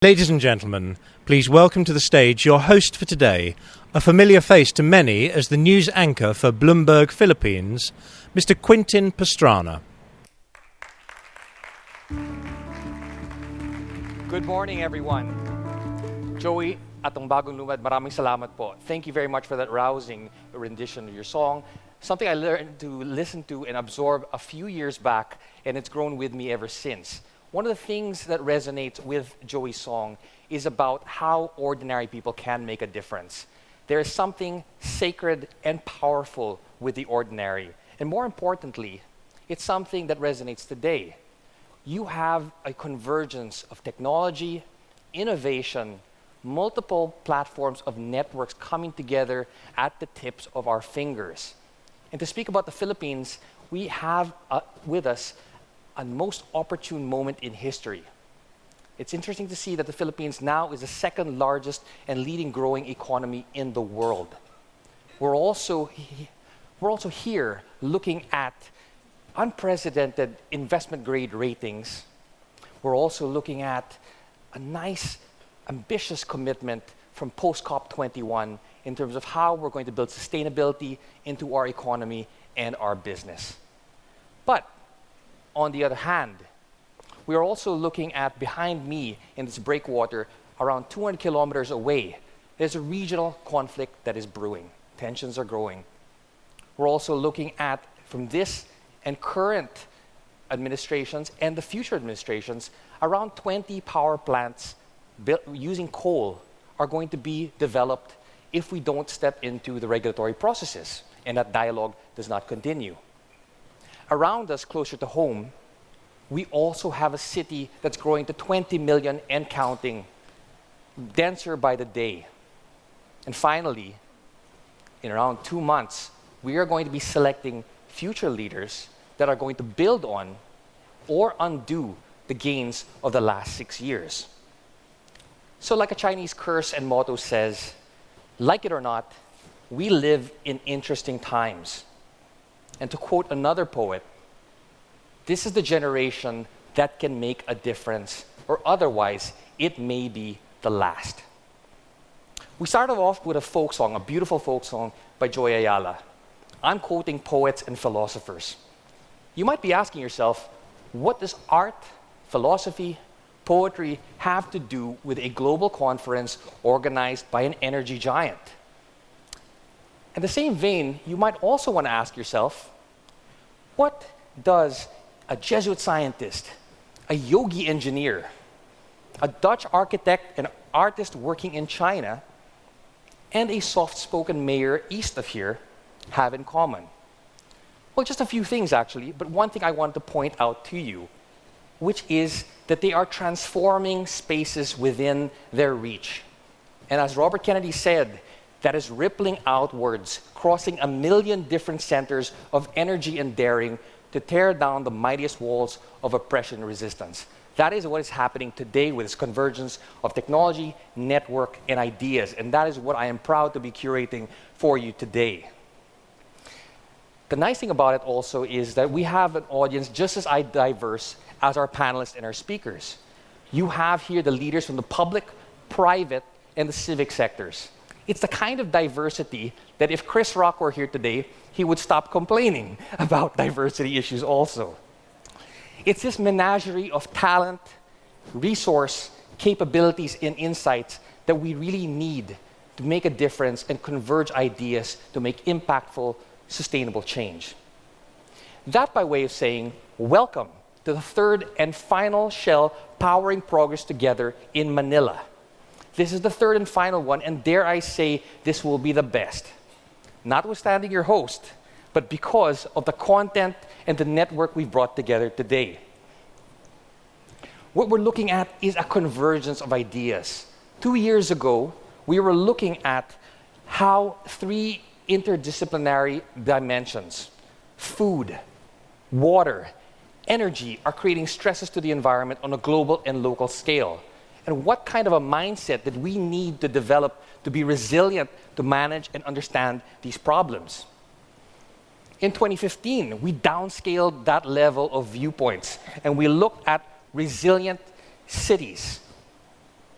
Ladies and gentlemen, please welcome to the stage your host for today, a familiar face to many as the news anchor for Bloomberg Philippines, Mr. Quintin Pastrana. Good morning, everyone. Joey, atong bagong lumad, maraming salamat po. Thank you very much for that rousing rendition of your song. Something I learned to listen to and absorb a few years back, and it's grown with me ever since. One of the things that resonates with Joey's song is about how ordinary people can make a difference. There is something sacred and powerful with the ordinary. And more importantly, it's something that resonates today. You have a convergence of technology, innovation, multiple platforms of networks coming together at the tips of our fingers. And to speak about the Philippines, we have with us a most opportune moment in history. It's interesting to see that the Philippines now is the second largest and leading growing economy in the world. We're also here looking at unprecedented investment grade ratings. We're also looking at a nice, ambitious commitment from post-COP21 in terms of how we're going to build sustainability into our economy and our business. But on the other hand, we are also looking at behind me in this breakwater, around 200 kilometers away, there's a regional conflict that is brewing. Tensions are growing. We're also looking at, from this and current administrations and the future administrations, around 20 power plants built using coal are going to be developed if we don't step into the regulatory processes and that dialogue does not continue. Around us, closer to home, we also have a city that's growing to 20 million and counting, denser by the day. And finally, in around 2 months, we are going to be selecting future leaders that are going to build on or undo the gains of the last 6 years. So like a Chinese curse and motto says, like it or not, we live in interesting times. And to quote another poet, this is the generation that can make a difference, or otherwise, it may be the last. We started off with a folk song, a beautiful folk song by Joy Ayala. I'm quoting poets and philosophers. You might be asking yourself, what does art, philosophy, poetry have to do with a global conference organized by an energy giant? In the same vein, you might also want to ask yourself, what does a Jesuit scientist, a yogi engineer, a Dutch architect and artist working in China, and a soft-spoken mayor east of here have in common? Well, just a few things actually, but one thing I want to point out to you, which is that they are transforming spaces within their reach. And as Robert Kennedy said, that is rippling outwards, crossing 1 million different centers of energy and daring to tear down the mightiest walls of oppression and resistance. That is what is happening today with this convergence of technology, network, and ideas. And that is what I am proud to be curating for you today. The nice thing about it also is that we have an audience just as diverse as our panelists and our speakers. You have here the leaders from the public, private, and the civic sectors. It's the kind of diversity that if Chris Rock were here today, he would stop complaining about diversity issues also. It's this menagerie of talent, resource, capabilities, and insights that we really need to make a difference and converge ideas to make impactful, sustainable change. That by way of saying, welcome to the third and final shell powering progress together in Manila. This is the third and final one, and dare I say, this will be the best. Notwithstanding your host, but because of the content and the network we've brought together today. What we're looking at is a convergence of ideas. 2 years ago, we were looking at how 3 interdisciplinary dimensions, food, water, energy, are creating stresses to the environment on a global and local scale. And what kind of a mindset that we need to develop to be resilient to manage and understand these problems. In 2015, we downscaled that level of viewpoints and we looked at resilient cities,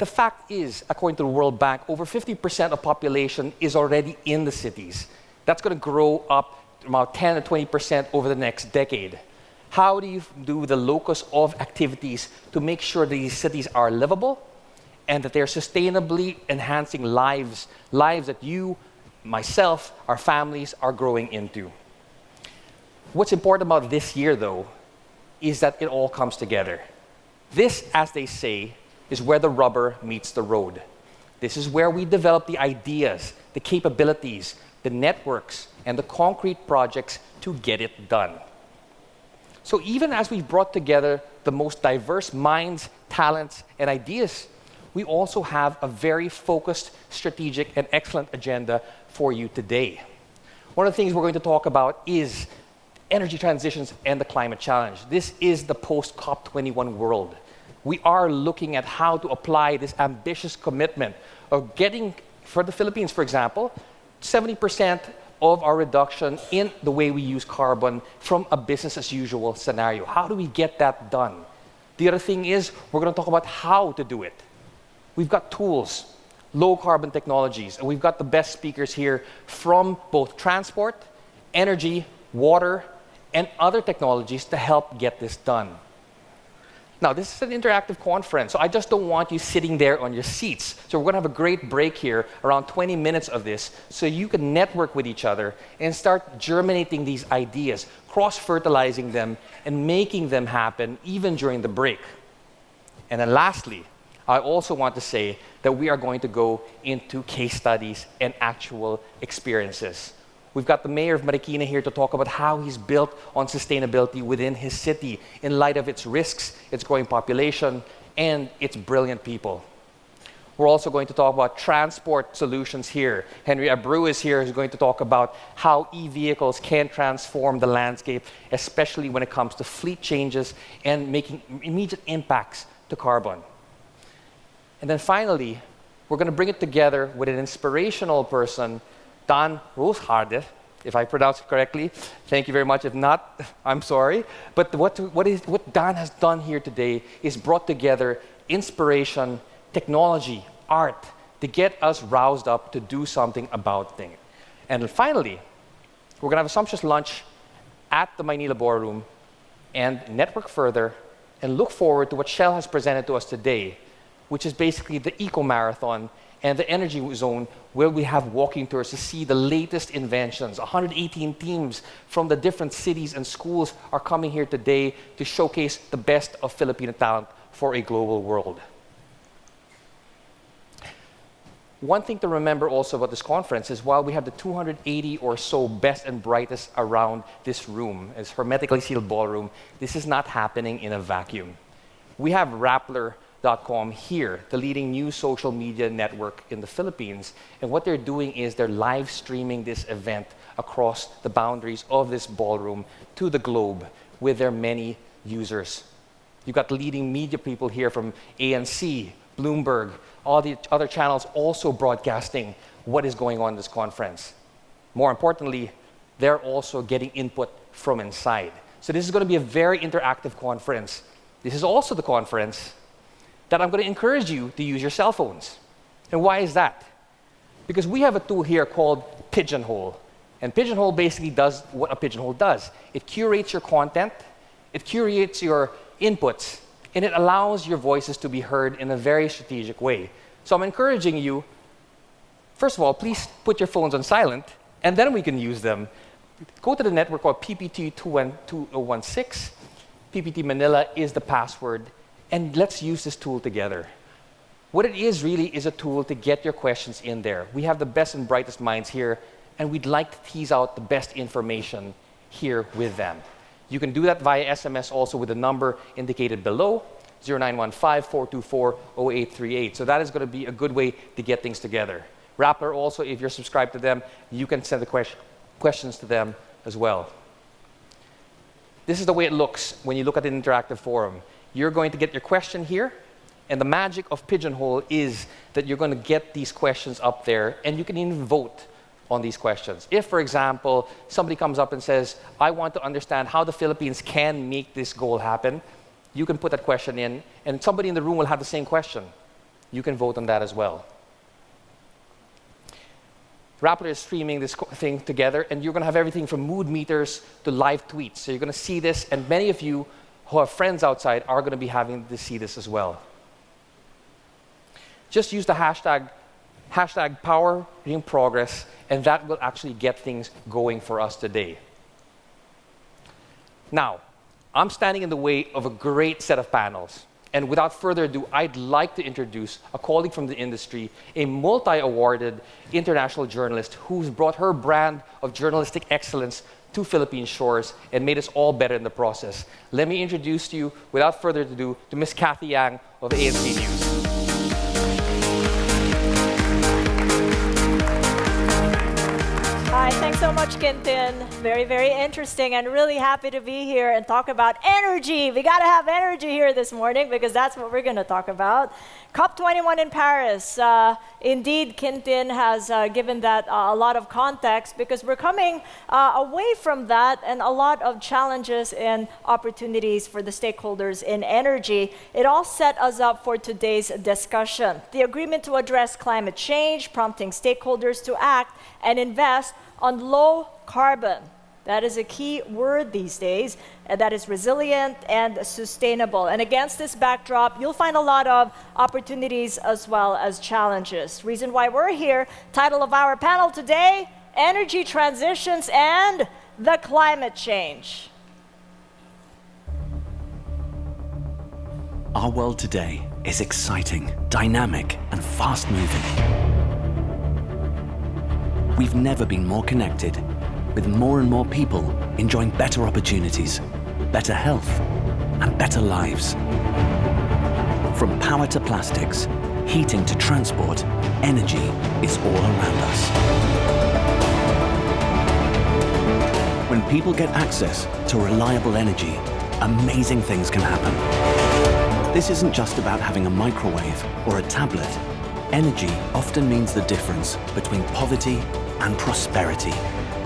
The fact is, according to the World Bank, over 50% of population is already in the cities. That's going to grow up to about 10 to 20% over the next decade. How do you do the locus of activities to make sure that these cities are livable and that they're sustainably enhancing lives that you, myself, our families are growing into? What's important about this year, though, is that it all comes together. This, as they say, is where the rubber meets the road. This is where we develop the ideas, the capabilities, the networks, and the concrete projects to get it done. So even as we've brought together the most diverse minds, talents, and ideas, we also have a very focused, strategic, and excellent agenda for you today. One of the things we're going to talk about is energy transitions and the climate challenge. This is the post-COP21 world. We are looking at how to apply this ambitious commitment of getting, for the Philippines, for example, 70% of our reduction in the way we use carbon from a business-as-usual scenario. How do we get that done? The other thing is, we're going to talk about how to do it. We've got tools, low-carbon technologies, and we've got the best speakers here from both transport, energy, water, and other technologies to help get this done. Now, this is an interactive conference, so I just don't want you sitting there on your seats. So we're going to have a great break here, around 20 minutes of this, so you can network with each other and start germinating these ideas, cross-fertilizing them, and making them happen even during the break. And then lastly, I also want to say that we are going to go into case studies and actual experiences. We've got the mayor of Marikina here to talk about how he's built on sustainability within his city in light of its risks, its growing population, and its brilliant people. We're also going to talk about transport solutions here. Henry Abreu is here who's going to talk about how e-vehicles can transform the landscape, especially when it comes to fleet changes and making immediate impacts to carbon. And then finally, we're going to bring it together with an inspirational person, Dan Roosharde, if I pronounce it correctly. Thank you very much. If not, I'm sorry. But what Dan has done here today is brought together inspiration, technology, art, to get us roused up to do something about things. And finally, we're going to have a sumptuous lunch at the Maynila Ballroom and network further and look forward to what Shell has presented to us today, which is basically the eco-marathon and the energy zone, where we have walking tours to see the latest inventions. 118 teams from the different cities and schools are coming here today to showcase the best of Filipino talent for a global world. One thing to remember also about this conference is while we have the 280 or so best and brightest around this room, this hermetically sealed ballroom, this is not happening in a vacuum. We have Rappler.com here, the leading new social media network in the Philippines. And what they're doing is they're live streaming this event across the boundaries of this ballroom to the globe with their many users. You've got leading media people here from ANC, Bloomberg, all the other channels also broadcasting what is going on in this conference. More importantly, they're also getting input from inside. So this is going to be a very interactive conference. This is also the conference that I'm going to encourage you to use your cell phones. And why is that? Because we have a tool here called Pigeonhole. And Pigeonhole basically does what a pigeonhole does. It curates your content, it curates your inputs, and it allows your voices to be heard in a very strategic way. So I'm encouraging you, first of all, please put your phones on silent, and then we can use them. Go to the network called PPT2016. PPT Manila is the password. And let's use this tool together. What it is really is a tool to get your questions in there. We have the best and brightest minds here, and we'd like to tease out the best information here with them. You can do that via SMS also with the number indicated below, 0915-424-0838. So that is going to be a good way to get things together. Rappler also, if you're subscribed to them, you can send the questions to them as well. This is the way it looks when you look at an interactive forum. You're going to get your question here, and the magic of Pigeonhole is that you're going to get these questions up there, and you can even vote on these questions. If, for example, somebody comes up and says, I want to understand how the Philippines can make this goal happen, you can put that question in, and somebody in the room will have the same question. You can vote on that as well. Rappler is streaming this thing together, and you're going to have everything from mood meters to live tweets. So you're going to see this, and many of you who have friends outside are going to be having to see this as well. Just use the hashtag #PowerInProgress, and that will actually get things going for us today. Now, I'm standing in the way of a great set of panels. And without further ado, I'd like to introduce a colleague from the industry, a multi-awarded international journalist who's brought her brand of journalistic excellence to Philippine shores and made us all better in the process. Let me introduce to you, without further ado, to Ms. Kathy Yang of ANC News. Hi, thanks so much, Quintin. Very, very interesting, and really happy to be here and talk about energy. We got to have energy here this morning because that's what we're going to talk about. COP21 in Paris. Indeed, Quintin has given that a lot of context because we're coming away from that and a lot of challenges and opportunities for the stakeholders in energy. It all set us up for today's discussion. The agreement to address climate change, prompting stakeholders to act and invest on low carbon. That is a key word these days, and that is resilient and sustainable. And against this backdrop, you'll find a lot of opportunities as well as challenges. Reason why we're here, title of our panel today, Energy Transitions and the Climate Change. Our world today is exciting, dynamic, and fast-moving. We've never been more connected, with more and more people enjoying better opportunities, better health, and better lives. From power to plastics, heating to transport, energy is all around us. When people get access to reliable energy, amazing things can happen. This isn't just about having a microwave or a tablet. Energy often means the difference between poverty and prosperity.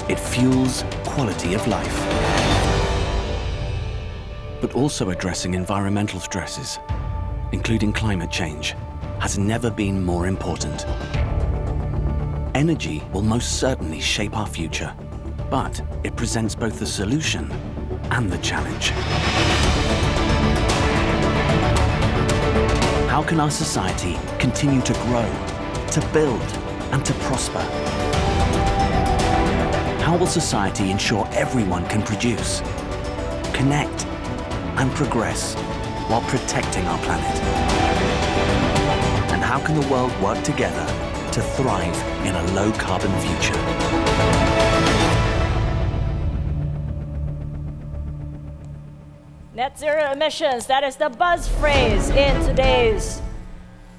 It fuels quality of life. But also addressing environmental stresses, including climate change, has never been more important. Energy will most certainly shape our future, but it presents both the solution and the challenge. How can our society continue to grow, to build, and to prosper? How will society ensure everyone can produce, connect, and progress while protecting our planet? And how can the world work together to thrive in a low-carbon future? Net zero emissions, that is the buzz phrase in today's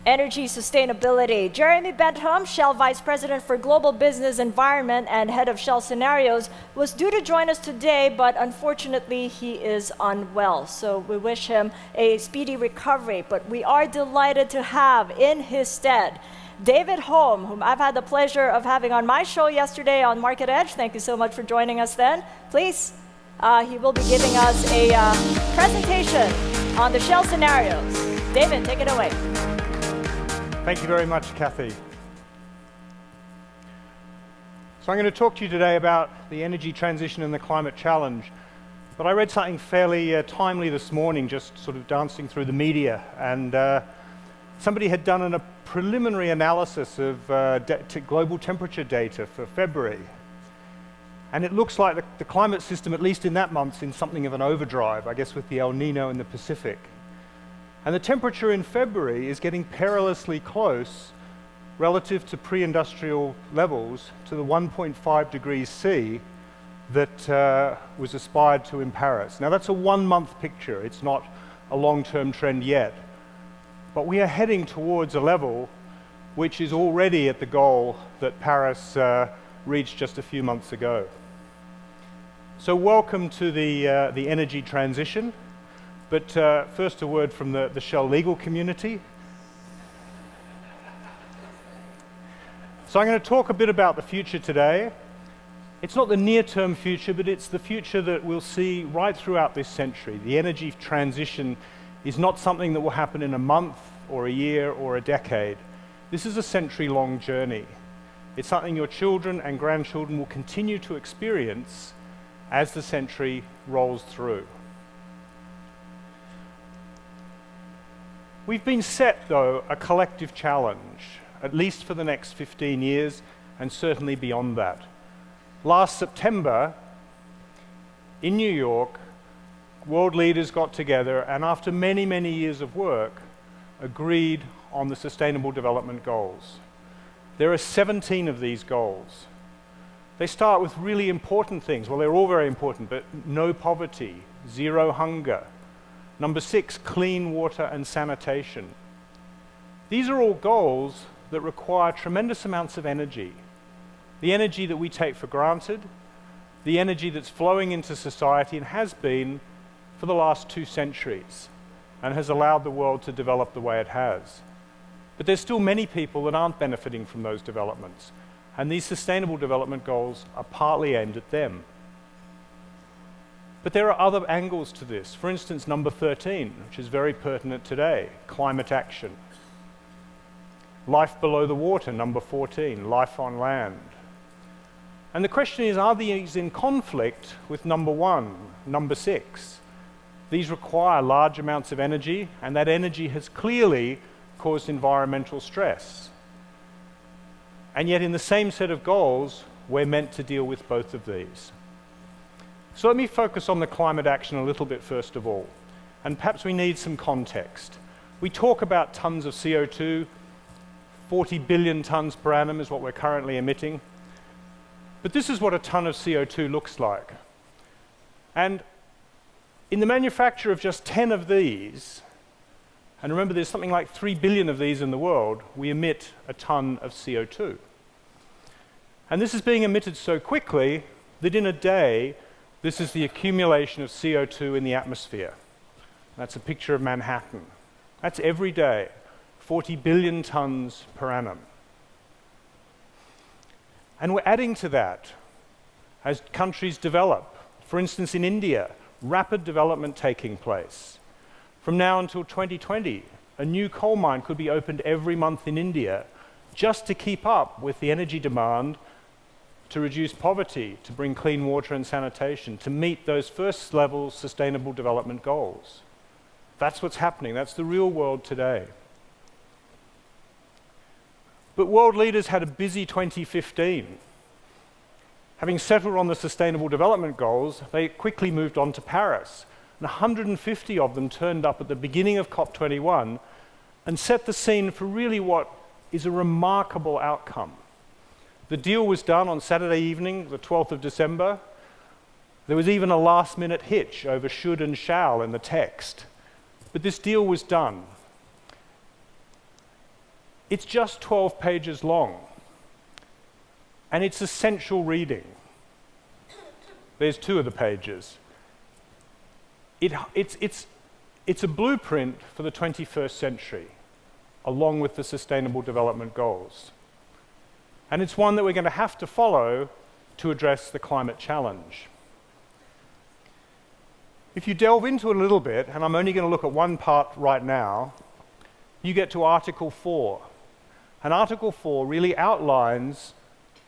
energy sustainability. Jeremy Bentham, Shell Vice President for Global Business Environment and Head of Shell Scenarios, was due to join us today, but unfortunately he is unwell. So we wish him a speedy recovery, but we are delighted to have in his stead David Holm, whom I've had the pleasure of having on my show yesterday on Market Edge. Thank you so much for joining us then. Please, he will be giving us a presentation on the Shell Scenarios. David, take it away. Thank you very much, Kathy. So I'm going to talk to you today about the energy transition and the climate challenge. But I read something fairly timely this morning, just sort of dancing through the media, and somebody had done a preliminary analysis of global temperature data for February. And it looks like the climate system, at least in that month, is in something of an overdrive, I guess with the El Nino in the Pacific. And the temperature in February is getting perilously close relative to pre-industrial levels to the 1.5 degrees C that was aspired to in Paris. Now that's a one-month picture. It's not a long-term trend yet. But we are heading towards a level which is already at the goal that Paris reached just a few months ago. So welcome to the energy transition. But first a word from the Shell legal community. So I'm going to talk a bit about the future today. It's not the near-term future, but it's the future that we'll see right throughout this century. The energy transition is not something that will happen in a month, or a year or a decade. This is a century-long journey. It's something your children and grandchildren will continue to experience as the century rolls through. We've been set, though, a collective challenge, at least for the next 15 years, and certainly beyond that. Last September, in New York, world leaders got together and after many, many years of work, agreed on the Sustainable Development Goals. There are 17 of these goals. They start with really important things. Well, they're all very important, but no poverty, zero hunger. Number 6, clean water and sanitation. These are all goals that require tremendous amounts of energy. The energy that we take for granted, the energy that's flowing into society and has been for the last 2 centuries and has allowed the world to develop the way it has. But there's still many people that aren't benefiting from those developments, and these Sustainable Development Goals are partly aimed at them. But there are other angles to this. For instance, number 13, which is very pertinent today, climate action. Life below the water, number 14, life on land. And the question is, are these in conflict with number 1, number 6? These require large amounts of energy, and that energy has clearly caused environmental stress. And yet in the same set of goals, we're meant to deal with both of these. So let me focus on the climate action a little bit first of all. And perhaps we need some context. We talk about tons of CO2, 40 billion tons per annum is what we're currently emitting. But this is what a ton of CO2 looks like. And in the manufacture of just 10 of these, and remember there's something like 3 billion of these in the world, we emit a ton of CO2. And this is being emitted so quickly that in a day, this is the accumulation of CO2 in the atmosphere. That's a picture of Manhattan. That's every day, 40 billion tons per annum. And we're adding to that as countries develop. For instance, in India, rapid development taking place. From now until 2020, a new coal mine could be opened every month in India just to keep up with the energy demand, to reduce poverty, to bring clean water and sanitation, to meet those first level sustainable development goals. That's what's happening. That's the real world today. But world leaders had a busy 2015. Having settled on the Sustainable Development Goals, they quickly moved on to Paris. And 150 of them turned up at the beginning of COP21 and set the scene for really what is a remarkable outcome. The deal was done on Saturday evening, the 12th of December. There was even a last-minute hitch over should and shall in the text. But this deal was done. It's just 12 pages long, and it's essential reading. There's 2 of the pages. It's a blueprint for the 21st century, along with the Sustainable Development Goals. And it's one that we're going to have to follow to address the climate challenge. If you delve into it a little bit, and I'm only going to look at one part right now, you get to Article 4. And Article 4 really outlines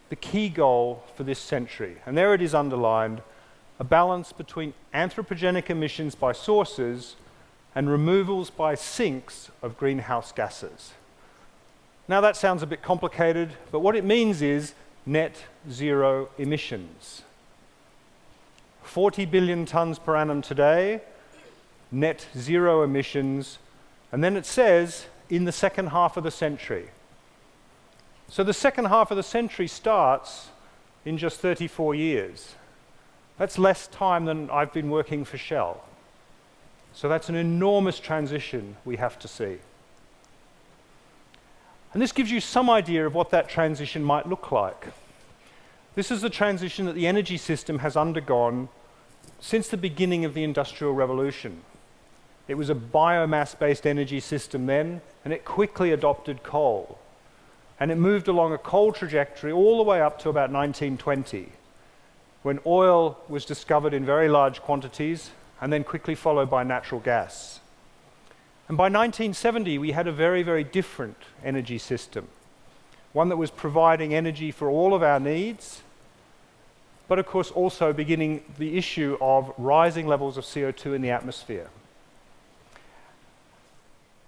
the key goal for this century. And there it is underlined, a balance between anthropogenic emissions by sources and removals by sinks of greenhouse gases. Now that sounds a bit complicated, but what it means is net zero emissions. 40 billion tons per annum today, net zero emissions, and then it says in the second half of the century. So the second half of the century starts in just 34 years. That's less time than I've been working for Shell. So that's an enormous transition we have to see. And this gives you some idea of what that transition might look like. This is the transition that the energy system has undergone since the beginning of the Industrial Revolution. It was a biomass-based energy system then, and it quickly adopted coal. And it moved along a coal trajectory all the way up to about 1920, when oil was discovered in very large quantities and then quickly followed by natural gas. And by 1970, we had a very, very different energy system, one that was providing energy for all of our needs, but of course also beginning the issue of rising levels of CO2 in the atmosphere.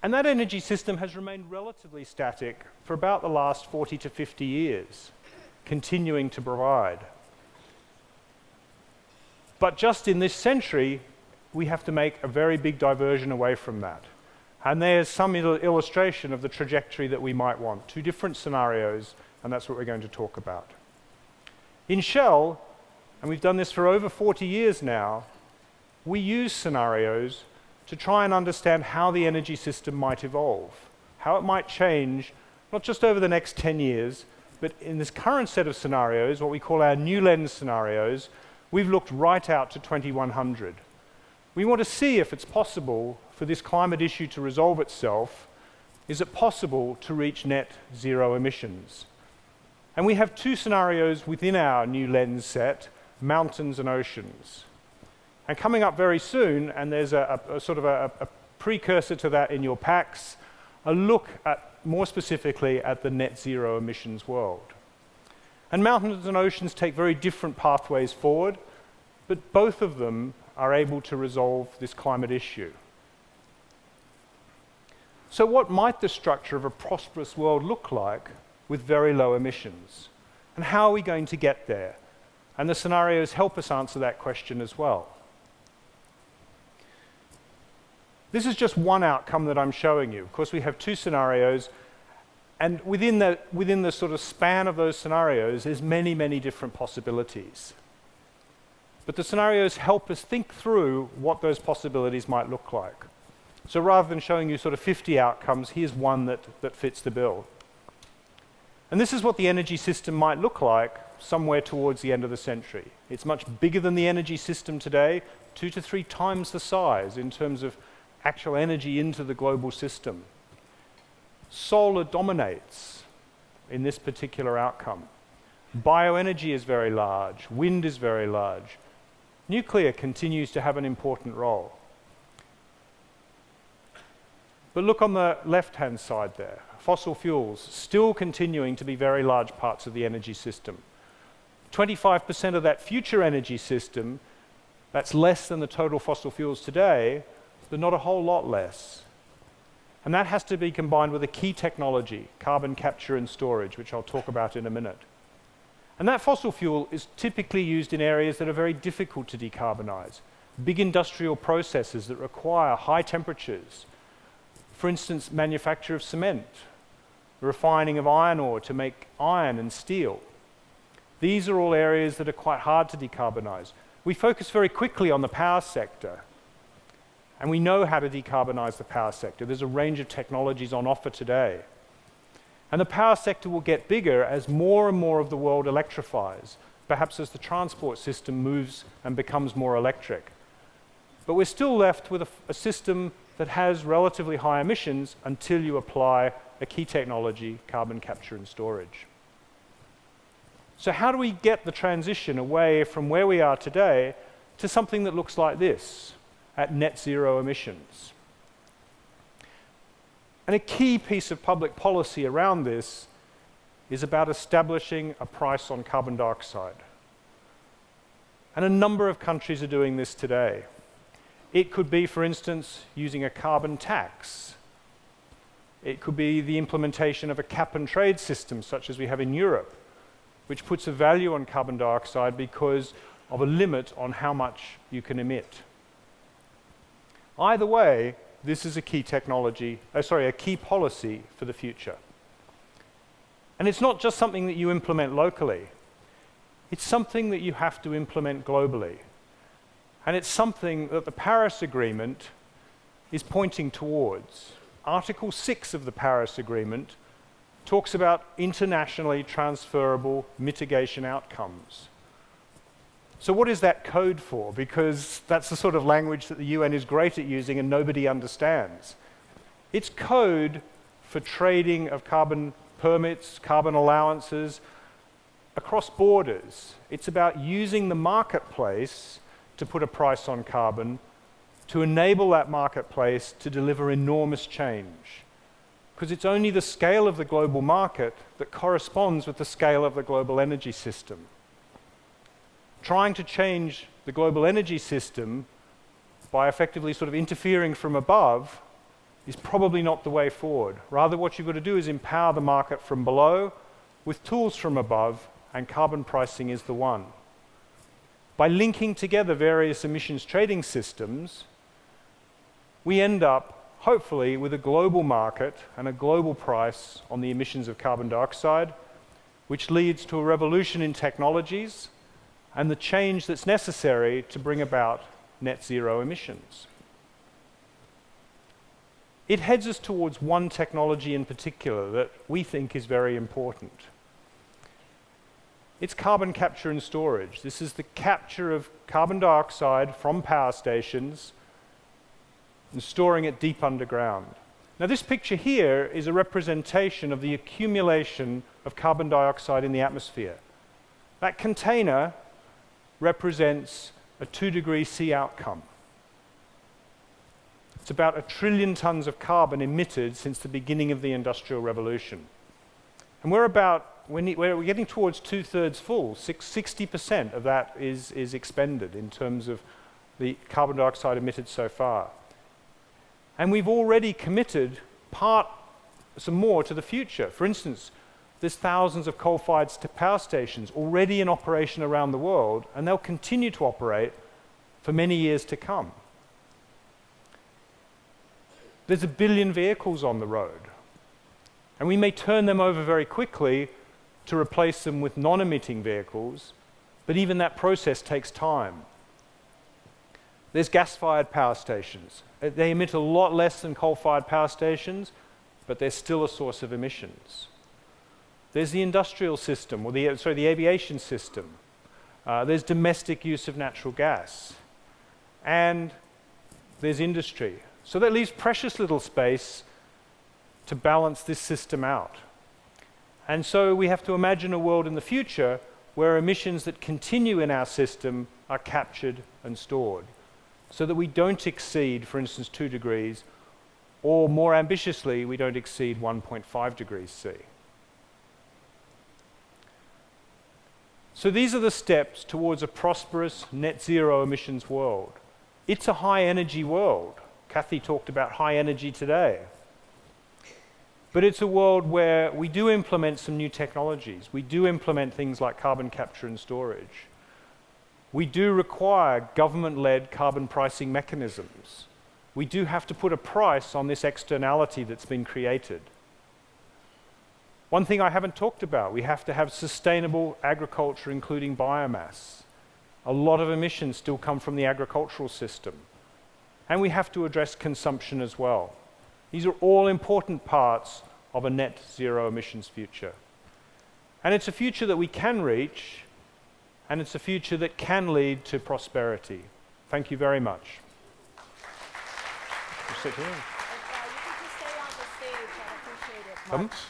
And that energy system has remained relatively static for about the last 40 to 50 years, continuing to provide. But just in this century, we have to make a very big diversion away from that. And there's some illustration of the trajectory that we might want. Two different scenarios, and that's what we're going to talk about. In Shell, and we've done this for over 40 years now, we use scenarios to try and understand how the energy system might evolve, how it might change, not just over the next 10 years, but in this current set of scenarios, what we call our new lens scenarios, we've looked right out to 2100. We want to see if it's possible for this climate issue to resolve itself. Is it possible to reach net zero emissions? And we have two scenarios within our new lens set, mountains and oceans. And coming up very soon, and there's a sort of a precursor to that in your packs, a look at more specifically at the net zero emissions world. And mountains and oceans take very different pathways forward, but both of them are able to resolve this climate issue. So what might the structure of a prosperous world look like with very low emissions? And how are we going to get there? And the scenarios help us answer that question as well. This is just one outcome that I'm showing you. Of course, we have two scenarios, and within the sort of span of those scenarios, there's many, many different possibilities. But the scenarios help us think through what those possibilities might look like. So rather than showing you sort of 50 outcomes, here's one that fits the bill. And this is what the energy system might look like somewhere towards the end of the century. It's much bigger than the energy system today, 2 to 3 times the size in terms of actual energy into the global system. Solar dominates in this particular outcome. Bioenergy is very large, wind is very large. Nuclear continues to have an important role. But look on the left-hand side there. Fossil fuels still continuing to be very large parts of the energy system. 25% of that future energy system, that's less than the total fossil fuels today, but not a whole lot less. And that has to be combined with a key technology, carbon capture and storage, which I'll talk about in a minute. And that fossil fuel is typically used in areas that are very difficult to decarbonize. Big industrial processes that require high temperatures. For instance, manufacture of cement, refining of iron ore to make iron and steel. These are all areas that are quite hard to decarbonize. We focus very quickly on the power sector, and we know how to decarbonize the power sector. There's a range of technologies on offer today. And the power sector will get bigger as more and more of the world electrifies, perhaps as the transport system moves and becomes more electric. But we're still left with a system that has relatively high emissions until you apply a key technology, carbon capture and storage. So how do we get the transition away from where we are today to something that looks like this, at net zero emissions? And a key piece of public policy around this is about establishing a price on carbon dioxide. And a number of countries are doing this today. It could be, for instance, using a carbon tax. It could be the implementation of a cap and trade system, such as we have in Europe, which puts a value on carbon dioxide because of a limit on how much you can emit. Either way, this is a key a key policy for the future. And it's not just something that you implement locally. It's something that you have to implement globally. And it's something that the Paris Agreement is pointing towards. Article 6 of the Paris Agreement talks about internationally transferable mitigation outcomes. So what is that code for? Because that's the sort of language that the UN is great at using and nobody understands. It's code for trading of carbon permits, carbon allowances across borders. It's about using the marketplace to put a price on carbon to enable that marketplace to deliver enormous change. Because it's only the scale of the global market that corresponds with the scale of the global energy system. Trying to change the global energy system by effectively sort of interfering from above is probably not the way forward. Rather, what you've got to do is empower the market from below with tools from above, and carbon pricing is the one. By linking together various emissions trading systems, we end up, hopefully, with a global market and a global price on the emissions of carbon dioxide, which leads to a revolution in technologies and the change that's necessary to bring about net zero emissions. It heads us towards one technology in particular that we think is very important. It's carbon capture and storage. This is the capture of carbon dioxide from power stations and storing it deep underground. Now, this picture here is a representation of the accumulation of carbon dioxide in the atmosphere. That container represents a 2-degree C outcome. It's about 1 trillion tons of carbon emitted since the beginning of the Industrial Revolution. And we're getting towards 2/3 full. 60% of that is expended in terms of the carbon dioxide emitted so far. And we've already committed some more to the future. For instance, there's thousands of coal-fired power stations already in operation around the world, and they'll continue to operate for many years to come. There's 1 billion vehicles on the road, and we may turn them over very quickly to replace them with non-emitting vehicles, but even that process takes time. There's gas-fired power stations. They emit a lot less than coal-fired power stations, but they're still a source of emissions. There's the industrial system, or the aviation system. There's domestic use of natural gas. And there's industry. So that leaves precious little space to balance this system out. And so we have to imagine a world in the future where emissions that continue in our system are captured and stored, so that we don't exceed, for instance, 2 degrees, or more ambitiously, we don't exceed 1.5 degrees C. So these are the steps towards a prosperous net zero emissions world. It's a high energy world. Kathy talked about high energy today. But it's a world where we do implement some new technologies. We do implement things like carbon capture and storage. We do require government-led carbon pricing mechanisms. We do have to put a price on this externality that's been created. One thing I haven't talked about, we have to have sustainable agriculture, including biomass. A lot of emissions still come from the agricultural system. And we have to address consumption as well. These are all important parts of a net zero emissions future. And it's a future that we can reach, and it's a future that can lead to prosperity. Thank you very much. Sit here.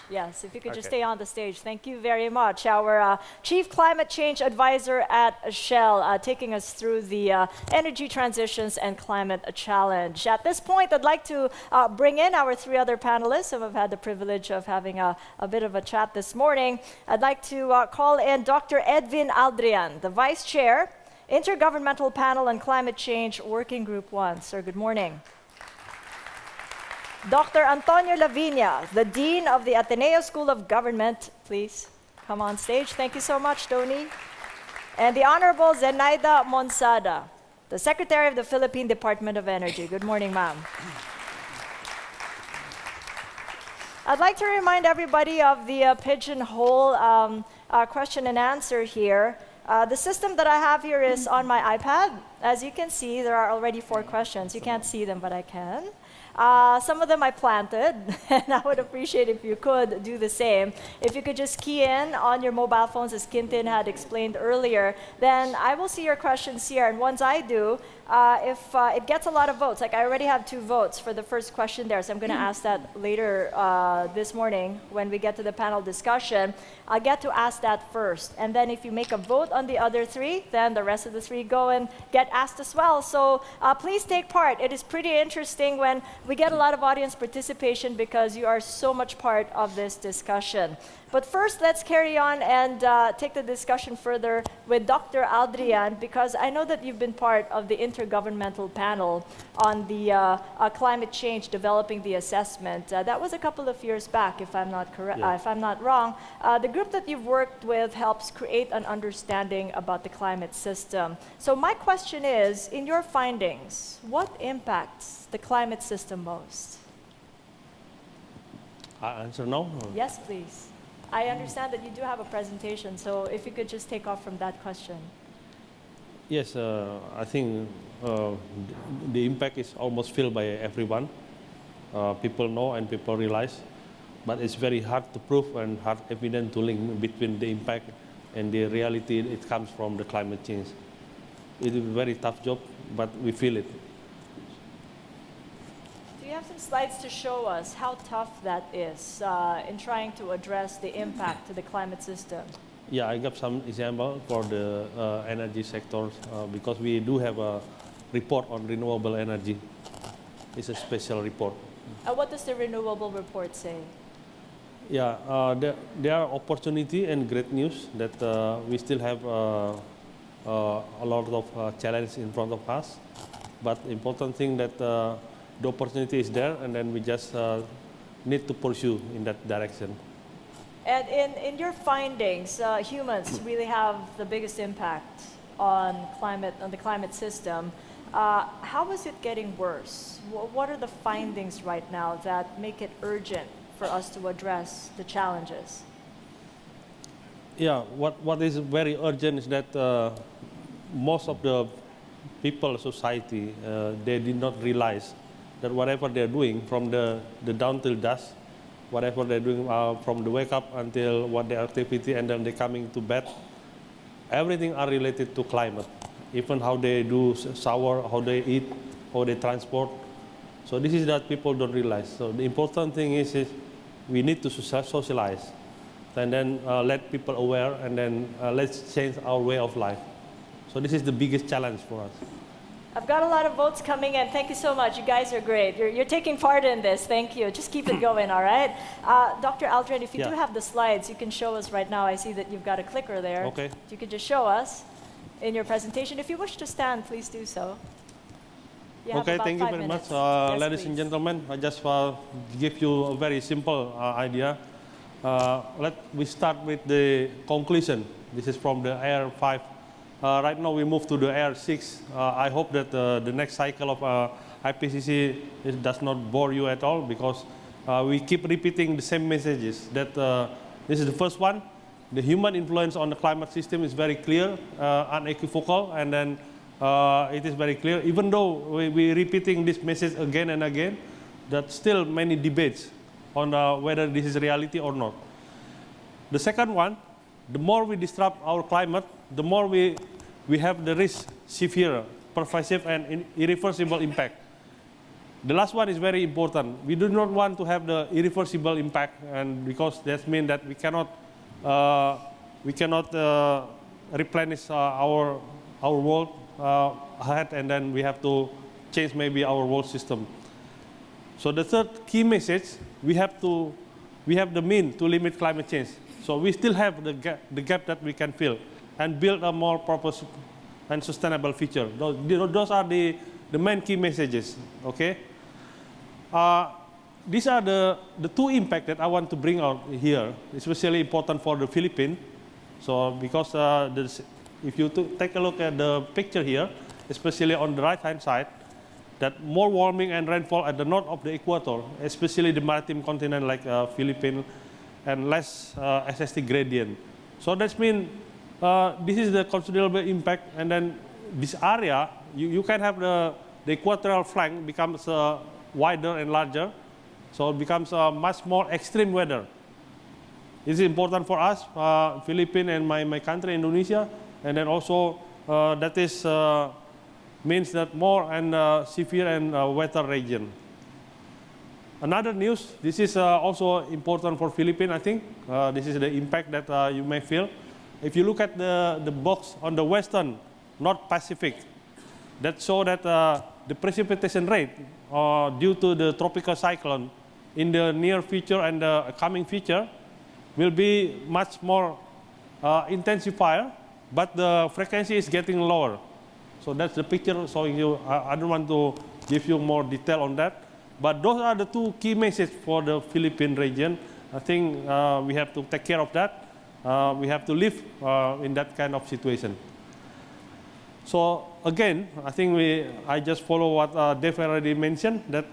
Yes, if you could just stay on the stage. Thank you very much. Our Chief Climate Change Advisor at Shell, taking us through the energy transitions and climate challenge. At this point, I'd like to bring in our 3 other panelists who have had the privilege of having a bit of a chat this morning. I'd like to call in Dr. Edwin Aldrian, the Vice Chair, Intergovernmental Panel on Climate Change, Working Group 1. Sir, good morning. Dr. Antonio Lavinia, the Dean of the Ateneo School of Government. Please come on stage. Thank you so much, Tony. And the Honorable Zenaida Monsada, the Secretary of the Philippine Department of Energy. Good morning, ma'am. I'd like to remind everybody of the pigeonhole question and answer here. The system that I have here is on my iPad. As you can see, there are already 4 questions. You can't see them, but I can. Some of them I planted, and I would appreciate if you could do the same. If you could just key in on your mobile phones, as Quintin had explained earlier, then I will see your questions here, and once I do, if it gets a lot of votes, like I already have 2 votes for the first question there, so I'm going to ask that later this morning when we get to the panel discussion. I'll get to ask that first. And then if you make a vote on the other 3, then the rest of the 3 go and get asked as well. So please take part. It is pretty interesting when we get a lot of audience participation because you are so much part of this discussion. But first, let's carry on and take the discussion further with Dr. Adrian, because I know that you've been part of the intergovernmental panel on the climate change, developing the assessment. That was a couple of years back, if I'm not correct, if I'm not wrong. The group that you've worked with helps create an understanding about the climate system. So my question is, in your findings, what impacts the climate system most? I answer now? Or? Yes, please. I understand that you do have a presentation, so if you could just take off from that question. Yes, I think the impact is almost felt by everyone. People know and people realize, but it's very hard to prove and hard evident to link between the impact and the reality it comes from the climate change. It is a very tough job, but we feel it. You have some slides to show us how tough that is in trying to address the impact to the climate system. Yeah, I got some example for the energy sectors because we do have a report on renewable energy. It's a special report. What does the renewable report say? Yeah, there are opportunity and great news that we still have a lot of challenges in front of us. But the important thing that the opportunity is there, and then we just need to pursue in that direction. And in your findings, humans really have the biggest impact on the climate system. How is it getting worse? What are the findings right now that make it urgent for us to address the challenges? Yeah, what is very urgent is that most of the people, society, they did not realize that whatever they're doing from the dawn till dusk, whatever they're doing from the wake up until what their activity and then they're coming to bed, everything are related to climate. Even how they do shower, how they eat, how they transport. So this is that people don't realize. So the important thing is we need to socialize and then let people aware and then let's change our way of life. So this is the biggest challenge for us. I've got a lot of votes coming in. Thank you so much. You guys are great. You're taking part in this. Thank you. Just keep it going, all right? Dr. Aldrin, if you do have the slides, you can show us right now. I see that you've got a clicker there. Okay. You could just show us in your presentation. If you wish to stand, please do so. Okay, thank you very much. Yes, ladies and gentlemen, I just give you a very simple idea. We start with the conclusion. This is from the Air 5. Right now we move to the Air 6. I hope that the next cycle of IPCC does not bore you at all because we keep repeating the same messages. That this is the first one. The human influence on the climate system is very clear, unequivocal, and then it is very clear. Even though we're repeating this message again and again, that still many debates on whether this is reality or not. The second one, the more we disrupt our climate, the more we have the risk, severe, pervasive, and irreversible impact. The last one is very important. We do not want to have the irreversible impact, and because that means that we cannot replenish our world ahead, and then we have to change maybe our world system. So the third key message, we have the means to limit climate change. So we still have the gap that we can fill and build a more purposeful and sustainable future. Those are the main key messages, okay? These are the two impacts that I want to bring out here, especially important for the Philippines. So because if you take a look at the picture here, especially on the right-hand side, that more warming and rainfall at the north of the equator, especially the maritime continent like Philippines, and less SST gradient. So that means this is the considerable impact, and then this area, you can have the equatorial flank becomes wider and larger, so it becomes much more extreme weather. This is important for us, Philippines and my country, Indonesia, and then also that is means that more and severe and wetter region. Another news, this is also important for Philippines, I think. This is the impact that you may feel. If you look at the box on the western North Pacific, that show that the precipitation rate due to the tropical cyclone in the near future and the coming future will be much more intensifier, but the frequency is getting lower. So that's the picture showing you. I don't want to give you more detail on that, but those are the two key messages for the Philippine region. I think we have to take care of that. We have to live in that kind of situation. So again, I think I just follow what Dave already mentioned, that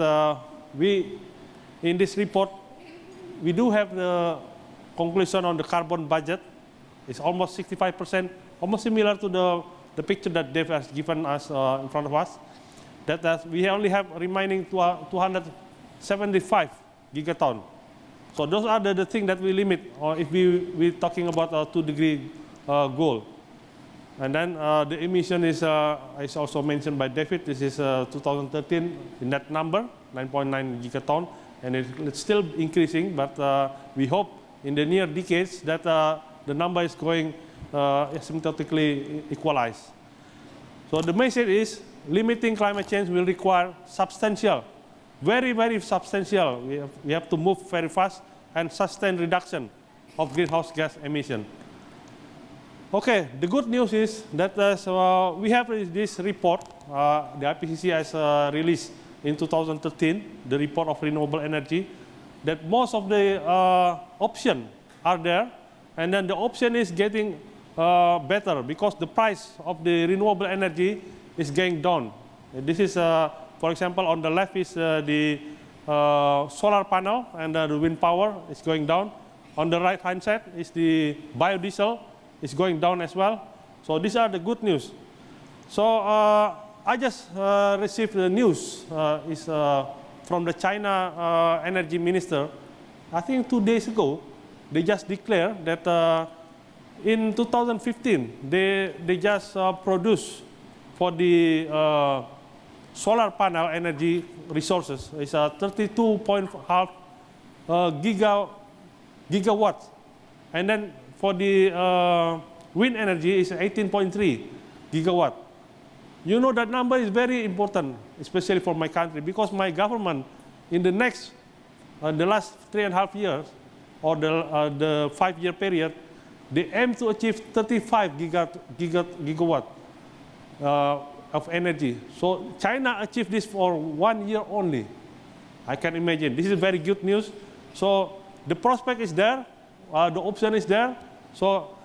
we, in this report, we do have the conclusion on the carbon budget. It's almost 65%, almost similar to the picture that Dave has given us in front of us, that we only have remaining 275 gigaton. So those are the things that we limit, or if we're talking about a 2-degree goal. And then the emission is also mentioned by David. This is 2013 in that number, 9.9 gigaton, and it's still increasing. But we hope in the near decades that the number is going asymptotically equalized. So the message is limiting climate change will require substantial, very, very substantial. We have to move very fast and sustain reduction of greenhouse gas emission. Okay, the good news is that we have this report, the IPCC has released in 2013, the report of renewable energy, that most of the options are there, and then the option is getting better because the price of the renewable energy is going down. This is, for example, on the left is the solar panel and the wind power is going down. On the right-hand side is the biodiesel. Is going down as well. So these are the good news. So I just received the news from the China energy minister. I think 2 days ago, they just declared that in 2015, they just produced for the solar panel energy resources. It's 32.5 gigawatts. And then for the wind energy is 18.3 gigawatt. You know that number is very important, especially for my country, because my government in the next, the last 3.5 years, or the 5-year period, they aim to achieve 35 gigawatt of energy. So China achieved this for 1 year only. I can imagine. This is very good news. So the prospect is there, the option is there. So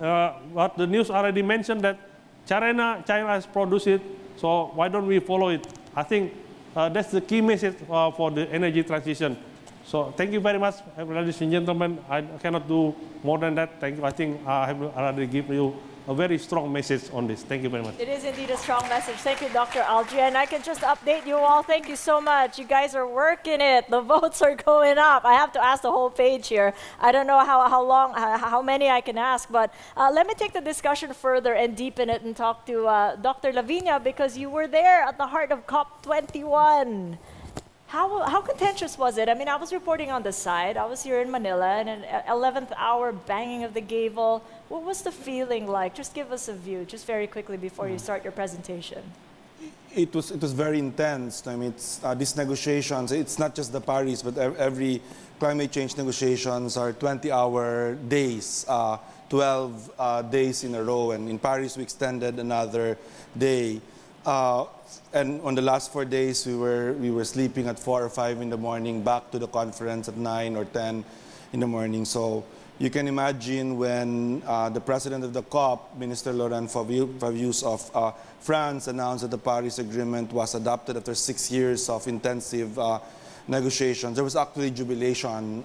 what the news already mentioned that China has produced it, so why don't we follow it? I think that's the key message for the energy transition. So thank you very much, ladies and gentlemen. I cannot do more than that. Thank you. I think I have already given you a very strong message on this. Thank you very much. It is indeed a strong message. Thank you, Dr. Algie. And I can just update you all. Thank you so much. You guys are working it. The votes are going up. I have to ask the whole page here. I don't know how many I can ask, but let me take the discussion further and deepen it and talk to Dr. Lavinia, because you were there at the heart of COP21. How contentious was it? I mean, I was reporting on the side. I was here in Manila, and an 11th hour banging of the gavel. What was the feeling like? Just give us a view, just very quickly before you start your presentation. It was very intense. I mean, these negotiations, it's not just the Paris, but every climate change negotiations are 20-hour days, 12 days in a row. And in Paris, we extended another day. And on the last 4 days, we were sleeping at 4 or 5 in the morning, back to the conference at 9 or 10 in the morning. So you can imagine when the president of the COP, Minister Laurent Fabius of France, announced that the Paris Agreement was adopted after 6 years of intensive negotiations. There was actually jubilation.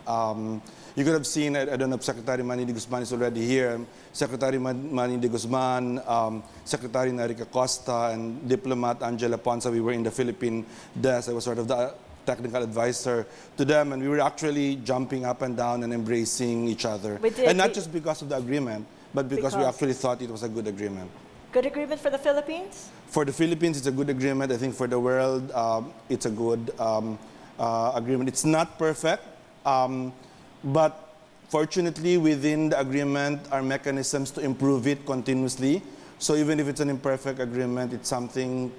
You could have seen, I don't know if Secretary Manny de Guzman is already here, Secretary Manny de Guzman, Secretary Narica Costa, and Diplomat Angela Ponsa. We were in the Philippine desk. I was sort of the technical advisor to them, and we were actually jumping up and down and embracing each other. And not just because of the agreement, but because we actually thought it was a good agreement. Good agreement for the Philippines? For the Philippines, it's a good agreement. I think for the world, it's a good agreement. It's not perfect, but fortunately, within the agreement are mechanisms to improve it continuously. So even if it's an imperfect agreement, it's something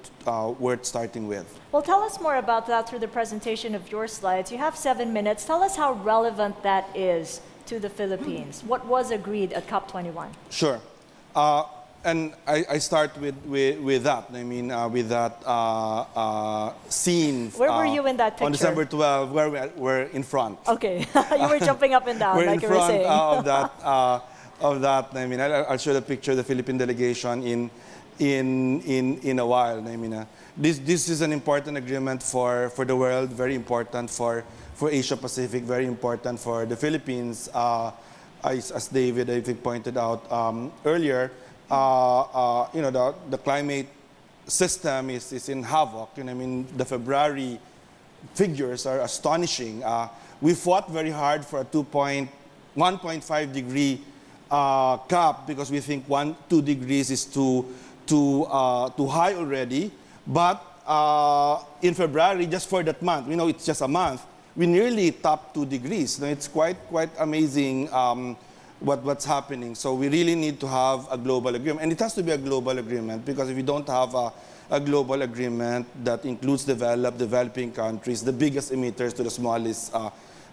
worth starting with. Well, tell us more about that through the presentation of your slides. You have 7 minutes. Tell us how relevant that is to the Philippines. What was agreed at COP21? Sure. And I start with that. I mean, with that scene. Where were you in that picture? On December 12, where we're in front. Okay, you were jumping up and down, We're like in you were front saying. of that. I mean, I'll show the picture of the Philippine delegation in a while. I mean, this is an important agreement for the world, very important for Asia Pacific, very important for the Philippines. As David, I think, pointed out earlier, the climate system is in havoc. I mean, the February figures are astonishing. We fought very hard for a 1.5 degree cap because we think 2 degrees is too high already. But in February, just for that month, it's just a month, we nearly topped 2 degrees. It's quite amazing what's happening. So we really need to have a global agreement. And it has to be a global agreement, because if you don't have a global agreement that includes developing countries, the biggest emitters to the smallest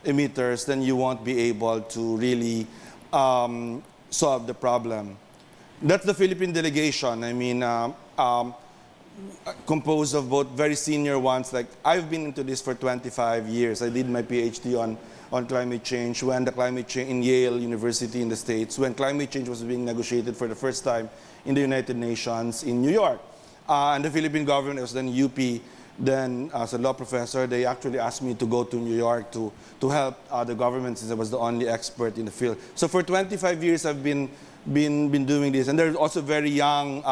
emitters, then you won't be able to really solve the problem. That's the Philippine delegation. I mean, composed of both very senior ones. Like, I've been into this for 25 years. I did my PhD on climate change when the climate change in Yale University in the States, when climate change was being negotiated for the first time in the United Nations in New York. And the Philippine government, it was then UP, then as a law professor, they actually asked me to go to New York to help the government, since I was the only expert in the field. So for 25 years, I've been doing this. And there's also very young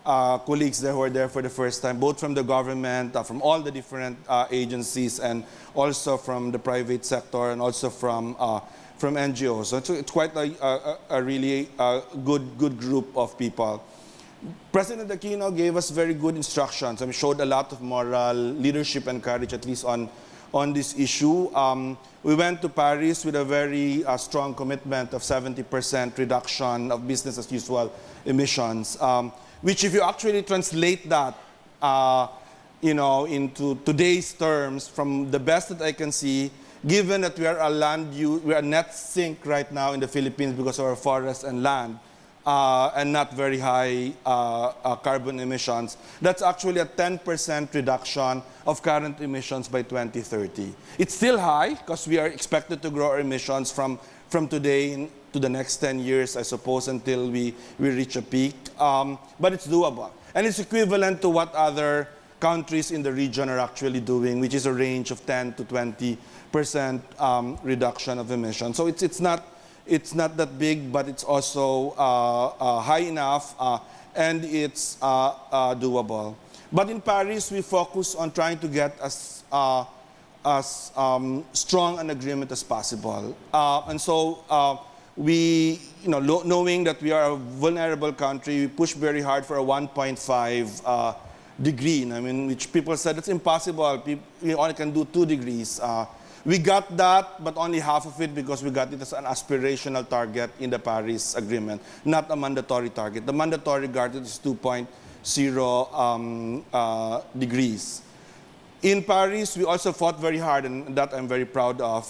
colleagues there who are there for the first time, both from the government, from all the different agencies, and also from the private sector, and also from NGOs. So it's quite a really good group of people. President Aquino gave us very good instructions. I mean, showed a lot of moral leadership and courage, at least on this issue. We went to Paris with a very strong commitment of 70% reduction of business as usual emissions, which, if you actually translate that, into today's terms, from the best that I can see, given that we are we are net sink right now in the Philippines because of our forests and land, and not very high carbon emissions, that's actually a 10% reduction of current emissions by 2030. It's still high, because we are expected to grow our emissions from today to the next 10 years, I suppose, until we reach a peak. But it's doable. And it's equivalent to what other countries in the region are actually doing, which is a range of 10 to 20% reduction of emissions. So it's not that big, but it's also high enough, and it's doable. But in Paris, we focus on trying to get as strong an agreement as possible. And so we, knowing that we are a vulnerable country, we push very hard for a 1.5 degree. I mean, which people said it's impossible. We only can do 2 degrees. We got that, but only half of it, because we got it as an aspirational target in the Paris Agreement, not a mandatory target. The mandatory target is 2.0 degrees. In Paris, we also fought very hard, and that I'm very proud of,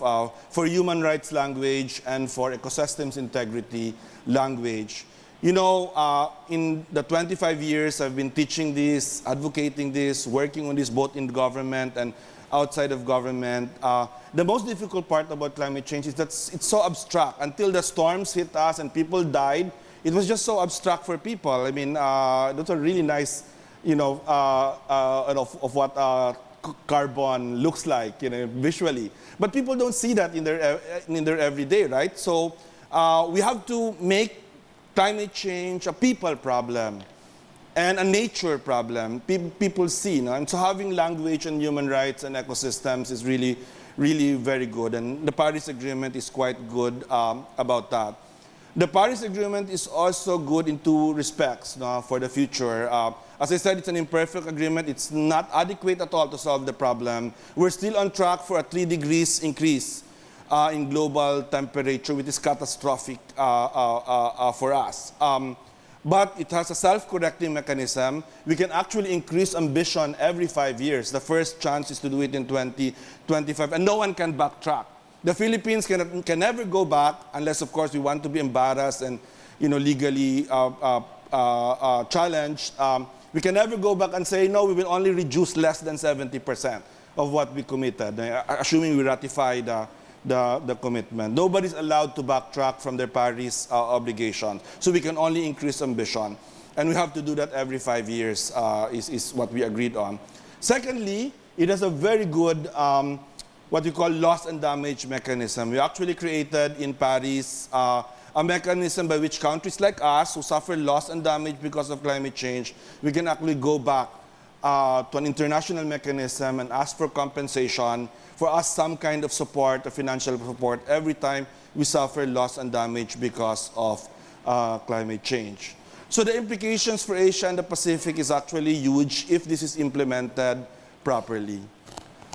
for human rights language and for ecosystems integrity language. In the 25 years I've been teaching this, advocating this, working on this both in government and outside of government. The most difficult part about climate change is that it's so abstract. Until the storms hit us and people died, it was just so abstract for people. I mean, those are really nice, of what carbon looks like, visually. But people don't see that in their everyday, right? So we have to make climate change a people problem and a nature problem. People see, and so having language on human rights and ecosystems is really, really very good. And the Paris Agreement is quite good about that. The Paris Agreement is also good in two respects for the future. As I said, it's an imperfect agreement. It's not adequate at all to solve the problem. We're still on track for a 3 degrees increase in global temperature, which is catastrophic for us. But it has a self-correcting mechanism. We can actually increase ambition every 5 years. The first chance is to do it in 2025, and no one can backtrack. The Philippines can never go back unless, of course, we want to be embarrassed and legally challenged. We can never go back and say, no, we will only reduce less than 70% of what we committed, assuming we ratify the commitment. Nobody's allowed to backtrack from their Paris obligations. So we can only increase ambition. And we have to do that every 5 years, is what we agreed on. Secondly, it has a very good what we call loss and damage mechanism. We actually created in Paris a mechanism by which countries like us who suffer loss and damage because of climate change, we can actually go back to an international mechanism and ask for compensation, for us some kind of support, a financial support, every time we suffer loss and damage because of climate change. So the implications for Asia and the Pacific is actually huge if this is implemented properly.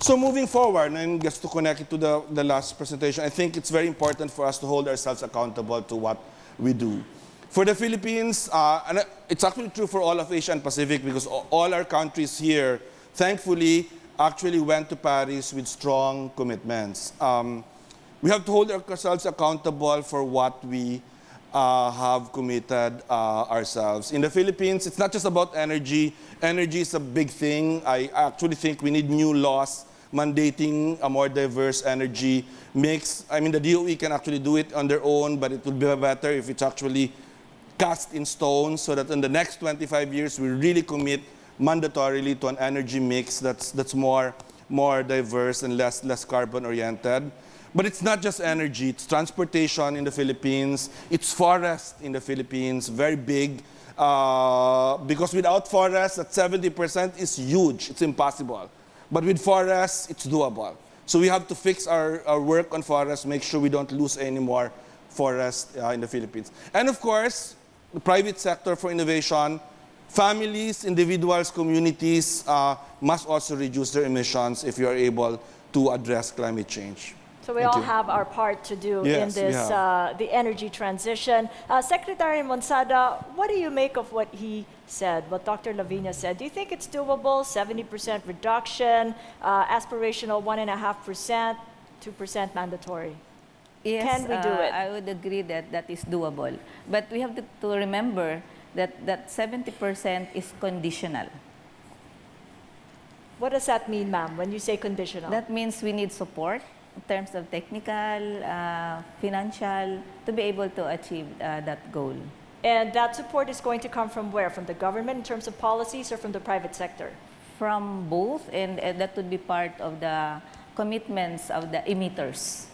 So moving forward, and just to connect it to the last presentation, I think it's very important for us to hold ourselves accountable to what we do. For the Philippines, and it's actually true for all of Asia and Pacific, because all our countries here, thankfully, actually went to Paris with strong commitments. We have to hold ourselves accountable for what we have committed ourselves. In the Philippines, it's not just about energy. Energy is a big thing. I actually think we need new laws mandating a more diverse energy mix. I mean, the DOE can actually do it on their own, but it would be better if it's actually cast in stone, so that in the next 25 years, we really commit mandatorily to an energy mix that's more diverse and less carbon-oriented. But it's not just energy, it's transportation in the Philippines, it's forest in the Philippines, very big. Because without forests, that 70% is huge, it's impossible. But with forests, it's doable. So we have to fix our work on forests, make sure we don't lose any more forests in the Philippines. And of course, the private sector for innovation, families, individuals, communities must also reduce their emissions if you are able to address climate change. So we all have our part to do in this, the energy transition. Secretary Monsada, what do you make of what he said, what Dr. Lavinia said? Do you think it's doable, 70% reduction, aspirational 1.5%, 2% mandatory? Yes, Can we do it? I would agree that that is doable. But we have to remember that 70% is conditional. What does that mean, ma'am, when you say conditional? That means we need support in terms of technical, financial, to be able to achieve that goal. And that support is going to come from where? From the government in terms of policies or from the private sector? From both, and that would be part of the commitments of the emitters.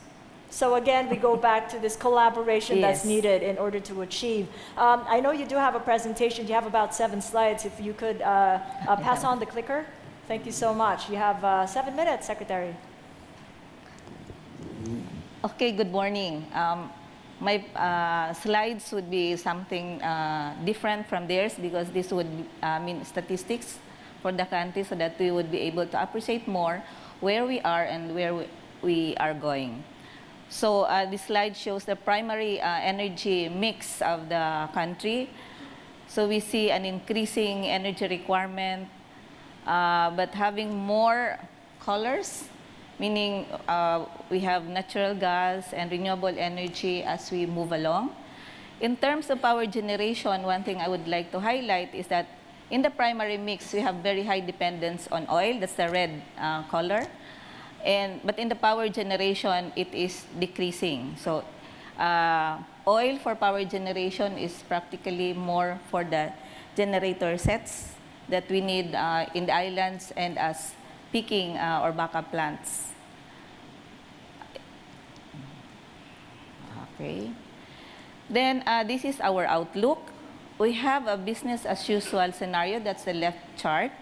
So again, we go back to this collaboration that's Yes. needed in order to achieve. I know you do have a presentation. You have about 7 slides. If you could pass on the clicker. Thank you so much. You have 7 minutes, Secretary. Okay, good morning. My slides would be something different from theirs, because this would mean statistics for the country, so that we would be able to appreciate more where we are and where we are going. So this slide shows the primary energy mix of the country. So we see an increasing energy requirement, but having more colors, meaning we have natural gas and renewable energy as we move along. In terms of power generation, one thing I would like to highlight is that in the primary mix, we have very high dependence on oil. That's the red color. But in the power generation, it is decreasing. So oil for power generation is practically more for the generator sets that we need in the islands and as peaking or backup plants. Okay. Then this is our outlook. We have a business as usual scenario. That's the left chart.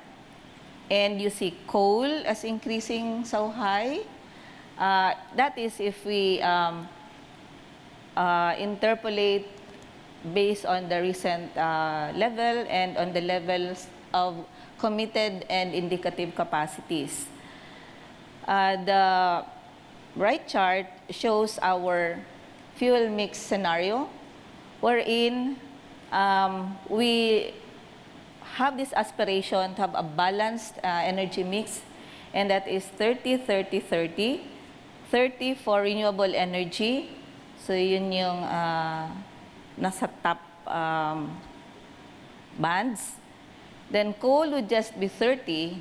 And you see coal as increasing so high. That is if we interpolate based on the recent level and on the levels of committed and indicative capacities. The right chart shows our fuel mix scenario, wherein we have this aspiration to have a balanced energy mix, and that is 30-30-30. 30 for renewable energy, so yun yung nasa top bands. Then coal would just be 30,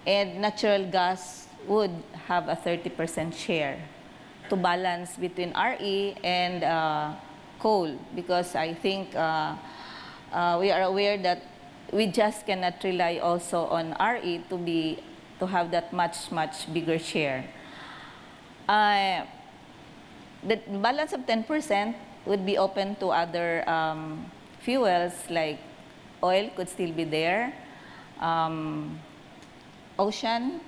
and natural gas would have a 30% share to balance between RE and coal, because I think we are aware that we just cannot rely also on RE to have that much bigger share. The balance of 10% would be open to other fuels, like oil could still be there, ocean,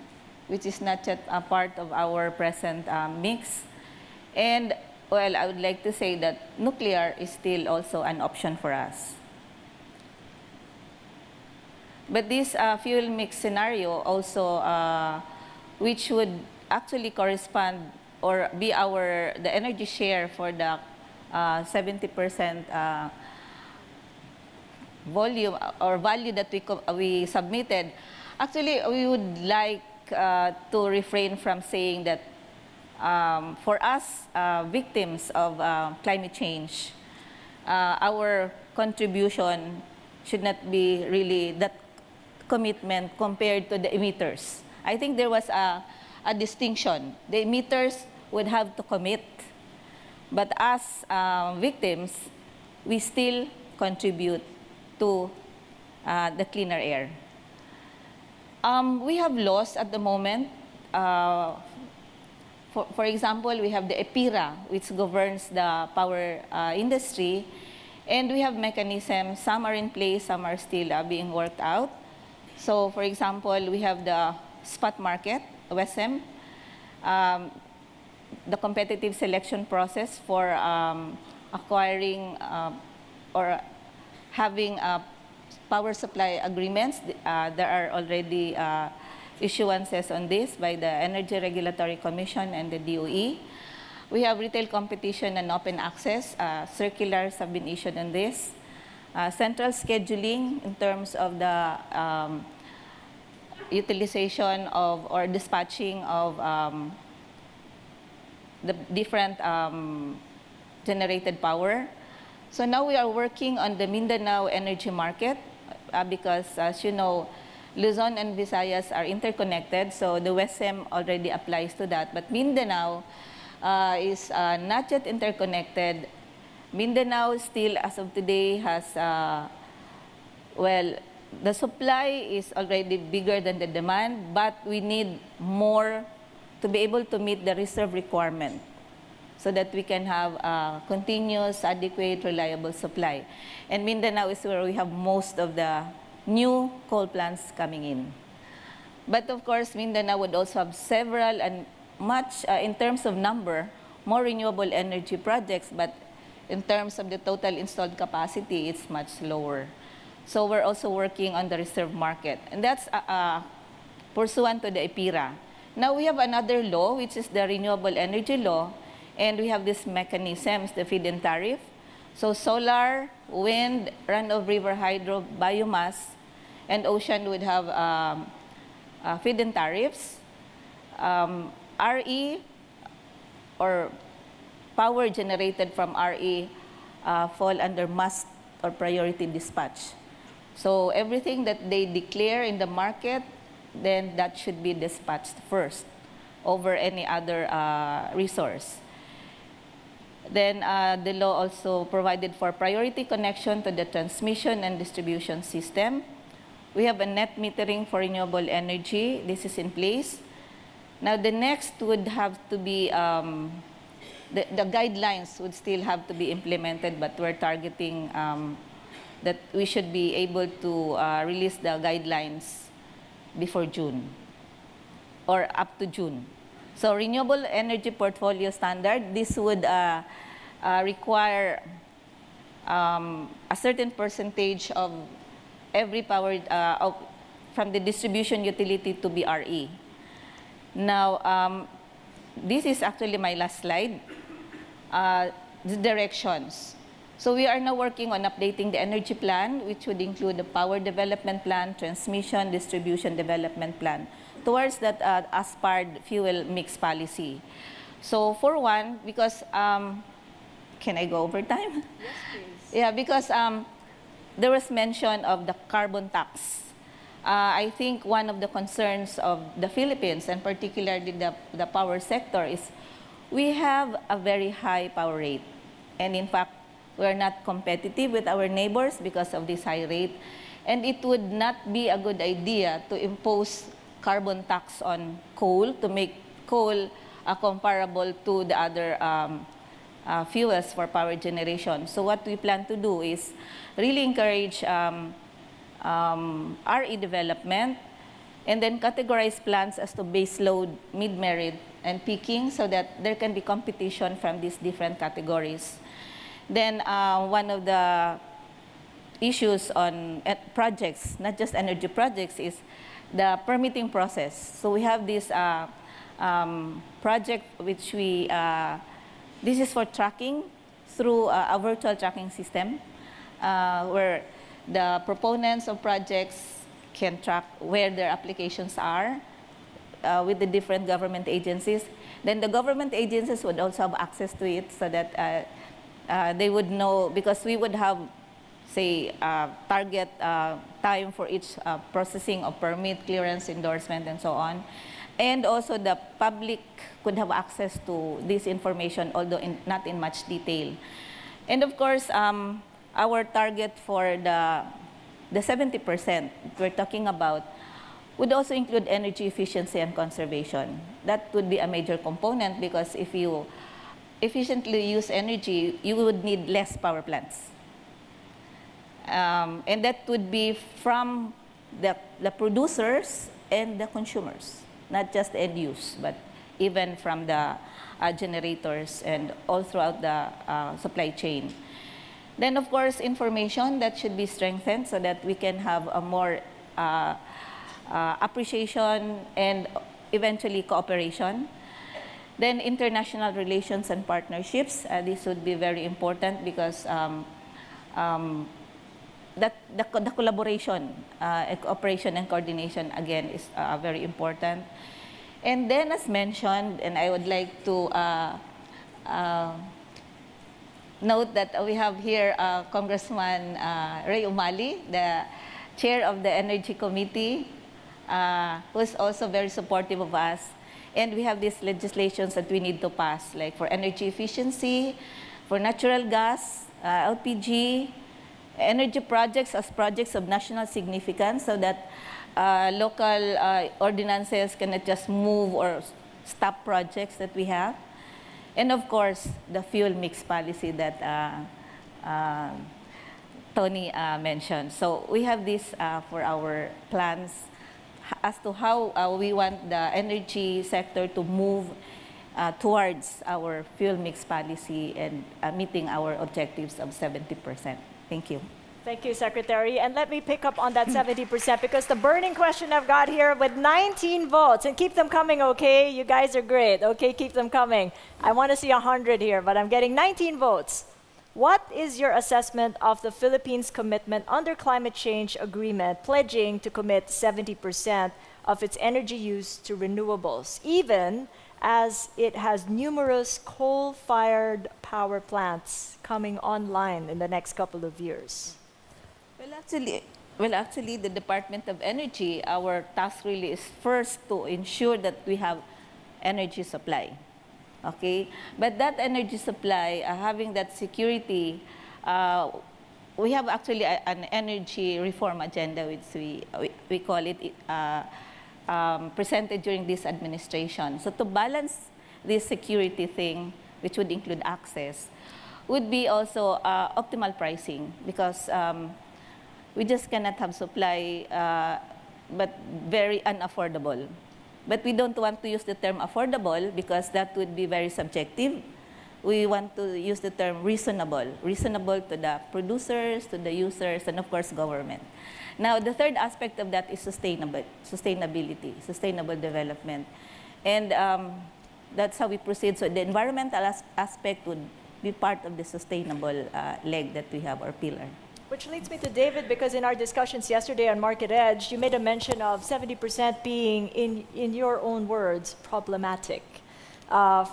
which is not yet a part of our present mix, and well, I would like to say that nuclear is still also an option for us. But this fuel mix scenario also, which would actually correspond or be the energy share for the 70% volume or value that we submitted. Actually, we would like to refrain from saying that for us, victims of climate change, our contribution should not be really that commitment compared to the emitters. I think there was a distinction. The emitters would have to commit, but as victims, we still contribute to the cleaner air. We have laws at the moment. For example, we have the EPIRA, which governs the power industry, and we have mechanisms. Some are in place, some are still being worked out. So, for example, we have the spot market, WSM, the competitive selection process for acquiring or having power supply agreements. There are already issuances on this by the Energy Regulatory Commission and the DOE. We have retail competition and open access. Circulars have been issued on this. Central scheduling in terms of the utilization of or dispatching of the different generated power. So now we are working on the Mindanao energy market because, as you know, Luzon and Visayas are interconnected, so the WSM already applies to that. But Mindanao is not yet interconnected. Mindanao still, as of today, has, well, the supply is already bigger than the demand, but we need more to be able to meet the reserve requirement so that we can have a continuous, adequate, reliable supply. And Mindanao is where we have most of the new coal plants coming in. But of course, Mindanao would also have several and much, in terms of number, more renewable energy projects, but in terms of the total installed capacity, it's much lower. So we're also working on the reserve market. And that's pursuant to the EPIRA. Now we have another law, which is the Renewable Energy Law, and we have these mechanisms, the feed-in tariff. So solar, wind, run-of-river hydro, biomass, and ocean would have feed-in tariffs. RE, or power generated from RE, fall under must or priority dispatch. So everything that they declare in the market, then that should be dispatched first over any other resource. Then the law also provided for priority connection to the transmission and distribution system. We have a net metering for renewable energy. This is in place. Now the next would have to be, the guidelines would still have to be implemented, but we're targeting that we should be able to release the guidelines before June or up to June. So renewable energy portfolio standard, this would require a certain percentage of every power from the distribution utility to be RE. Now, this is actually my last slide, the directions. So we are now working on updating the energy plan, which would include the power development plan, transmission, distribution development plan, towards that aspired fuel mix policy. So for one, because, can I go over time? Yes, please. Yeah, because there was mention of the carbon tax. I think one of the concerns of the Philippines, and particularly the power sector, is we have a very high power rate. And in fact, we are not competitive with our neighbors because of this high rate. And it would not be a good idea to impose carbon tax on coal to make coal comparable to the other fuels for power generation. So what we plan to do is really encourage RE development, and then categorize plants as to base load, mid-merit, and peaking so that there can be competition from these different categories. Then one of the issues on projects, not just energy projects, is the permitting process. So we have this project which this is for tracking through a virtual tracking system where the proponents of projects can track where their applications are with the different government agencies. Then the government agencies would also have access to it so that they would know, because we would have, say, target time for each processing of permit, clearance, endorsement, and so on. And also the public could have access to this information, although not in much detail. And of course, our target for the 70% we're talking about would also include energy efficiency and conservation. That would be a major component, because if you efficiently use energy, you would need less power plants. And that would be from the producers and the consumers, not just the end use, but even from the generators and all throughout the supply chain. Then, of course, information that should be strengthened so that we can have a more appreciation and eventually cooperation. Then international relations and partnerships. This would be very important because the collaboration, cooperation and coordination, again, is very important. And then, as mentioned, and I would like to note that we have here Congressman Ray Umali, the chair of the Energy Committee, who is also very supportive of us. And we have these legislations that we need to pass, like for energy efficiency, for natural gas, LPG, energy projects as projects of national significance, so that local ordinances cannot just move or stop projects that we have. And of course, the fuel mix policy that Tony mentioned. So we have this for our plans as to how we want the energy sector to move towards our fuel mix policy and meeting our objectives of 70%. Thank you. Thank you, Secretary. And let me pick up on that 70%, because the burning question I've got here with 19 votes, and keep them coming, okay? You guys are great, okay? Keep them coming. I want to see 100 here, but I'm getting 19 votes. What is your assessment of the Philippines' commitment under climate change agreement, pledging to commit 70% of its energy use to renewables, even as it has numerous coal-fired power plants coming online in the next couple of years? Well, actually, the Department of Energy, our task really is first to ensure that we have energy supply, okay? But that energy supply, having that security, we have actually an energy reform agenda, which we call it, presented during this administration. So to balance this security thing, which would include access, would be also optimal pricing, because we just cannot have supply, but very unaffordable. But we don't want to use the term affordable because that would be very subjective. we want to use the term reasonable to the producers, to the users, and of course government. Now, the third aspect of that is sustainability, sustainable development. And that's how we proceed. So the environmental aspect would be part of the sustainable leg that we have, or pillar. Which leads me to David, because in our discussions yesterday on Market Edge, you made a mention of 70% being, in your own words, problematic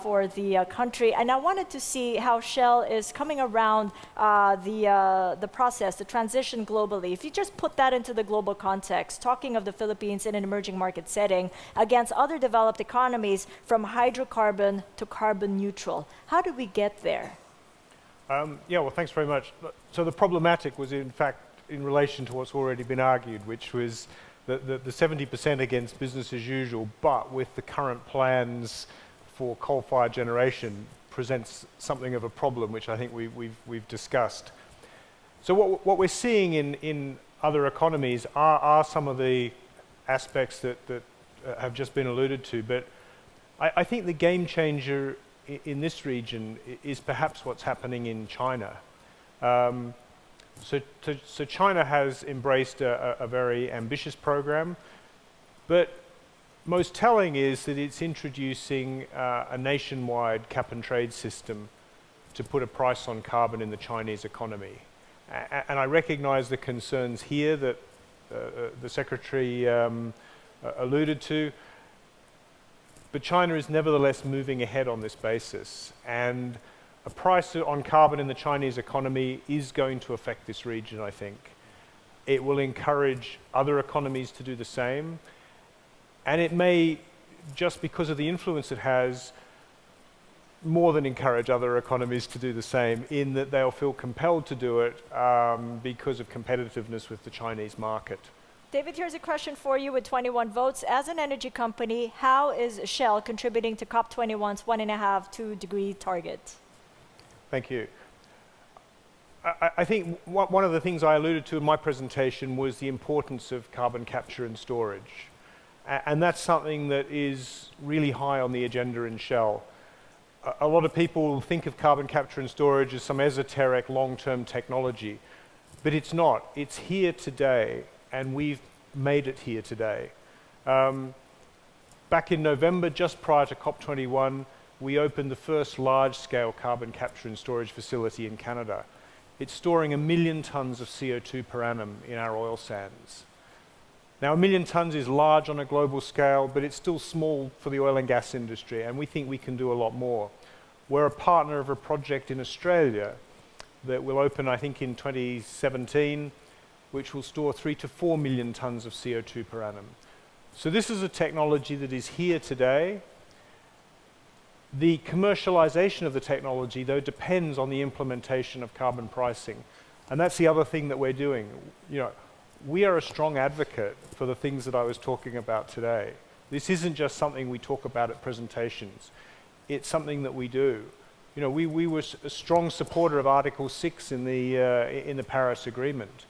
for the country. And I wanted to see how Shell is coming around the process, the transition globally. If you just put that into the global context, talking of the Philippines in an emerging market setting against other developed economies, from hydrocarbon to carbon neutral, how did we get there? Yeah, well, thanks very much. So the problematic was, in fact, in relation to what's already been argued, which was the 70% against business as usual, but with the current plans for coal-fired generation presents something of a problem, which I think we've discussed. So what we're seeing in other economies are some of the aspects that have just been alluded to, but I think the game changer in this region is perhaps what's happening in China. So China has embraced a very ambitious program, but most telling is that it's introducing a nationwide cap and trade system to put a price on carbon in the Chinese economy. And I recognize the concerns here that the Secretary alluded to, but China is nevertheless moving ahead on this basis. And a price on carbon in the Chinese economy is going to affect this region, I think. It will encourage other economies to do the same. And it may, just because of the influence it has, more than encourage other economies to do the same, in that they'll feel compelled to do it because of competitiveness with the Chinese market. David, here's a question for you with 21 votes. As an energy company, how is Shell contributing to COP21's 1.5–2 degree target? Thank you. I think one of the things I alluded to in my presentation was the importance of carbon capture and storage. And that's something that is really high on the agenda in Shell. A lot of people think of carbon capture and storage as some esoteric long-term technology, but it's not. It's here today, and we've made it here today. Back in November, just prior to COP21, we opened the first large-scale carbon capture and storage facility in Canada. It's storing 1 million tons of CO2 per annum in our oil sands. Now, 1 million tons is large on a global scale, but it's still small for the oil and gas industry, and we think we can do a lot more. We're a partner of a project in Australia that will open, I think, in 2017, which will store 3 to 4 million tons of CO2 per annum. So this is a technology that is here today. The commercialization of the technology, though, depends on the implementation of carbon pricing. And that's the other thing that we're doing. You know, we are a strong advocate for the things that I was talking about today. This isn't just something we talk about at presentations. It's something that we do. You know, we were a strong supporter of Article 6 in the Paris Agreement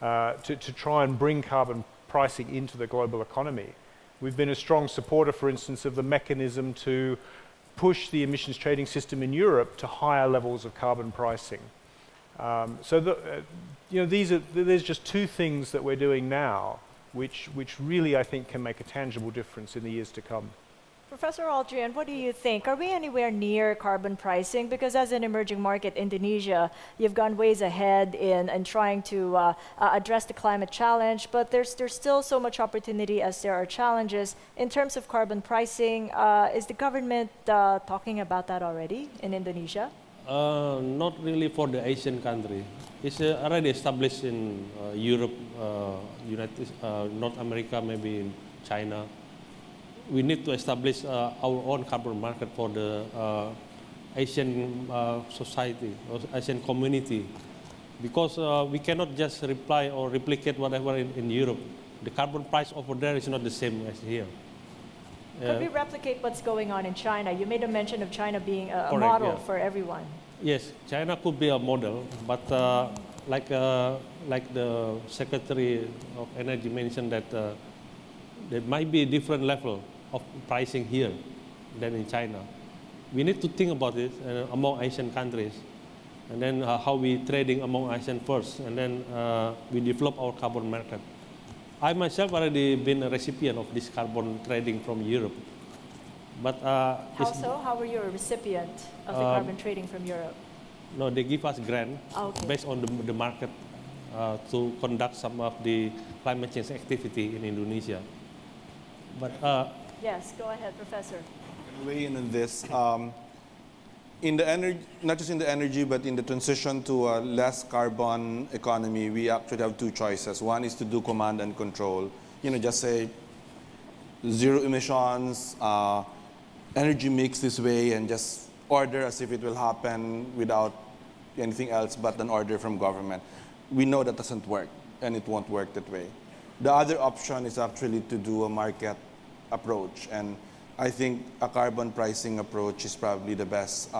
to try and bring carbon pricing into the global economy. We've been a strong supporter, for instance, of the mechanism to push the emissions trading system in Europe to higher levels of carbon pricing. You know, there's just two things that we're doing now, which really, I think, can make a tangible difference in the years to come. Professor Aldrian, what do you think? Are we anywhere near carbon pricing? Because as an emerging market, Indonesia, you've gone ways ahead in trying to address the climate challenge, but there's still so much opportunity as there are challenges. In terms of carbon pricing, is the government talking about that already in Indonesia? Not really for the Asian country. It's already established in Europe, North America, maybe in China. We need to establish our own carbon market for the Asian society or Asian community, because we cannot just reply or replicate whatever in Europe. The carbon price over there is not the same as here. Could we replicate what's going on in China? You made a mention of China being a Correct, model yeah. for everyone. Yes, China could be a model, but like the Secretary of Energy mentioned that there might be a different level of pricing here than in China. we need to think about it among Asian countries, and then how we trading among Asian first, and then we develop our carbon market. I myself already been a recipient of this carbon trading from Europe. But How so? How were you a recipient of the carbon trading from Europe? No, they give us grant Okay. based on the market to conduct some of the climate change activity in Indonesia. But Yes, go ahead, Professor. Weigh in on this. In the energy, not just in the energy, but in the transition to a less carbon economy, we actually have two choices. One is to do command and control. Just say zero emissions, energy mix this way, and just order as if it will happen without anything else but an order from government. We know that doesn't work, and it won't work that way. The other option is actually to do a market approach, and I think a carbon pricing approach is probably the best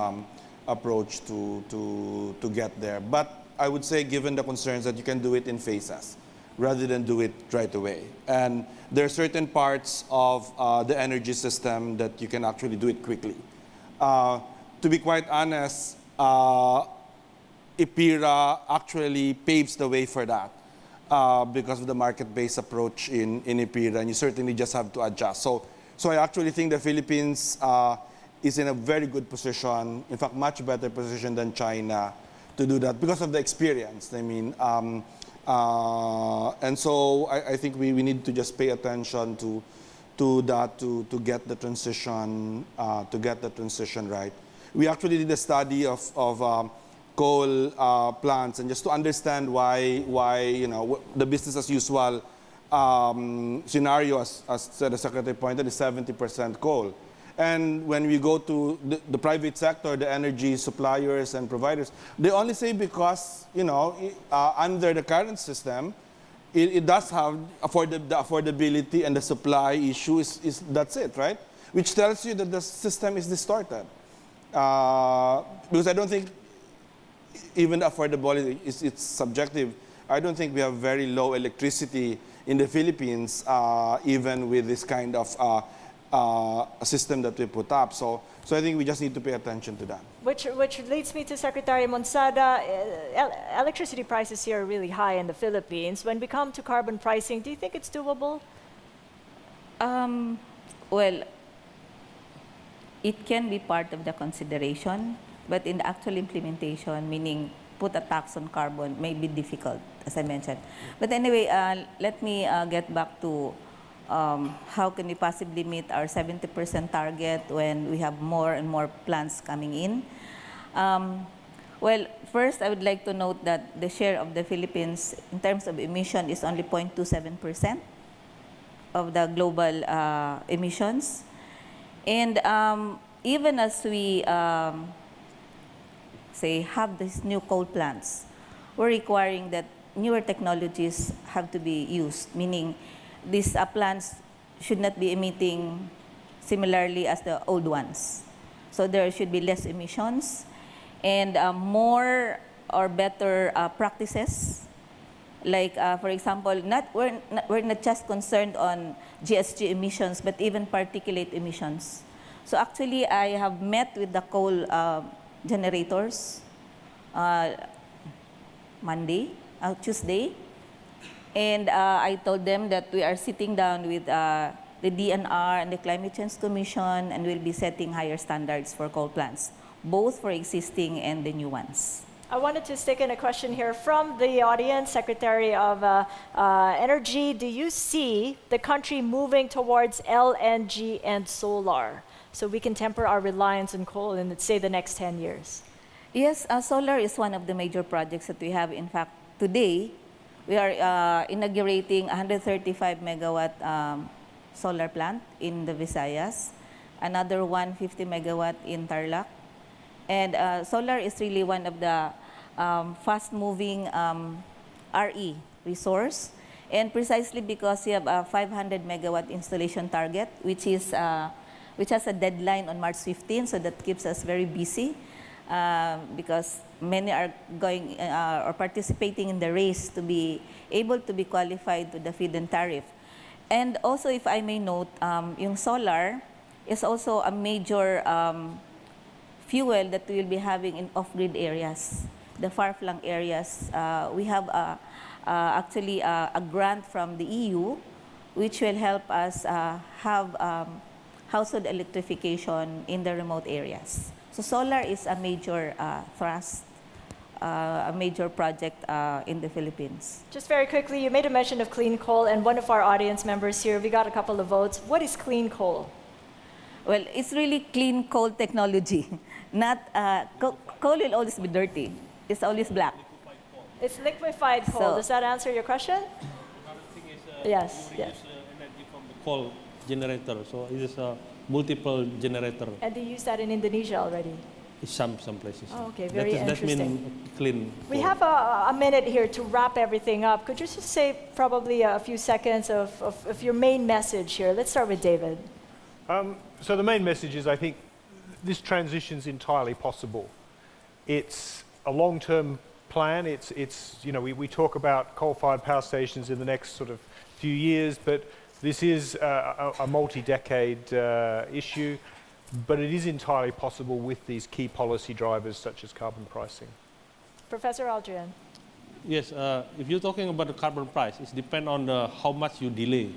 approach to get there. But I would say, given the concerns, that you can do it in phases rather than do it right away. And there are certain parts of the energy system that you can actually do it quickly. To be quite honest, IPIRA actually paves the way for that because of the market-based approach in IPIRA, and you certainly just have to adjust. So I actually think the Philippines is in a very good position, in fact, much better position than China to do that because of the experience. I mean, and so I think we need to just pay attention to that to get the transition right. We actually did a study of coal plants, and just to understand why the business as usual scenario, as the Secretary pointed, is 70% coal. And when we go to the private sector, the energy suppliers and providers, they only say because, under the current system, it does have the affordability and the supply issue that's it, right? Which tells you that the system is distorted. Because I don't think even the affordability it's subjective. I don't think we have very low electricity in the Philippines, even with this kind of system that we put up. So I think we just need to pay attention to that. Which leads me to Secretary Monsada. Electricity prices here are really high in the Philippines. When we come to carbon pricing, do you think it's doable? Well, it can be part of the consideration, but in the actual implementation, meaning put a tax on carbon, may be difficult, as I mentioned. But anyway, let me get back to how can we possibly meet our 70% target when we have more and more plants coming in. Well, first, I would like to note that the share of the Philippines in terms of emission is only 0.27% of the global emissions. And even as we say have these new coal plants, we're requiring that newer technologies have to be used, meaning these plants should not be emitting similarly as the old ones. So there should be less emissions and more or better practices. Like, for example, we're not just concerned on GHG emissions, but even particulate emissions. So actually, I have met with the coal generators Tuesday, and I told them that we are sitting down with the DNR and the Climate Change Commission, and we'll be setting higher standards for coal plants, both for existing and the new ones. I wanted to stick in a question here from the audience. Secretary of Energy, do you see the country moving towards LNG and solar so we can temper our reliance on coal in, let's say, the next 10 years? Yes, solar is one of the major projects that we have. In fact, today, we are inaugurating a 135 megawatt solar plant in the Visayas, another 150 megawatt in Tarlac. And solar is really one of the fast-moving RE resource, and precisely because we have a 500 megawatt installation target, which has a deadline on March 15, so that keeps us very busy because many are going or participating in the race to be able to be qualified to the feed-in tariff. And also, if I may note, yung solar is also a major fuel that we will be having in off-grid areas, the far-flung areas. We have actually a grant from the EU which will help us have household electrification in the remote areas. So solar is a major thrust, a major project in the Philippines. Just very quickly, you made a mention of clean coal, and one of our audience members here, we got a couple of votes. What is clean coal? Well, it's really clean coal technology. Not coal will always be dirty. It's always black. It's liquefied coal. So- Does that answer your question? Another thing is Yes, we yes. use energy from the coal generator, so it is a multiple generator And they use that in Indonesia already. in some places. Oh, okay, very That interesting. mean clean. We coal. have a minute here to wrap everything up. Could you just say probably a few seconds of your main message here? Let's start with David. So the main message is, I think this transition's entirely possible. It's a long-term plan. It's you know, we talk about coal-fired power stations in the next sort of few years, but this is a multi-decade issue. But it is entirely possible with these key policy drivers such as carbon pricing. Professor Aldrian. Yes, if you're talking about the carbon price, it depends on how much you delay.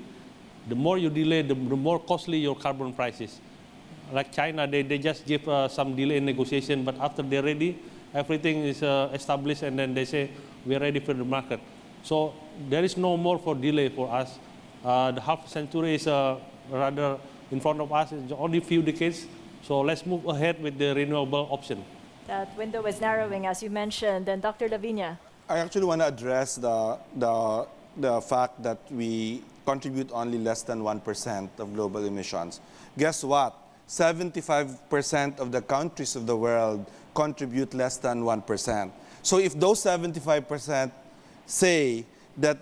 The more you delay, the more costly your carbon price is. Like China, they just give some delay in negotiation, but after they're ready, everything is established, and then they say, we're ready for the market. So there is no more for delay for us. The half century is rather in front of us. It's only a few decades. So let's move ahead with the renewable option. That window is narrowing, as you mentioned. And Dr. Lavinia. I actually want to address the fact that we contribute only less than 1% of global emissions. Guess what? 75% of the countries of the world contribute less than 1%. So if those 75% say that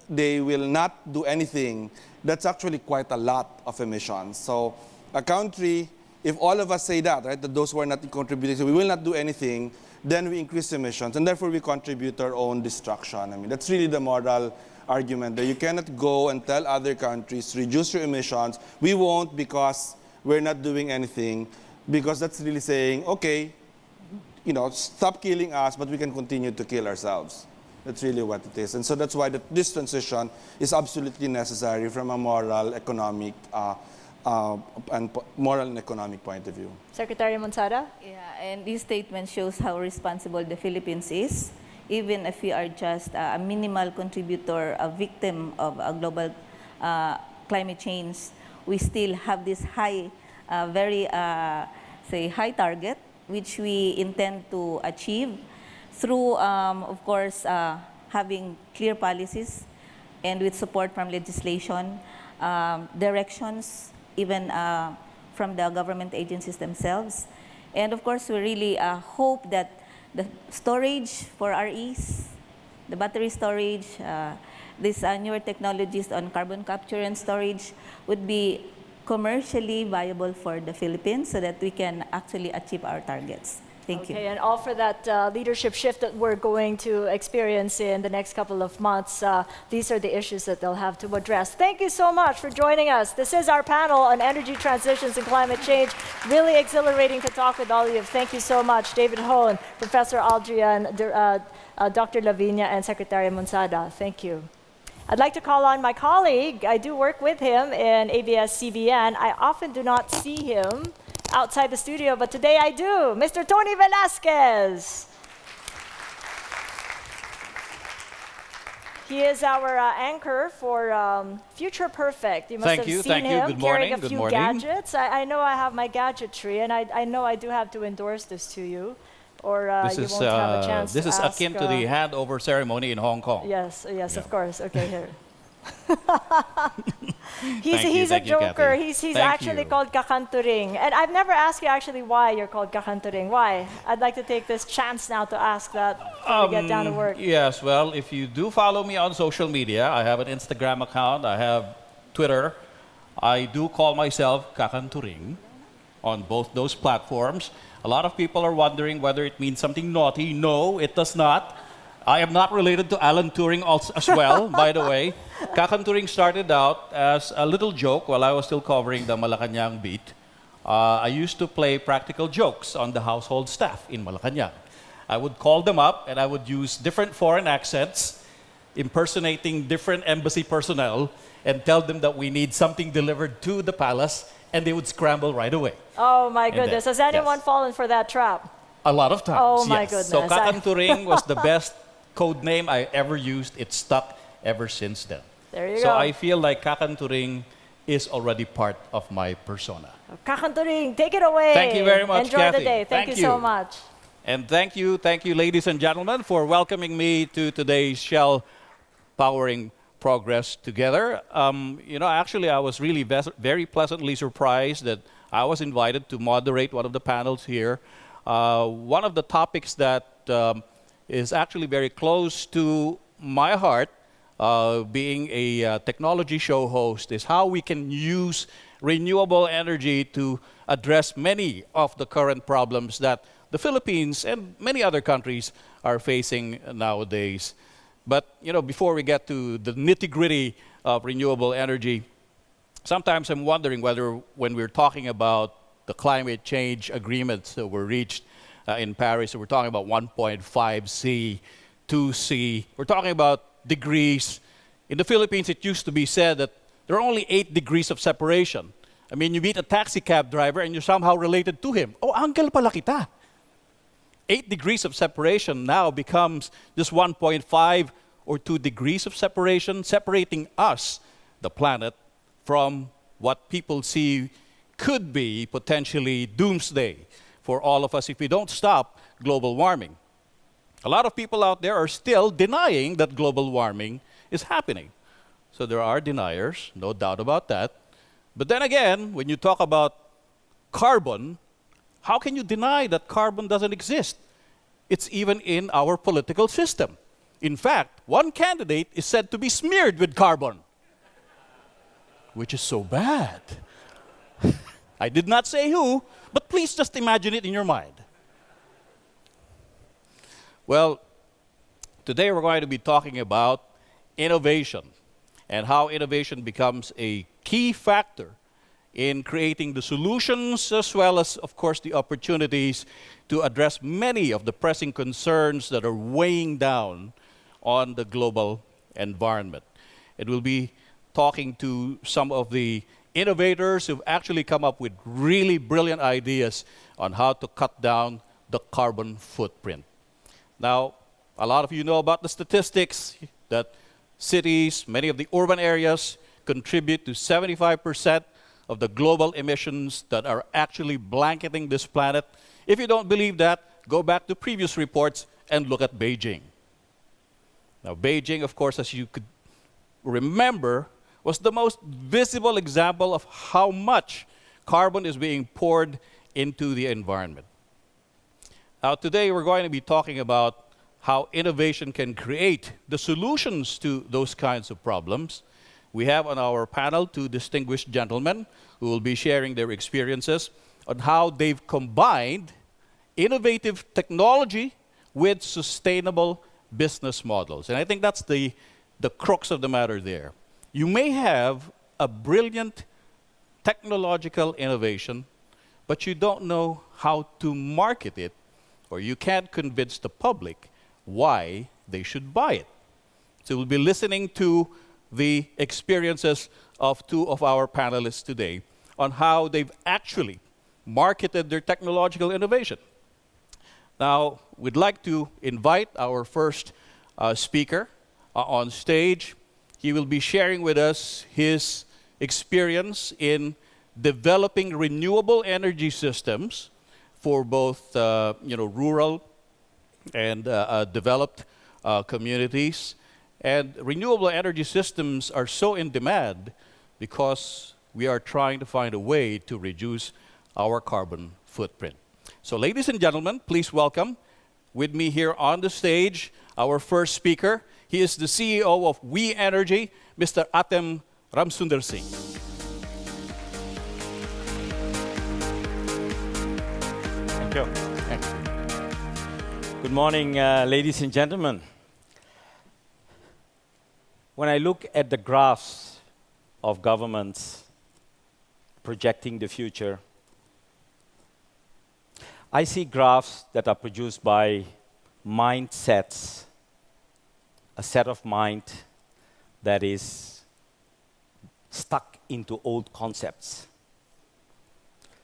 they will not do anything, that's actually quite a lot of emissions. So a country, if all of us say that, right, that those who are not contributing, so we will not do anything, then we increase emissions, and therefore we contribute to our own destruction. I mean, that's really the moral argument, that you cannot go and tell other countries, reduce your emissions. We won't because we're not doing anything, because that's really saying, okay, you know, stop killing us, but we can continue to kill ourselves. That's really what it is. And so that's why this transition is absolutely necessary from a moral, economic, and economic point of view. Secretary Monsada? Yeah, and this statement shows how responsible the Philippines is, even if we are just a minimal contributor, a victim of a global climate change. We still have this high, very, high target, which we intend to achieve through, of course, having clear policies and with support from legislation, directions, even from the government agencies themselves. And of course, we really hope that the storage for REs, the battery storage, these newer technologies on carbon capture and storage would be commercially viable for the Philippines so that we can actually achieve our targets. Thank you. Okay, and all for that leadership shift that we're going to experience in the next couple of months. These are the issues that they'll have to address. Thank you so much for joining us. This is our panel on energy transitions and climate change. Really exhilarating to talk with all of you. Thank you so much, David Hone, Professor Aldrian, Dr. Lavinia, and Secretary Monsada. Thank you. I'd like to call on my colleague. I do work with him in ABS-CBN. I often do not see him outside the studio, but today I do. Mr. Tony Velasquez. He is our anchor for Future Perfect. You must have seen him Good carrying morning. a few gadgets. I know I have my gadgetry, and I know I do have to endorse this to you, or you won't have a chance This to is ask, akin to the handover ceremony in Hong Kong. Yes, yes, of course. Okay, here. Thank he's you, a joker. Kathy. He's Thank actually you. called Kakanturing. And I've never asked you actually why you're called Kakanturing. Why? I'd like to take this chance now to ask that before we get down to work. Yes, well, if you do follow me on social media, I have an Instagram account, I have Twitter. I do call myself Kakanturing on both those platforms. A lot of people are wondering whether it means something naughty. No, it does not. I am not related to Alan Turing as well, by the way. Kakanturing started out as a little joke while I was still covering the Malacanang beat. I used to play practical jokes on the household staff in Malacanang. I would call them up and I would use different foreign accents, impersonating different embassy personnel, and tell them that we need something delivered to the palace, and they would scramble right away. Oh my And then- goodness. Has anyone yes. fallen for that trap? A lot of times. Oh my yes. goodness. So Kakanturing was the best code name I ever used. It stuck ever since then. There you So go. I feel like Kakanturing is already part of my persona. Kakanturing, take it away. Thank you very much, Enjoy Kathy. the day. Thank you so much. And thank you, ladies and gentlemen, for welcoming me to today's Shell Powering Progress Together. Actually, I was really very pleasantly surprised that I was invited to moderate one of the panels here. One of the topics that is actually very close to my heart, being a technology show host, is how we can use renewable energy to address many of the current problems that the Philippines and many other countries are facing nowadays. But before we get to the nitty-gritty of renewable energy, sometimes I'm wondering whether when we're talking about the climate change agreements that were reached in Paris, so we're talking about 1.5 C, 2 C, we're talking about degrees. In the Philippines, it used to be said that there are only 8 degrees of separation. I mean, you meet a taxi cab driver and you're somehow related to him. Oh, uncle pala kita. 8 degrees of separation now becomes just 1.5 or 2 degrees of separation, separating us, the planet, from what people see could be potentially doomsday for all of us if we don't stop global warming. A lot of people out there are still denying that global warming is happening. So there are deniers, no doubt about that. But then again, when you talk about carbon, how can you deny that carbon doesn't exist? It's even in our political system. In fact, one candidate is said to be smeared with carbon, which is so bad. I did not say who, but please just imagine it in your mind. Well, today we're going to be talking about innovation and how innovation becomes a key factor in creating the solutions as well as, of course, the opportunities to address many of the pressing concerns that are weighing down on the global environment. It will be talking to some of the innovators who've actually come up with really brilliant ideas on how to cut down the carbon footprint. Now, a lot of you know about the statistics that cities, many of the urban areas, contribute to 75% of the global emissions that are actually blanketing this planet. If you don't believe that, go back to previous reports and look at Beijing. Now, Beijing, of course, as you could remember, was the most visible example of how much carbon is being poured into the environment. Now, today we're going to be talking about how innovation can create the solutions to those kinds of problems. We have on our panel 2 distinguished gentlemen who will be sharing their experiences on how they've combined innovative technology with sustainable business models. And I think that's the crux of the matter there. You may have a brilliant technological innovation, but you don't know how to market it, or you can't convince the public why they should buy it. So we'll be listening to the experiences of 2 of our panelists today on how they've actually marketed their technological innovation. Now, we'd like to invite our first speaker on stage. He will be sharing with us his experience in developing renewable energy systems for both rural and developed communities. And renewable energy systems are so in demand because we are trying to find a way to reduce our carbon footprint. So ladies and gentlemen, please welcome with me here on the stage our first speaker. He is the CEO of We Energy, Mr. Atem Ramsunder Singh. Thank you. Thank you. Good morning, ladies and gentlemen. When I look at the graphs of governments projecting the future, I see graphs that are produced by mindsets, a set of mind that is stuck into old concepts.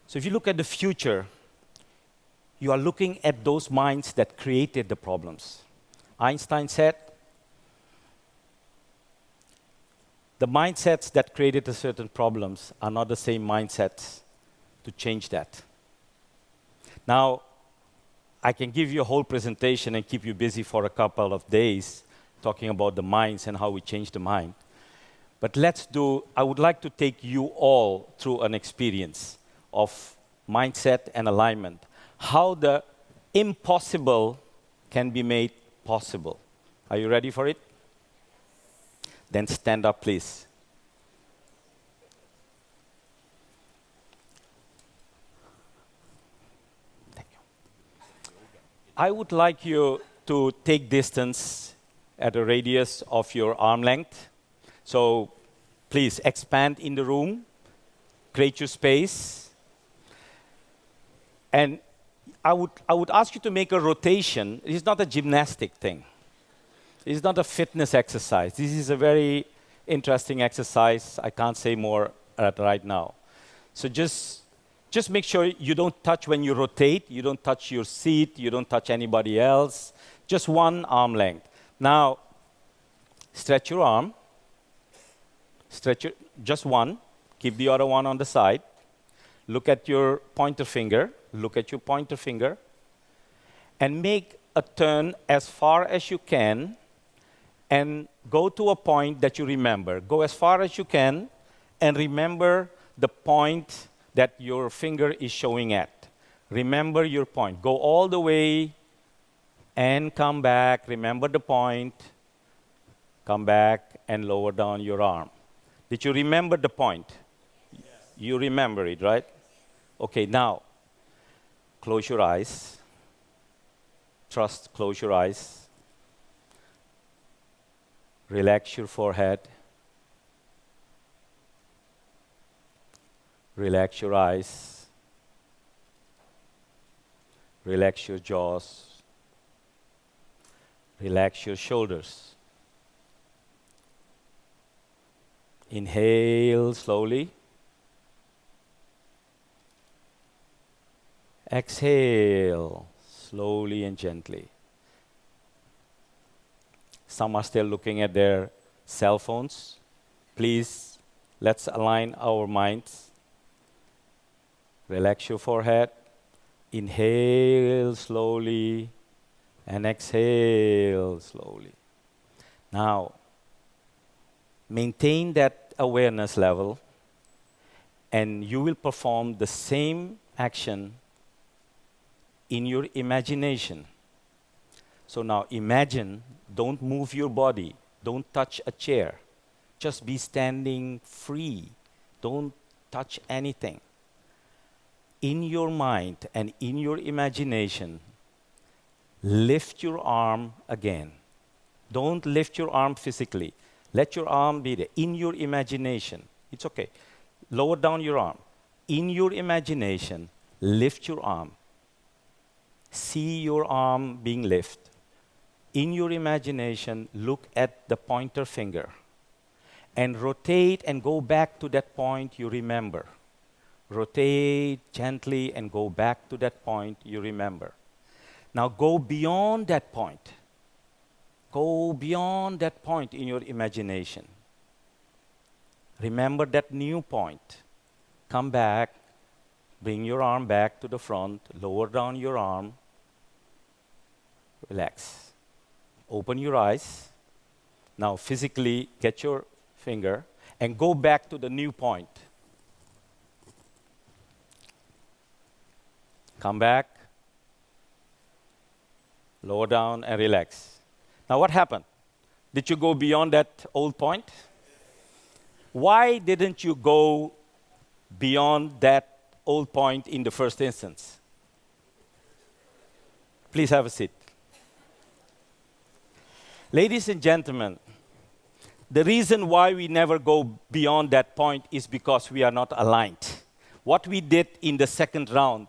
So if you look at the future, you are looking at those minds that created the problems. Einstein said, the mindsets that created the certain problems are not the same mindsets to change that. Now, I can give you a whole presentation and keep you busy for a couple of days talking about the minds and how we change the mind. But I would like to take you all through an experience of mindset and alignment, how the impossible can be made possible. Are you ready for it? Then stand up, please. Thank you. I would like you to take distance at a radius of your arm length. So please expand in the room, create your space. And I would ask you to make a rotation. It's not a gymnastic thing. It's not a fitness exercise. This is a very interesting exercise. I can't say more right now. So just make sure you don't touch when you rotate. You don't touch your seat. You don't touch anybody else. Just one arm length. Now, stretch your arm. Just one. Keep the other one on the side. Look at your pointer finger. Look at your pointer finger. And make a turn as far as you can and go to a point that you remember. Go as far as you can and remember the point that your finger is showing at. Remember your point. Go all the way and come back. Remember the point. Come back and lower down your arm. Did you remember the point? Yes. You remember it, right? Okay, now, close your eyes. Close your eyes. Relax your forehead. Relax your eyes. Relax your jaws. Relax your shoulders. Inhale slowly. Exhale slowly and gently. Some are still looking at their cell phones. Please, let's align our minds. Relax your forehead. Inhale slowly and exhale slowly. Now, maintain that awareness level and you will perform the same action in your imagination. So now imagine, don't move your body, don't touch a chair. Just be standing free. Don't touch anything. In your mind and in your imagination, lift your arm again. Don't lift your arm physically. Let your arm be there. In your imagination, it's okay. Lower down your arm. In your imagination, lift your arm. See your arm being lifted. In your imagination, look at the pointer finger and rotate and go back to that point you remember. Rotate gently and go back to that point you remember. Now go beyond that point. Go beyond that point in your imagination. Remember that new point. Come back. Bring your arm back to the front. Lower down your arm. Relax. Open your eyes. Now physically get your finger and go back to the new point. Come back. Lower down and relax. Now what happened? Did you go beyond that old point? Why didn't you go beyond that old point in the first instance? Please have a seat. Ladies and gentlemen, the reason why we never go beyond that point is because we are not aligned. What we did in the second round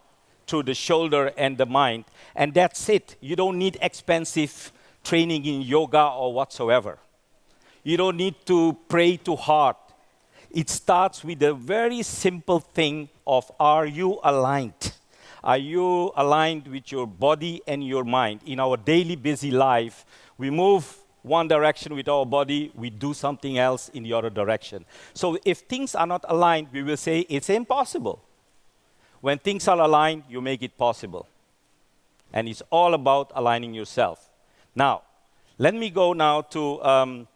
through the shoulder and the mind, and that's it. You don't need expensive training in yoga or whatsoever. You don't need to pray too hard. It starts with a very simple thing of, are you aligned? Are you aligned with your body and your mind? In our daily busy life, we move one direction with our body, we do something else in the other direction. So if things are not aligned, we will say it's impossible. When things are aligned, you make it possible. And it's all about aligning yourself. Now, let me go now to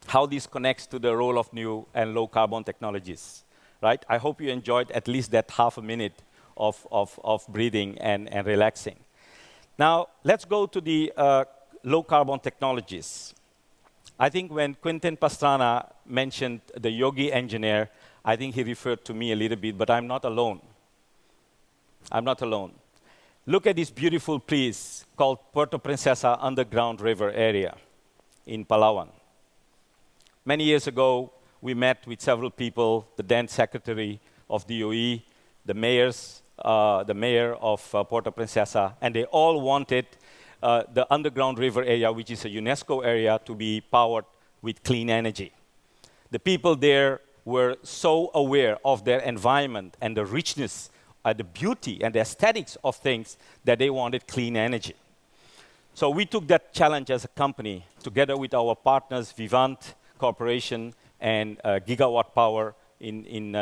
how this connects to the role of new and low carbon technologies, right? I hope you enjoyed at least that half a minute of breathing and relaxing. Now, let's go to the low carbon technologies. I think when Quentin Pastrana mentioned the yogi engineer, I think he referred to me a little bit, but I'm not alone. I'm not alone. Look at this beautiful place called Puerto Princesa Underground River area in Palawan. Many years ago, we met with several people, the then secretary of DOE, the mayor of Puerto Princesa, and they all wanted the underground river area, which is a UNESCO area, to be powered with clean energy. The people there were so aware of their environment and the richness, the beauty and the aesthetics of things that they wanted clean energy. So we took that challenge as a company, together with our partners, Vivant Corporation and Gigawatt Power in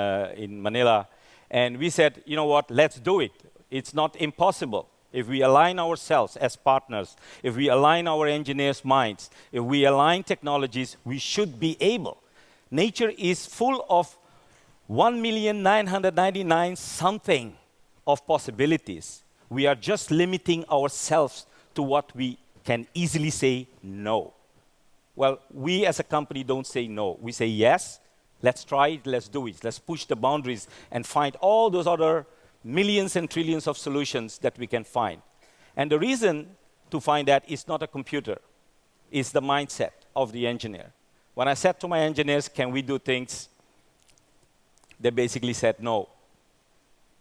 Manila. And we said, you know what, let's do it. It's not impossible. If we align ourselves as partners, if we align our engineers' minds, if we align technologies, we should be able. Nature is full of 1,999,000 something of possibilities. We are just limiting ourselves to what we can easily say no. Well, we as a company don't say no. We say yes, let's try it, let's do it. Let's push the boundaries and find all those other millions and trillions of solutions that we can find. And the reason to find that is not a computer, it's the mindset of the engineer. When I said to my engineers, can we do things? They basically said no.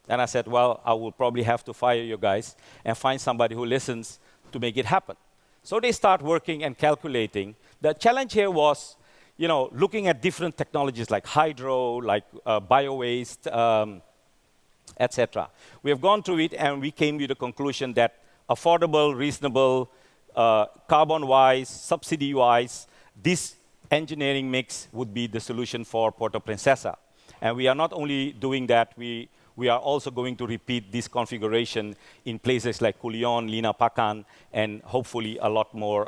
And I said, well, I will probably have to fire you guys and find somebody who listens to make it happen. So they start working and calculating. The challenge here was, looking at different technologies like hydro, like bio-waste, etc. We have gone through it and we came to the conclusion that affordable, reasonable, carbon-wise, subsidy-wise, this engineering mix would be the solution for Puerto Princesa. And we are not only doing that, we are also going to repeat this configuration in places like Culion, Lina Pacan, and hopefully a lot more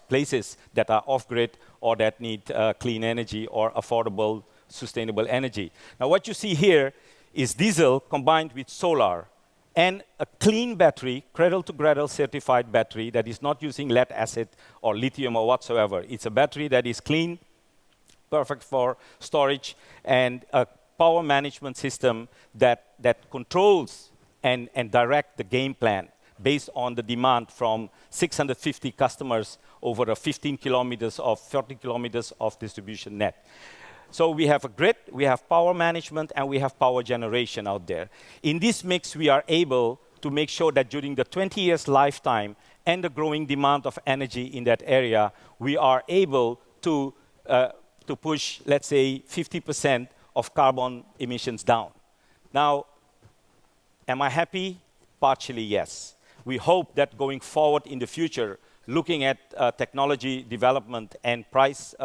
places that are off-grid or that need clean energy or affordable, sustainable energy. Now, what you see here is diesel combined with solar and a clean battery, cradle-to-cradle certified battery that is not using lead acid or lithium or whatsoever. It's a battery that is clean, perfect for storage, and a power management system that controls and direct the game plan based on the demand from 650 customers over a 15 kilometers of 30 kilometers of distribution net. So we have a grid, we have power management, and we have power generation out there. In this mix, we are able to make sure that during the 20 years lifetime and the growing demand of energy in that area, we are able to push, let's say, 50% of carbon emissions down. Now, am I happy? Partially, yes. We hope that going forward in the future, looking at technology development and price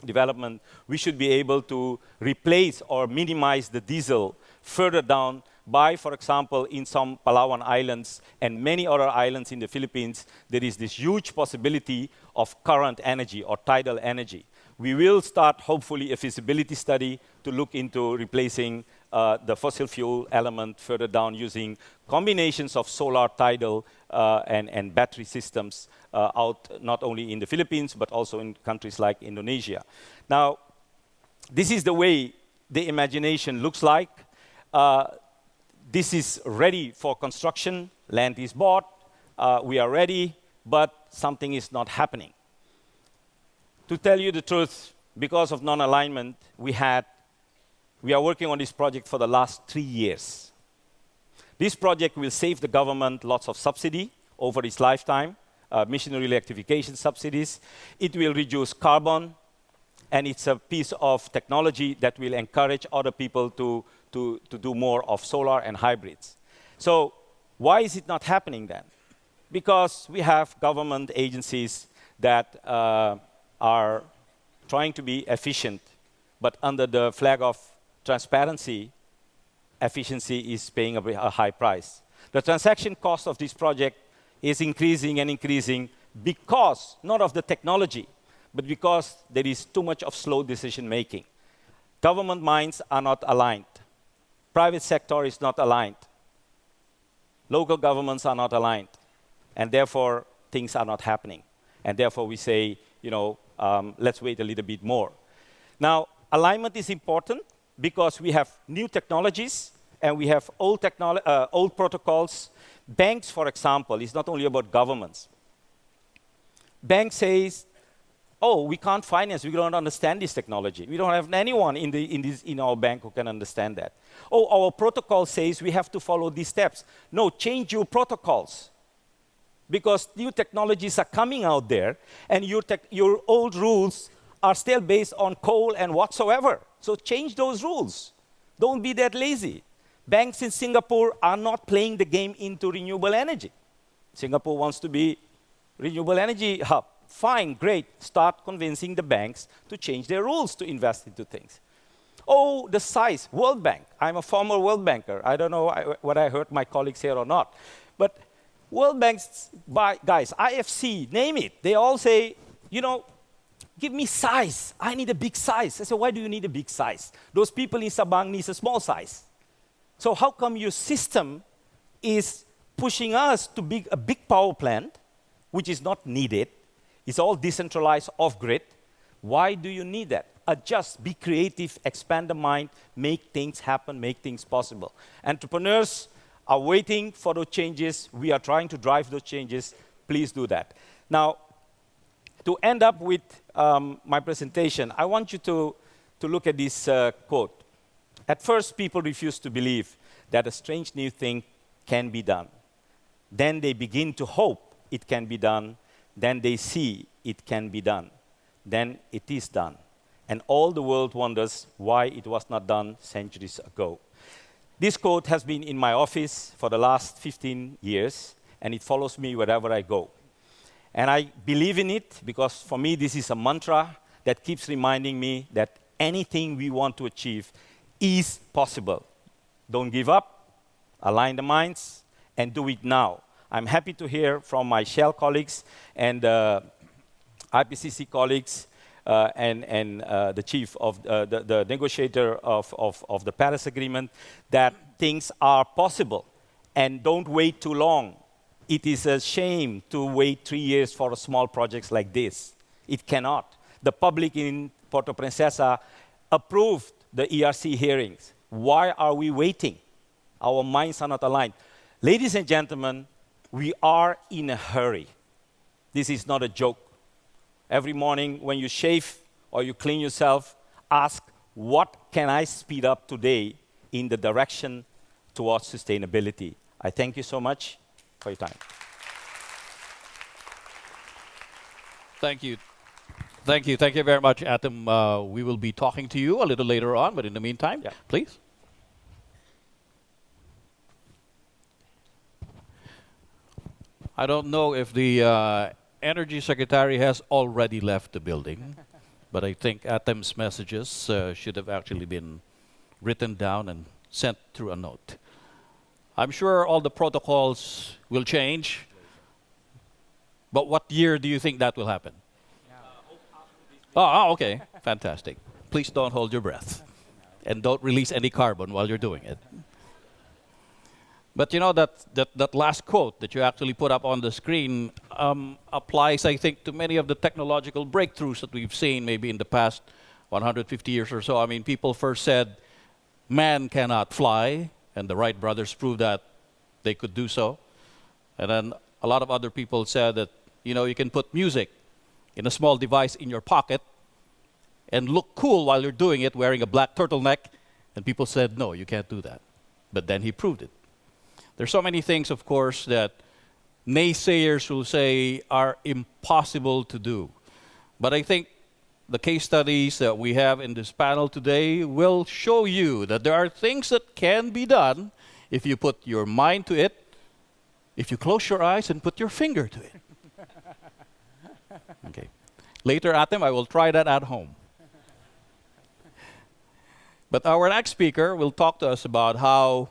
development, we should be able to replace or minimize the diesel further down by, for example, in some Palawan islands and many other islands in the Philippines, there is this huge possibility of current energy or tidal energy. We will start, hopefully, a feasibility study to look into replacing the fossil fuel element further down using combinations of solar, tidal, and battery systems out not only in the Philippines, but also in countries like Indonesia. Now, this is the way the imagination looks like. This is ready for construction. Land is bought. We are ready, but something is not happening. To tell you the truth, because of non-alignment, we are working on this project for the last 3 years. This project will save the government lots of subsidy over its lifetime, missionary electrification subsidies. It will reduce carbon, and it's a piece of technology that will encourage other people to do more of solar and hybrids. So why is it not happening then? Because we have government agencies that are trying to be efficient, but under the flag of transparency, efficiency is paying a high price. The transaction cost of this project is increasing and increasing because, not of the technology, but because there is too much of slow decision making. Government minds are not aligned. Private sector is not aligned. Local governments are not aligned. And therefore, things are not happening. And therefore, we say, let's wait a little bit more. Now, alignment is important because we have new technologies and we have old protocols. Banks, for example, is not only about governments. Bank says, oh, we can't finance, we don't understand this technology. We don't have anyone in our bank who can understand that. Oh, our protocol says we have to follow these steps. No, change your protocols. Because new technologies are coming out there, and your old rules are still based on coal and whatsoever. So change those rules. Don't be that lazy. Banks in Singapore are not playing the game into renewable energy. Singapore wants to be renewable energy hub. Fine, great. Start convincing the banks to change their rules to invest into things. Oh, the size, World Bank. I'm a former World Banker. I don't know what I heard my colleagues here or not. But World Banks, guys, IFC, name it. They all say, give me size. I need a big size. I said, why do you need a big size? Those people in Sabang need a small size. So how come your system is pushing us to a big power plant, which is not needed? It's all decentralized off-grid. Why do you need that? Adjust, be creative, expand the mind, make things happen, make things possible. Entrepreneurs are waiting for those changes. We are trying to drive those changes. Please do that. Now, to end up with my presentation, I want you to look at this quote. At first, people refuse to believe that a strange new thing can be done. Then they begin to hope it can be done. Then they see it can be done. Then it is done. And all the world wonders why it was not done centuries ago. This quote has been in my office for the last 15 years, and it follows me wherever I go. And I believe in it because for me this is a mantra that keeps reminding me that anything we want to achieve is possible. Don't give up, align the minds, and do it now. I'm happy to hear from my Shell colleagues and IPCC colleagues and the chief of the negotiator of the Paris Agreement that things are possible. And don't wait too long. It is a shame to wait 3 years for small projects like this. It cannot. The public in Puerto Princesa approved the ERC hearings. Why are we waiting? Our minds are not aligned. Ladies and gentlemen, we are in a hurry. This is not a joke. Every morning when you shave or you clean yourself, ask, what can I speed up today in the direction towards sustainability? I thank you so much for your time. Thank you. Thank you. Thank you very much, Atom. We will be talking to you a little later on, but in the meantime, please. I don't know if the Energy Secretary has already left the building, but I think Atom's messages should have actually been written down and sent through a note. I'm sure all the protocols will change, but what year do you think that will happen? Oh, okay. Fantastic. Please don't hold your breath. And don't release any carbon while you're doing it. But you know, that last quote that you actually put up on the screen applies, I think, to many of the technological breakthroughs that we've seen maybe in the past 150 years or so. I mean, people first said, man cannot fly, and the Wright brothers proved that they could do so. And then a lot of other people said that, you can put music in a small device in your pocket and look cool while you're doing it, wearing a black turtleneck. And people said, no, you can't do that. But then he proved it. There's so many things, of course, that naysayers will say are impossible to do. But I think the case studies that we have in this panel today will show you that there are things that can be done if you put your mind to it, if you close your eyes and put your finger to it. Okay. Later, Atem, I will try that at home. But our next speaker will talk to us about how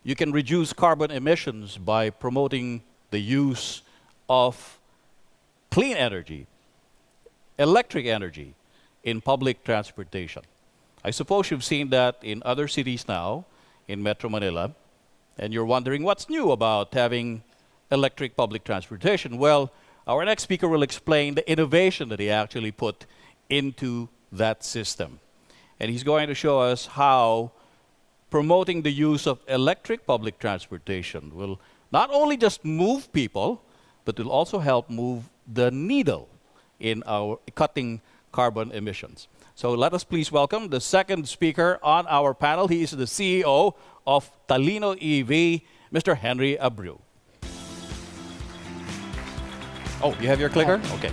you can reduce carbon emissions by promoting the use of clean energy, electric energy, in public transportation. I suppose you've seen that in other cities now, in Metro Manila, and you're wondering what's new about having electric public transportation. Well, our next speaker will explain the innovation that he actually put into that system. And he's going to show us how promoting the use of electric public transportation will not only just move people, but will also help move the needle in our cutting carbon emissions. So let us please welcome the second speaker on our panel. He is the CEO of Talino EV, Mr. Henry Abreu. Oh, you have your clicker? Okay.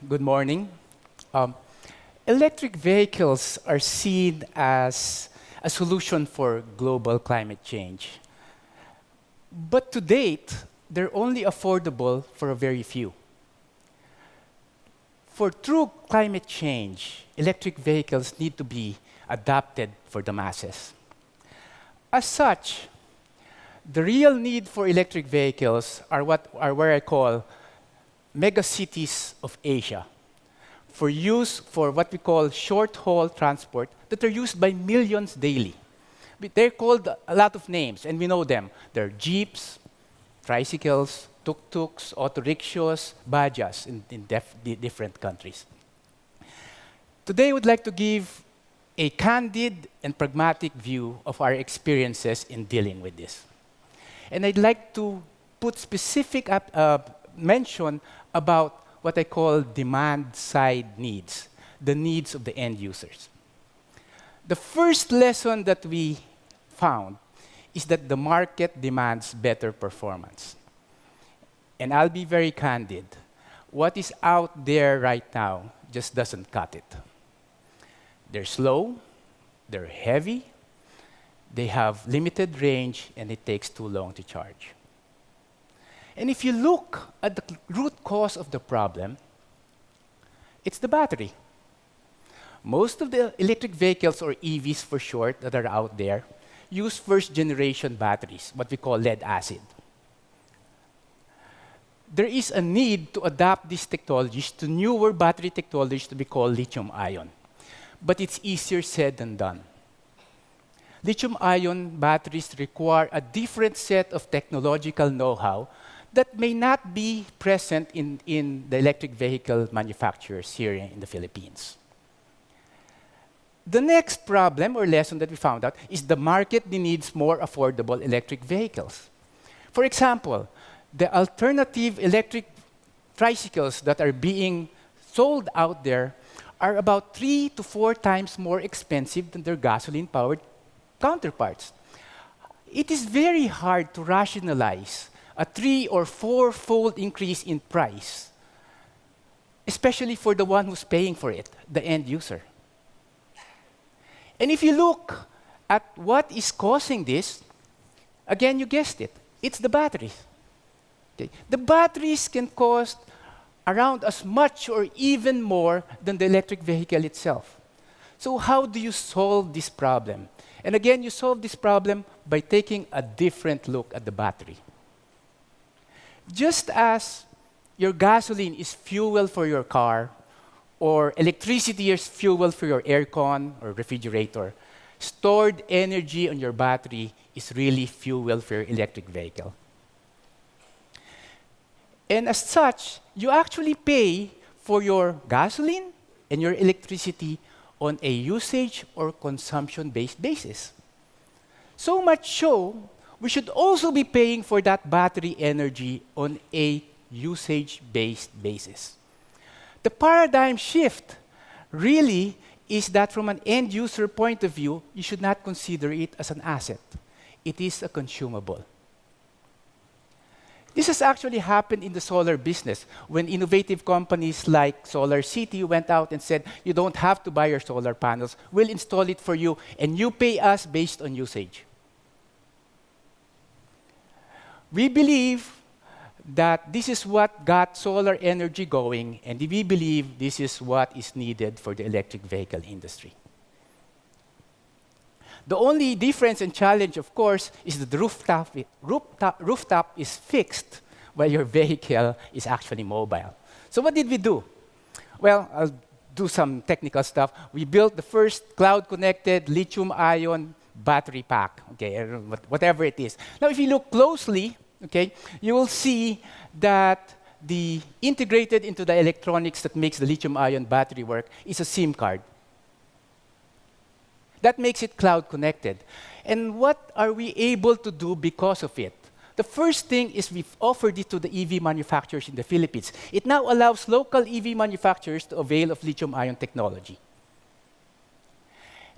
Good morning. Electric vehicles are seen as a solution for global climate change. But to date, they're only affordable for a very few. For true climate change, electric vehicles need to be adapted for the masses. As such, the real need for electric vehicles are what I call megacities of Asia, for use for what we call short-haul transport that are used by millions daily. They're called a lot of names, and we know them. They're jeeps, tricycles, tuk-tuks, auto rickshaws, bajas in different countries. Today, I would like to give a candid and pragmatic view of our experiences in dealing with this. And I'd like to put specific mention about what I call demand-side needs, the needs of the end users. The first lesson that we found is that the market demands better performance. And I'll be very candid. What is out there right now just doesn't cut it. They're slow, they're heavy, they have limited range, and it takes too long to charge. And if you look at the root cause of the problem, it's the battery. Most of the electric vehicles, or EVs for short, that are out there use first-generation batteries, what we call lead acid. There is a need to adapt these technologies to newer battery technologies to be called lithium-ion. But it's easier said than done. Lithium-ion batteries require a different set of technological know-how that may not be present in the electric vehicle manufacturers here in the Philippines. The next problem or lesson that we found out is the market needs more affordable electric vehicles. For example, the alternative electric tricycles that are being sold out there are about 3 to 4 times more expensive than their gasoline-powered counterparts. It is very hard to rationalize a 3 or 4-fold increase in price, especially for the one who's paying for it, the end user. And if you look at what is causing this, again, you guessed it, it's the batteries. Okay. The batteries can cost around as much or even more than the electric vehicle itself. So how do you solve this problem? And again, you solve this problem by taking a different look at the battery. Just as your gasoline is fuel for your car, or electricity is fuel for your aircon or refrigerator, stored energy on your battery is really fuel for your electric vehicle. And as such, you actually pay for your gasoline and your electricity on a usage or consumption-based basis. So much so, we should also be paying for that battery energy on a usage-based basis. The paradigm shift really is that from an end user point of view, you should not consider it as an asset. It is a consumable. This has actually happened in the solar business when innovative companies like Solar City went out and said, you don't have to buy your solar panels, we'll install it for you, and you pay us based on usage. We believe that this is what got solar energy going, and we believe this is what is needed for the electric vehicle industry. The only difference and challenge, of course, is that the rooftop is fixed while your vehicle is actually mobile. So what did we do? Well, I'll do some technical stuff. We built the first cloud-connected lithium-ion battery pack, okay, whatever it is. Now, if you look closely, okay, you will see that the integrated into the electronics that makes the lithium-ion battery work is a SIM card. That makes it cloud connected. And what are we able to do because of it? The first thing is we've offered it to the EV manufacturers in the Philippines. It now allows local EV manufacturers to avail of lithium-ion technology.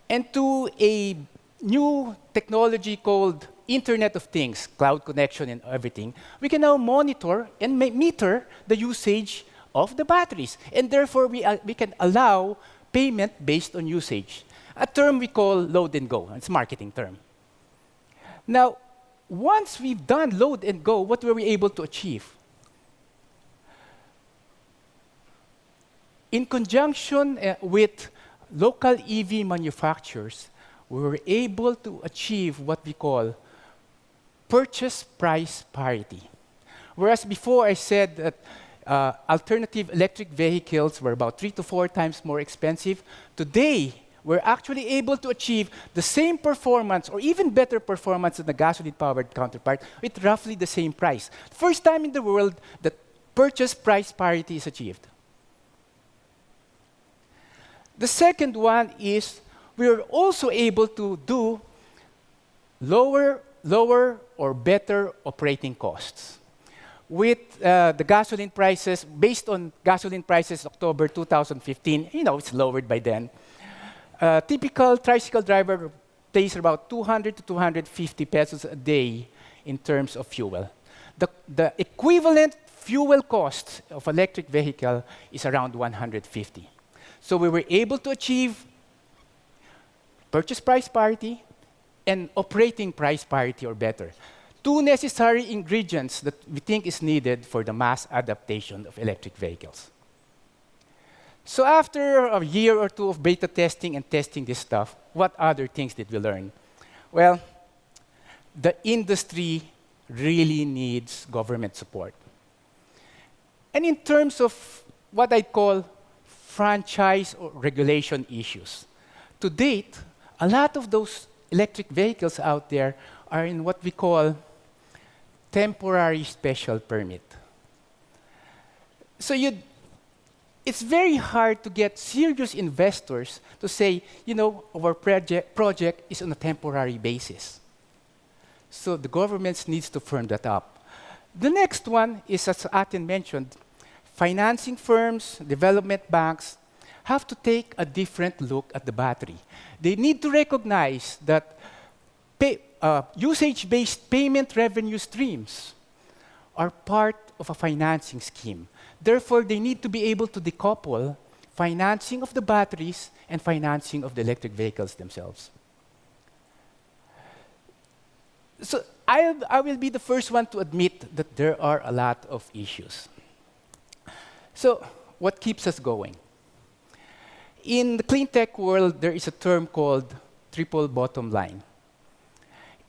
And to a new technology called Internet of Things, cloud connection and everything, we can now monitor and meter the usage of the batteries. And therefore, we can allow payment based on usage. A term we call load and go. It's a marketing term. Now, once we've done load and go, what were we able to achieve? In conjunction with local EV manufacturers, we were able to achieve what we call purchase price parity. Whereas before I said that alternative electric vehicles were about 3 to 4 times more expensive, today we're actually able to achieve the same performance or even better performance than the gasoline-powered counterpart with roughly the same price. First time in the world that purchase price parity is achieved. The second one is we're also able to do lower or better operating costs. With the gasoline prices, based on gasoline prices October 2015, it's lowered by then. Typical tricycle driver pays about 200 to 250 pesos a day in terms of fuel. The equivalent fuel cost of electric vehicle is around 150. So we were able to achieve purchase price parity and operating price parity or better. 2 necessary ingredients that we think is needed for the mass adaptation of electric vehicles. So after a year or 2 of beta testing and testing this stuff, what other things did we learn? Well, the industry really needs government support. And in terms of what I call franchise or regulation issues, to date, a lot of those electric vehicles out there are in what we call temporary special permit. So it's very hard to get serious investors to say, our project is on a temporary basis. So the government needs to firm that up. The next one is, as Atin mentioned, financing firms, development banks have to take a different look at the battery. They need to recognize that usage-based payment revenue streams are part of a financing scheme. Therefore, they need to be able to decouple financing of the batteries and financing of the electric vehicles themselves. So I will be the first one to admit that there are a lot of issues. So what keeps us going? In the clean tech world, there is a term called triple bottom line.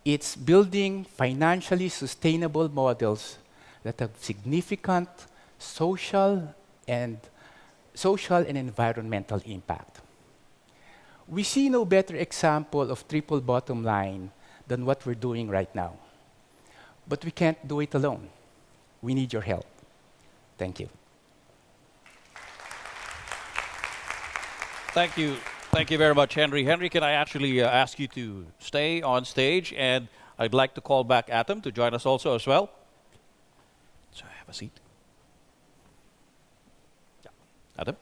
It's building financially sustainable models that have significant social and environmental impact. We see no better example of triple bottom line than what we're doing right now. But we can't do it alone. We need your help. Thank you. Thank you. Thank you very much, Henry. Henry, can I actually ask you to stay on stage? And I'd like to call back Atom to join us also as well. So have a seat. Yeah. Adam?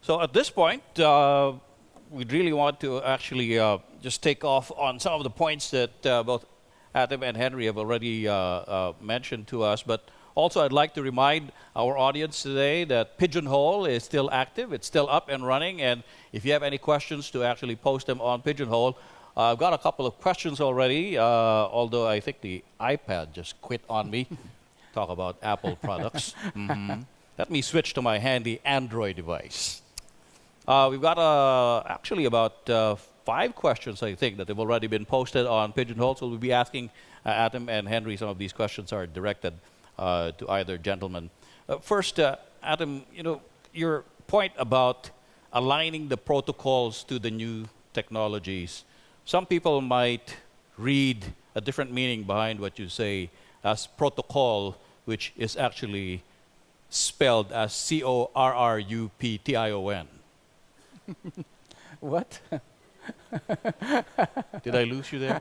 So at this point, we'd really want to actually just take off on some of the points that both Adam and Henry have already mentioned to us. But also, I'd like to remind our audience today that Pigeonhole is still active. It's still up and running. And if you have any questions, to actually post them on Pigeonhole. I've got a couple of questions already, although I think the iPad just quit on me. Talk about Apple products. Let me switch to my handy Android device. We've got actually about 5 questions, I think, that have already been posted on Pigeonhole. So we'll be asking Adam and Henry. Some of these questions are directed to either gentleman. First, Adam, your point about aligning the protocols to the new technologies. Some people might read a different meaning behind what you say as protocol, which is actually spelled as CORRUPTION. What? Did I lose you there?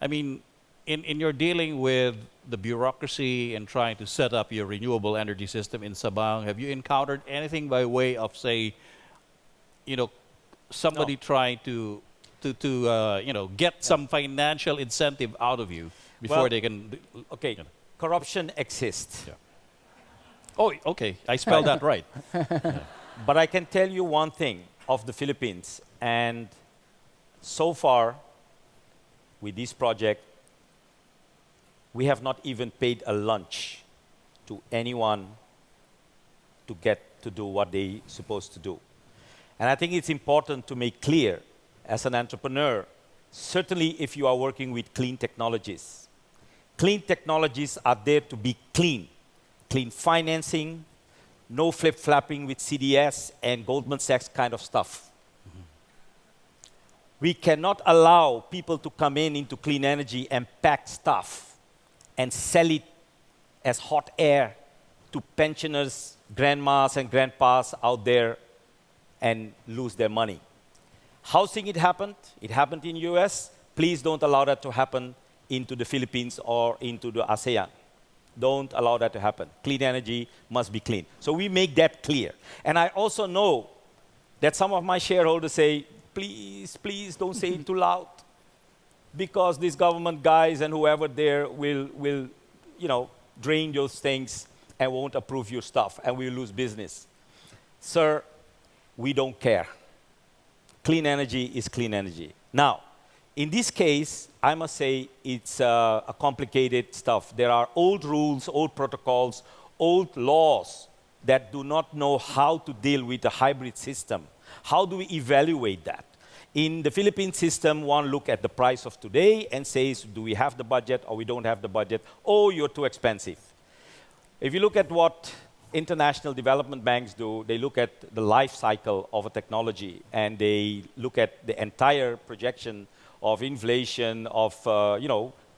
I mean, in your dealing with the bureaucracy and trying to set up your renewable energy system in Sabang, have you encountered anything by way of, say, somebody trying to get some financial incentive out of you before they can? Okay, corruption exists. Yeah. Oh, okay. I spelled that right. Yeah. But I can tell you one thing of the Philippines, and so far with this project, we have not even paid a lunch to anyone to get to do what they supposed to do. And I think it's important to make clear, as an entrepreneur, certainly if you are working with clean technologies are there to be clean. Clean financing, no flip-flapping with CDS and Goldman Sachs kind of stuff. We cannot allow people to come into clean energy and pack stuff and sell it as hot air to pensioners, grandmas and grandpas out there and lose their money. Housing, it happened in US. Please don't allow that to happen into the Philippines or into the ASEAN. Don't allow that to happen. Clean energy must be clean. So we make that clear. And I also know that some of my shareholders say, please, please don't say it too loud, because these government guys and whoever there will drain those things and won't approve your stuff and we'll lose business. Sir, we don't care. Clean energy is clean energy. Now, in this case, I must say it's a complicated stuff. There are old rules, old protocols, old laws that do not know how to deal with a hybrid system. How do we evaluate that? In the Philippine system, one look at the price of today and says, do we have the budget or we don't have the budget? Oh, you're too expensive. If you look at what international development banks do, they look at the life cycle of a technology and they look at the entire projection of inflation, of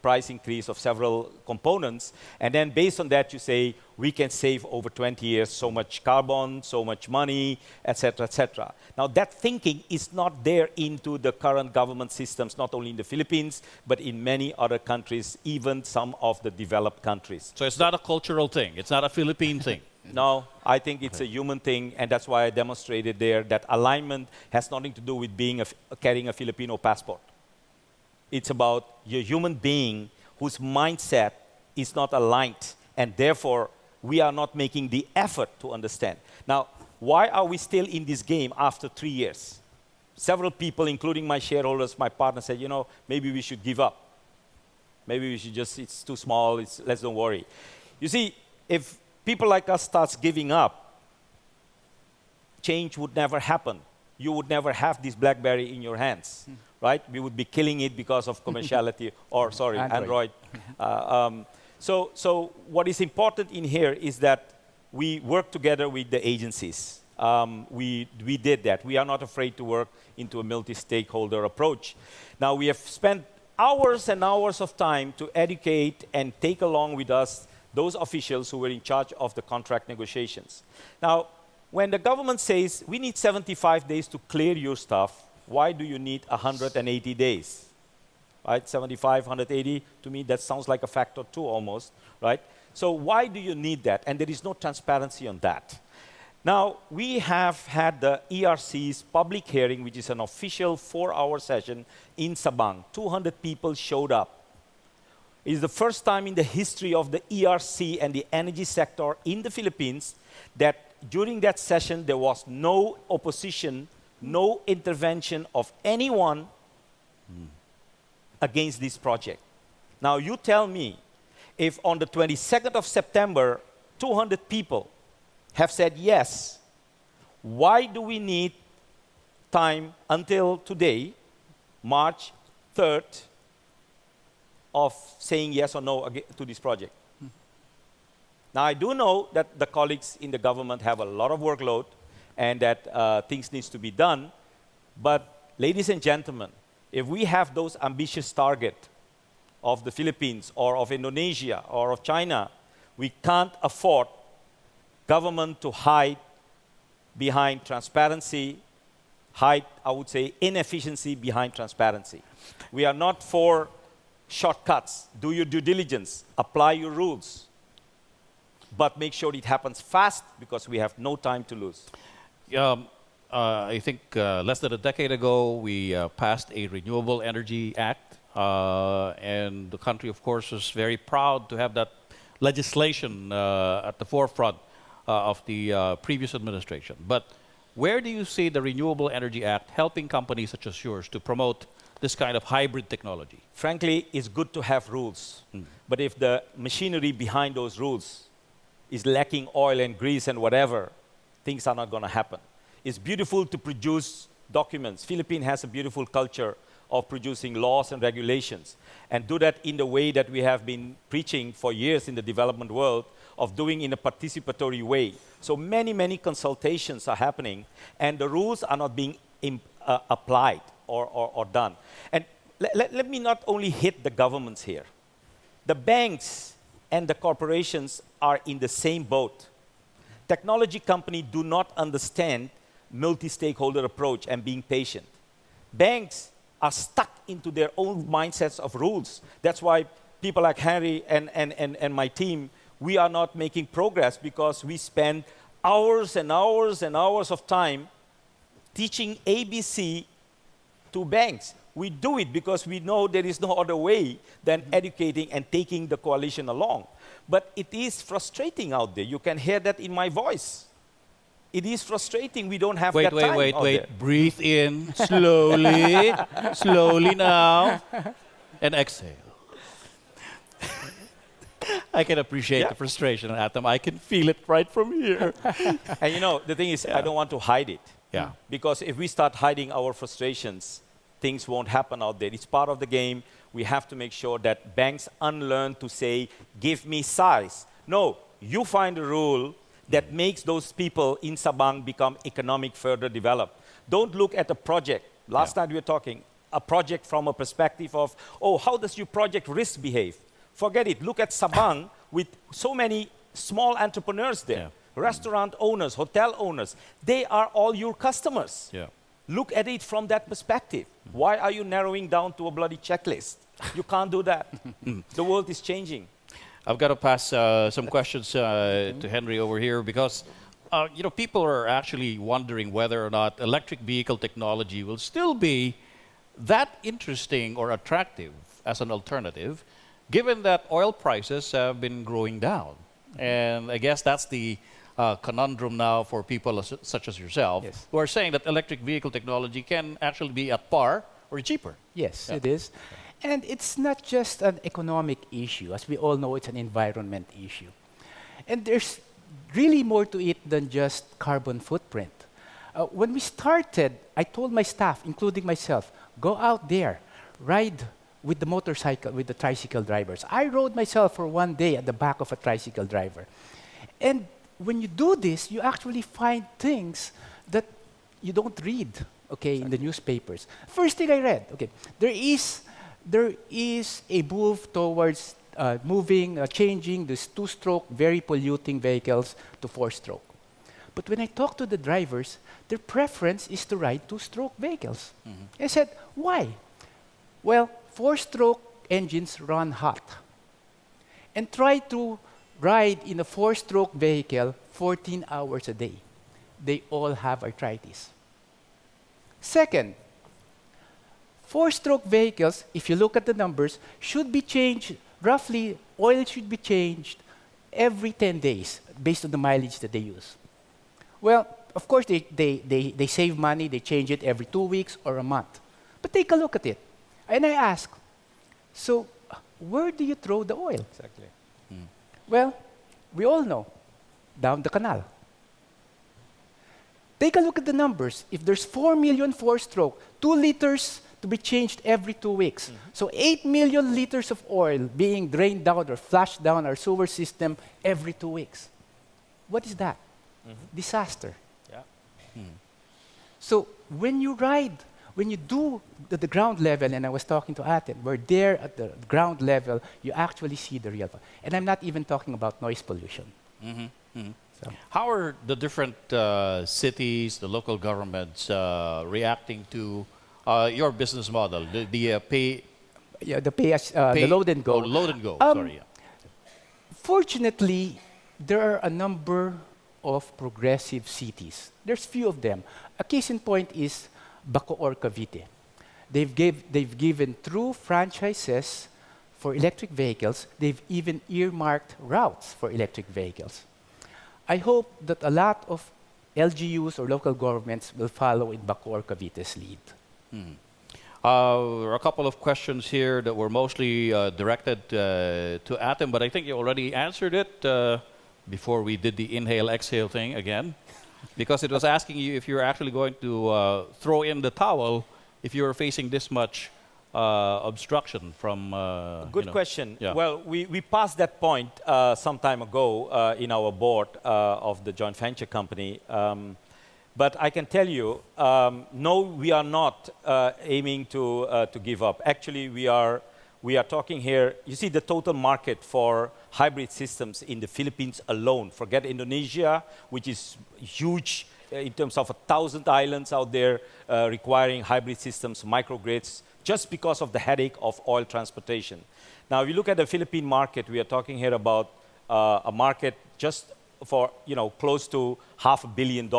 price increase of several components, and then based on that you say we can save over 20 years so much carbon, so much money, etc., etc. Now that thinking is not there into the current government systems, not only in the Philippines, but in many other countries, even some of the developed countries. So it's not a cultural thing. It's not a Philippine thing. No, I think it's a human thing, and that's why I demonstrated there that alignment has nothing to do with carrying a Filipino passport. It's about your human being whose mindset is not aligned, and therefore we are not making the effort to understand. Now, why are we still in this game after 3 years? Several people, including my shareholders, my partners, said, maybe we should give up. Maybe we should it's too small, let's don't worry. You see, if people like us starts giving up, change would never happen. You would never have this BlackBerry in your hands, right? We would be killing it because of commerciality, or sorry, Android. So what is important in here is that we work together with the agencies. We did that. We are not afraid to work into a multi-stakeholder approach. Now, we have spent hours and hours of time to educate and take along with us those officials who were in charge of the contract negotiations. Now, when the government says, we need 75 days to clear your stuff, why do you need 180 days? Right? 75, 180, to me, that sounds like a factor 2 almost, right? So why do you need that? And there is no transparency on that. Now, we have had the ERC's public hearing, which is an official 4-hour session in Sabang. 200 people showed up. It is the first time in the history of the ERC and the energy sector in the Philippines that during that session there was no opposition, no intervention of anyone against this project. Now, you tell me, if on the 22nd of September, 200 people have said yes, why do we need time until today, March 3rd, of saying yes or no to this project? Now, I do know that the colleagues in the government have a lot of workload and that things need to be done. But, ladies and gentlemen, if we have those ambitious targets of the Philippines or of Indonesia or of China, we can't afford government to hide behind transparency, hide, I would say, inefficiency behind transparency. We are not for shortcuts. Do your due diligence, apply your rules, but make sure it happens fast because we have no time to lose. I think less than a decade ago, we passed a Renewable Energy Act, and the country, of course, was very proud to have that legislation at the forefront of the previous administration. But where do you see the Renewable Energy Act helping companies such as yours to promote this kind of hybrid technology? Frankly, it's good to have rules. But if the machinery behind those rules is lacking oil and grease and whatever, things are not going to happen. It's beautiful to produce documents. Philippines has a beautiful culture of producing laws and regulations, and do that in the way that we have been preaching for years in the development world, of doing in a participatory way. So many consultations are happening, and the rules are not being applied or done. And let me not only hit the governments here. The banks and the corporations are in the same boat. Technology companies do not understand multi-stakeholder approach and being patient. Banks are stuck into their own mindsets of rules. That's why people like Henry and my team, we are not making progress because we spend hours and hours and hours of time teaching ABC to banks. We do it because we know there is no other way than educating and taking the coalition along. But it is frustrating out there. You can hear that in my voice. It is frustrating. We don't have that time. Wait. Breathe in slowly, slowly now, and exhale. I can appreciate the frustration, Atom. I can feel it right from here. And you know, the thing is, I don't want to hide it. Yeah. Because if we start hiding our frustrations, things won't happen out there. It's part of the game. We have to make sure that banks unlearn to say, give me size. No, you find a rule that makes those people in Sabang become economic further developed. Don't look at a project. Last night we were talking, a project from a perspective of, oh, how does your project risk behave? Forget it. Look at Sabang with so many small entrepreneurs there. Restaurant owners, hotel owners. They are all your customers. Look at it from that perspective. Why are you narrowing down to a bloody checklist? You can't do that. The world is changing. I've got to pass some questions to Henry over here because people are actually wondering whether or not electric vehicle technology will still be that interesting or attractive as an alternative, given that oil prices have been growing down. And I guess that's the conundrum now for people such as yourself, who are saying that electric vehicle technology can actually be at par or cheaper. Yes, it is. And it's not just an economic issue. As we all know, it's an environment issue. And there's really more to it than just carbon footprint. When we started, I told my staff, including myself, go out there, ride with the motorcycle, with the tricycle drivers. I rode myself for one day at the back of a tricycle driver. And when you do this, you actually find things that you don't read, in the newspapers. First thing I read, there is a move towards changing these two-stroke, very polluting vehicles to four-stroke. But when I talk to the drivers, their preference is to ride two-stroke vehicles. I said, why? Well, four-stroke engines run hot. And try to ride in a four-stroke vehicle 14 hours a day. they all have arthritis. Second, four-stroke vehicles, if you look at the numbers, should be changed, roughly, oil should be changed every 10 days based on the mileage that they use. Well, of course, they save money, they change it every 2 weeks or a month. But take a look at it. And I ask, so where do you throw the oil? Exactly. Well, we all know, down the canal. Take a look at the numbers. If there's 4 million four-stroke, 2 liters to be changed every 2 weeks. So 8 million liters of oil being drained down or flushed down our sewer system every 2 weeks. What is that? Disaster. Yeah. So when you ride, when you do the ground level, and I was talking to Aten, we're there at the ground level, you actually see the real. And I'm not even talking about noise pollution. So. How are the different cities, the local governments reacting to your business model? The pay. Yeah, the load and go. Oh, load and go. Sorry. Yeah. Fortunately, there are a number of progressive cities. There's few of them. A case in point is Bacoor, Cavite. They've given true franchises for electric vehicles. They've even earmarked routes for electric vehicles. I hope that a lot of LGUs or local governments will follow in Bacoor, Cavite's lead. There are a couple of questions here that were mostly directed to Atom, but I think you already answered it before we did the inhale-exhale thing again, because it was asking you if you're actually going to throw in the towel if you're facing this much obstruction from... Good question. Yeah. Well, we passed that point some time ago in our board of the joint venture company. But I can tell you, no, we are not aiming to give up. Actually, we are talking here, you see the total market for hybrid systems in the Philippines alone. Forget Indonesia, which is huge in terms of 1,000 islands out there requiring hybrid systems, microgrids, just because of the headache of oil transportation. Now, if you look at the Philippine market, we are talking here about a market just for, close to $500 million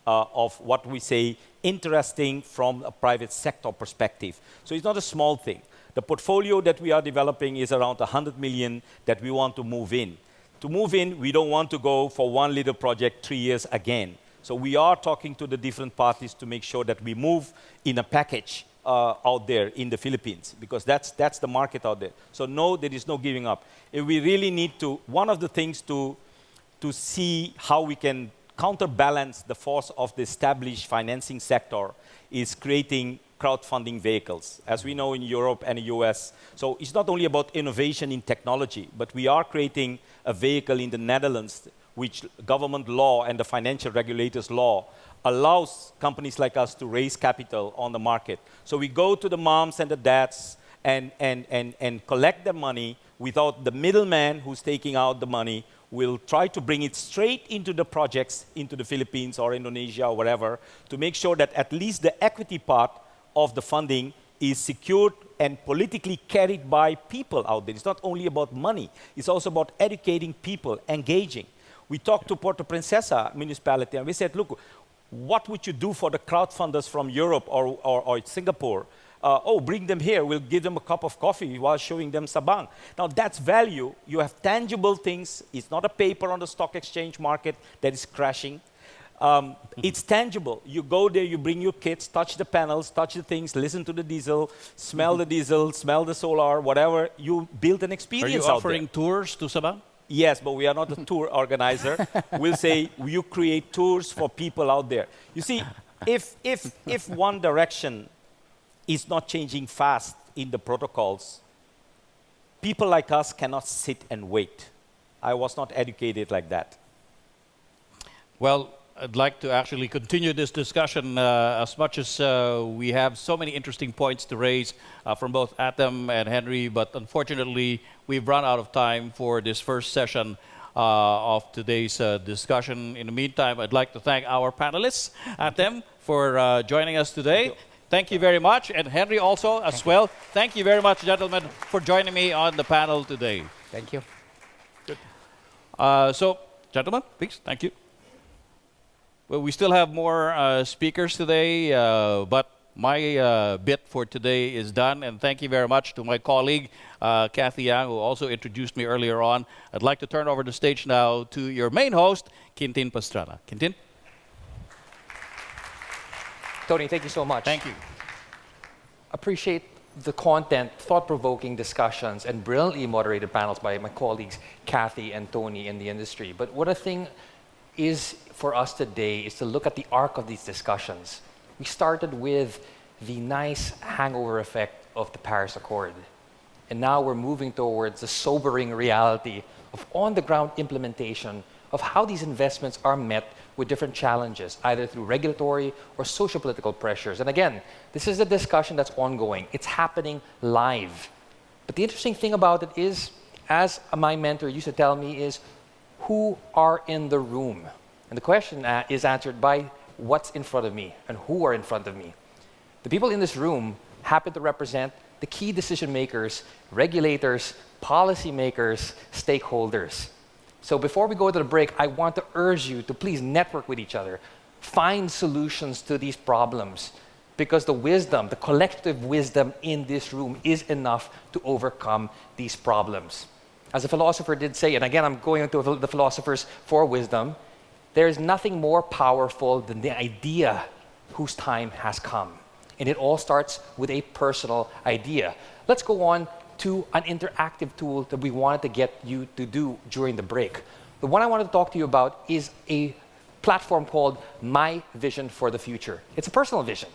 of what we say interesting from a private sector perspective. So it's not a small thing. The portfolio that we are developing is around 100 million that we want to move in. To move in, we don't want to go for one little project 3 years again. So we are talking to the different parties to make sure that we move in a package out there in the Philippines, because that's the market out there. So no, there is no giving up. If we really need to, one of the things to see how we can counterbalance the force of the established financing sector is creating crowdfunding vehicles, as we know in Europe and the US. So it's not only about innovation in technology, but we are creating a vehicle in the Netherlands which government law and the financial regulators law allows companies like us to raise capital on the market. So we go to the moms and the dads and collect the money without the middleman who's taking out the money. We'll try to bring it straight into the projects, into the Philippines or Indonesia or wherever, to make sure that at least the equity part of the funding is secured and politically carried by people out there. It's not only about money, it's also about educating people, engaging. We talked to Puerto Princesa municipality and we said, look, what would you do for the crowdfunders from Europe or Singapore? Bring them here, we'll give them a cup of coffee while showing them Sabang. Now that's value. You have tangible things. It's not a paper on the stock exchange market that is crashing. It's tangible. You go there, you bring your kids, touch the panels, touch the things, listen to the diesel, smell the diesel, smell the solar, whatever. You build an experience out there. Are you offering tours to Sabang? Yes, but we are not a tour organizer. We'll say you create tours for people out there. You see, if one direction is not changing fast in the protocols, people like us cannot sit and wait. I was not educated like that. Well, I'd like to actually continue this discussion as much as we have so many interesting points to raise from both Atom and Henry, but unfortunately, we've run out of time for this first session of today's discussion. In the meantime, I'd like to thank our panelists, Atom, for joining us today. Thank you very much, and Henry also as well. Thank you very much, gentlemen, for joining me on the panel today. Thank you. Good. So, gentlemen, please, thank you. Well, we still have more speakers today, but my bit for today is done. And thank you very much to my colleague, Kathy Yang, who also introduced me earlier on. I'd like to turn over the stage now to your main host, Quintin Pastrana. Quintin? Tony, thank you so much. Thank you. Appreciate the content, thought-provoking discussions, and brilliantly moderated panels by my colleagues, Kathy and Tony in the industry. But what I think is for us today is to look at the arc of these discussions. We started with the nice hangover effect of the Paris Accord. And now we're moving towards the sobering reality of on-the-ground implementation of how these investments are met with different challenges, either through regulatory or social political pressures. And again, this is a discussion that's ongoing. It's happening live. But the interesting thing about it is, as my mentor used to tell me, is who are in the room? And the question is answered by what's in front of me and who are in front of me. The people in this room happen to represent the key decision makers, regulators, policymakers, stakeholders. So before we go to the break, I want to urge you to please network with each other. Find solutions to these problems, because the wisdom, the collective wisdom in this room is enough to overcome these problems. As a philosopher did say, and again, I'm going into the philosophers for wisdom, there is nothing more powerful than the idea whose time has come. And it all starts with a personal idea. Let's go on to an interactive tool that we wanted to get you to do during the break. The one I wanted to talk to you about is a platform called My Vision for the Future. It's a personal vision.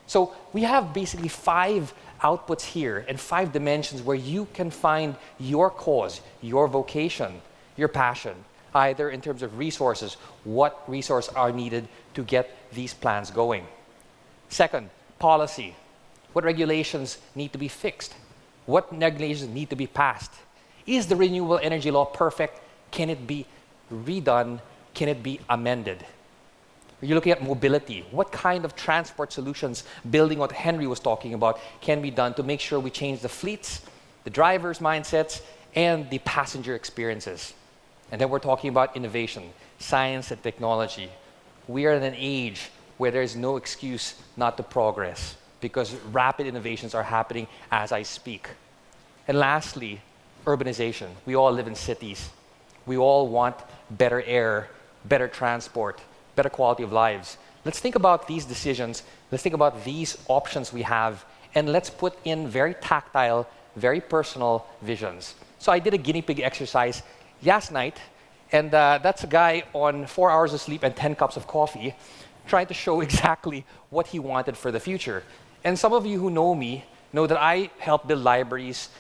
So we have basically 5 outputs here and 5 dimensions where you can find your cause, your vocation, your passion, either in terms of resources, what resources are needed to get these plans going. Second, policy. What regulations need to be fixed? What regulations need to be passed? Is the renewable energy law perfect? Can it be redone? Can it be amended? You're looking at mobility. What kind of transport solutions, building what Henry was talking about, can be done to make sure we change the fleets, the drivers' mindsets, and the passenger experiences? And then we're talking about innovation, science and technology. We are in an age where there is no excuse not to progress, because rapid innovations are happening as I speak. And lastly, urbanization. We all live in cities. We all want better air, better transport, better quality of lives. Let's think about these decisions. Let's think about these options we have, and let's put in very tactile, very personal visions. So I did a guinea pig exercise last night, and that's a guy on 4 hours of sleep and 10 cups of coffee, trying to show exactly what he wanted for the future. And some of you who know me know that I help build libraries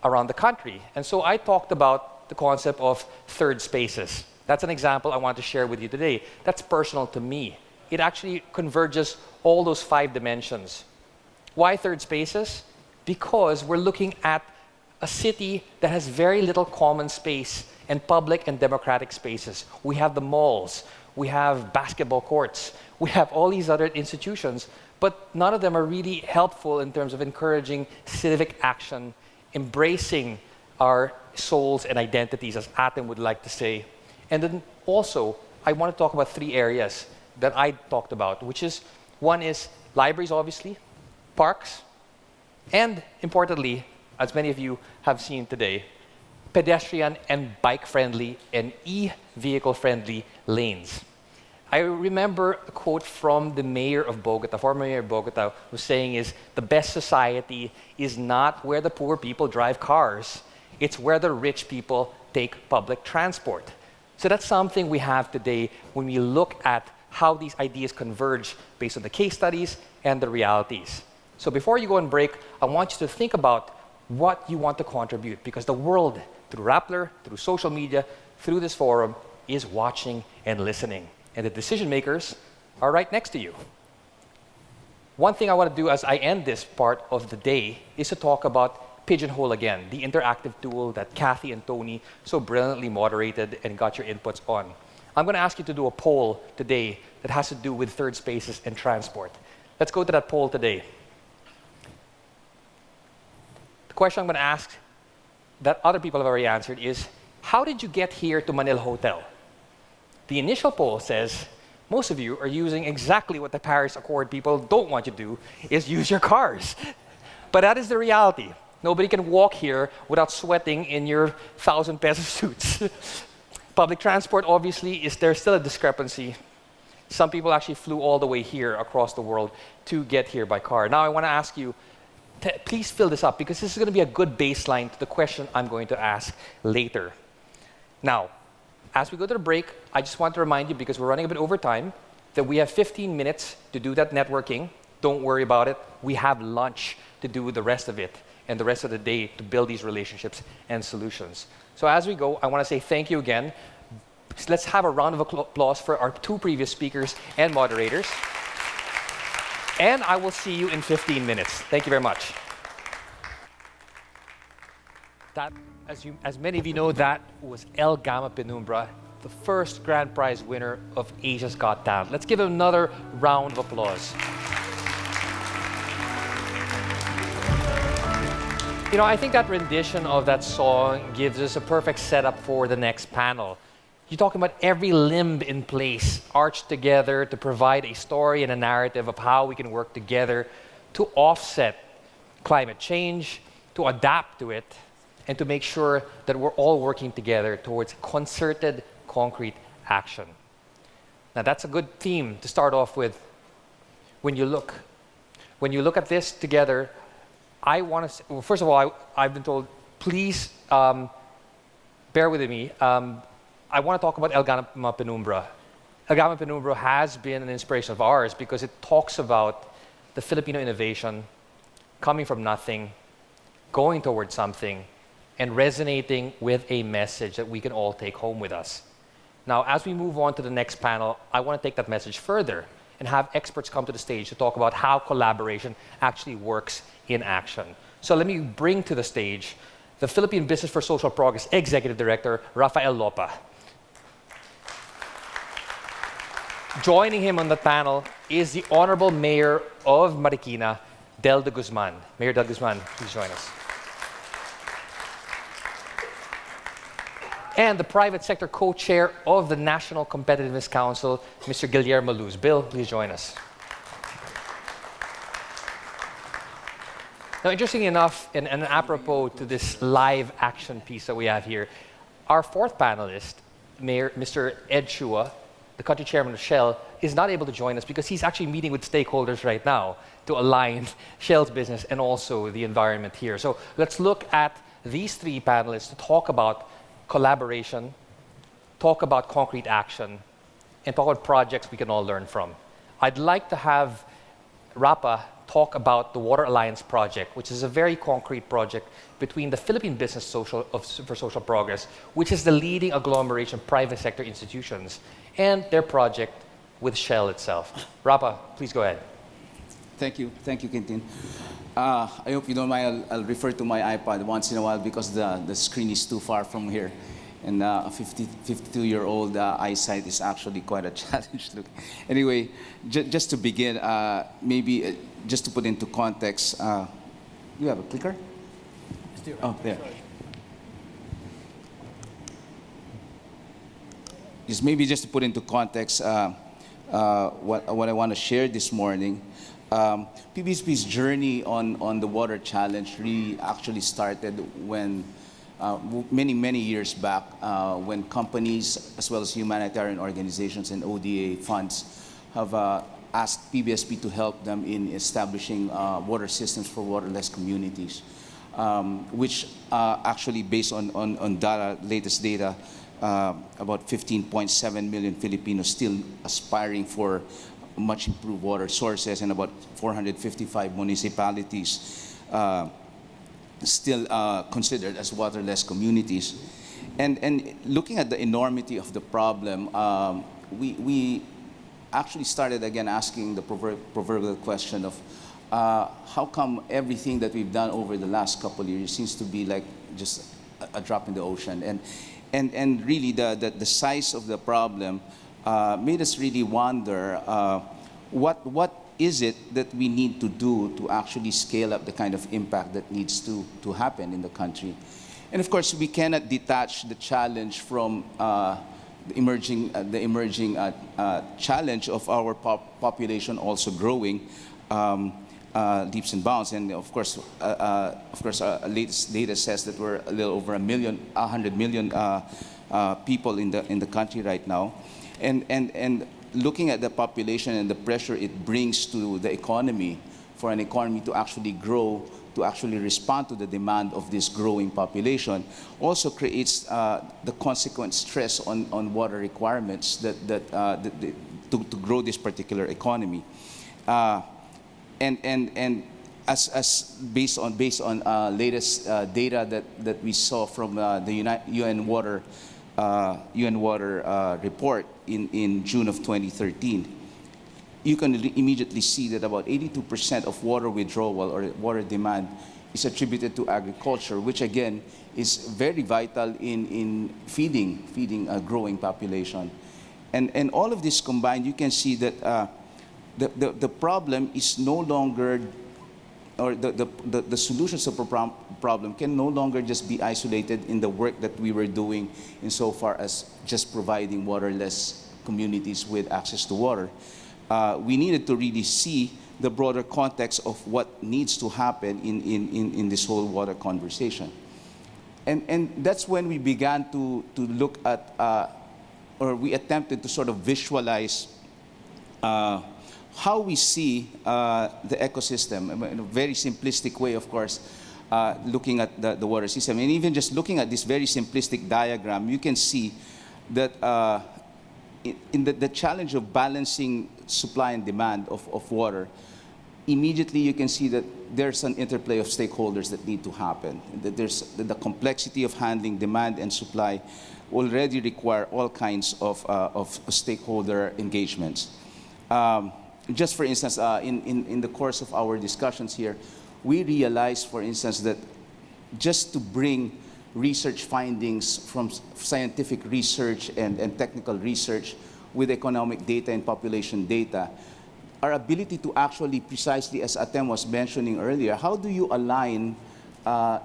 around the country. And so I talked about the concept of third spaces. That's an example I want to share with you today. That's personal to me. It actually converges all those 5 dimensions. Why third spaces? Because we're looking at a city that has very little common space and public and democratic spaces. We have the malls, we have basketball courts, we have all these other institutions, but none of them are really helpful in terms of encouraging civic action, embracing our souls and identities, as Atem would like to say. And then also, I want to talk about 3 areas that I talked about, which is, one is libraries, obviously, parks, and importantly, as many of you have seen today, pedestrian and bike-friendly and e-vehicle-friendly lanes. I remember a quote from the mayor of Bogota, former mayor of Bogota, who's saying is, the best society is not where the poor people drive cars, it's where the rich people take public transport. So that's something we have today when we look at how these ideas converge based on the case studies and the realities. So before you go on break, I want you to think about what you want to contribute, because the world, through Rappler, through social media, through this forum, is watching and listening. And the decision makers are right next to you. One thing I want to do as I end this part of the day is to talk about Pigeonhole again, the interactive tool that Kathy and Tony so brilliantly moderated and got your inputs on. I'm going to ask you to do a poll today that has to do with third spaces and transport. Let's go to that poll today. The question I'm going to ask that other people have already answered is, how did you get here to Manila Hotel? The initial poll says, most of you are using exactly what the Paris Accord people don't want you to do, is use your cars. But that is the reality. Nobody can walk here without sweating in your 1,000 peso suits. Public transport, obviously, there's still a discrepancy. Some people actually flew all the way here across the world to get here by car. Now I want to ask you, please fill this up, because this is going to be a good baseline to the question I'm going to ask later. Now, as we go to the break, I just want to remind you, because we're running a bit over time, that we have 15 minutes to do that networking. Don't worry about it. We have lunch to do the rest of it and the rest of the day to build these relationships and solutions. So as we go, I want to say thank you again. Let's have a round of applause for our two previous speakers and moderators. And I will see you in 15 minutes. Thank you very much. That, as many of you know, that was El Gama Penumbra, the first grand prize winner of Asia's Got Talent. Let's give him another round of applause. You know, I think that rendition of that song gives us a perfect setup for the next panel. You're talking about every limb in place, arched together to provide a story and a narrative of how we can work together to offset climate change, to adapt to it, and to make sure that we're all working together towards concerted, concrete action. Now, that's a good theme to start off with. When you look at this together, I want to, well, first of all, I've been told, please bear with me. I want to talk about El Gama Penumbra. El Gama Penumbra has been an inspiration of ours because it talks about the Filipino innovation coming from nothing, going towards something, and resonating with a message that we can all take home with us. Now, as we move on to the next panel, I want to take that message further and have experts come to the stage to talk about how collaboration actually works in action. So let me bring to the stage the Philippine Business for Social Progress Executive Director, Rafael Lopa. Joining him on the panel is the Honorable Mayor of Marikina, Del de Guzman. Mayor Del Guzman, please join us. And the private sector co-chair of the National Competitiveness Council, Mr. Guillermo Luz. Bill, please join us. Now, interestingly enough, and apropos to this live action piece that we have here, our fourth panelist, Mr. Ed Chua, the country chairman of Shell, is not able to join us because he's actually meeting with stakeholders right now to align Shell's business and also the environment here. So let's look at these three panelists to talk about collaboration, talk about concrete action, and talk about projects we can all learn from. I'd like to have Rapa talk about the Water Alliance project, which is a very concrete project between the Philippine Business for Social Progress, which is the leading agglomeration of private sector institutions, and their project with Shell itself. Rapa, please go ahead. Thank you, Quintin. I hope you don't mind, I'll refer to my iPad once in a while because the screen is too far from here. And a 52-year-old eyesight is actually quite a challenge. Look. Anyway, just to begin, maybe just to put into context, you have a clicker? Oh, there. Just to put into context what I want to share this morning. PBSP's journey on the water challenge really actually started when many years back when companies as well as humanitarian organizations and ODA funds have asked PBSP to help them in establishing water systems for waterless communities, which actually based on data, latest data, about 15.7 million Filipinos still aspiring for much improved water sources, and about 455 municipalities still considered as waterless communities. And looking at the enormity of the problem, we actually started again asking the proverbial question of how come everything that we've done over the last couple of years seems to be like just a drop in the ocean. And really the size of the problem made us really wonder what is it that we need to do to actually scale up the kind of impact that needs to happen in the country. And of course, we cannot detach the challenge from the emerging challenge of our population also growing leaps and bounds. And of course, latest data says that we're a little over 100 million people in the country right now, and looking at the population and the pressure it brings to the economy, for an economy to actually grow, to actually respond to the demand of this growing population, also creates the consequent stress on water requirements to grow this particular economy. And as based on latest data that we saw from the UN Water report in June of 2013, you can immediately see that about 82% of water withdrawal or water demand is attributed to agriculture, which again is very vital in feeding a growing population. And all of this combined, you can see that the problem is no longer, or the solutions to the problem can no longer just be isolated in the work that we were doing insofar as just providing waterless communities with access to water. We needed to really see the broader context of what needs to happen in this whole water conversation. And that's when we began to look at, or we attempted to sort of visualize how we see the ecosystem in a very simplistic way, of course, looking at the water system. And even just looking at this very simplistic diagram, you can see that in the challenge of balancing supply and demand of water, immediately you can see that there's an interplay of stakeholders that need to happen. That there's the complexity of handling demand and supply already require all kinds of stakeholder engagements. Just for instance, in the course of our discussions here, we realized, for instance, that just to bring research findings from scientific research and technical research with economic data and population data, our ability to actually precisely, as Atem was mentioning earlier, how do you align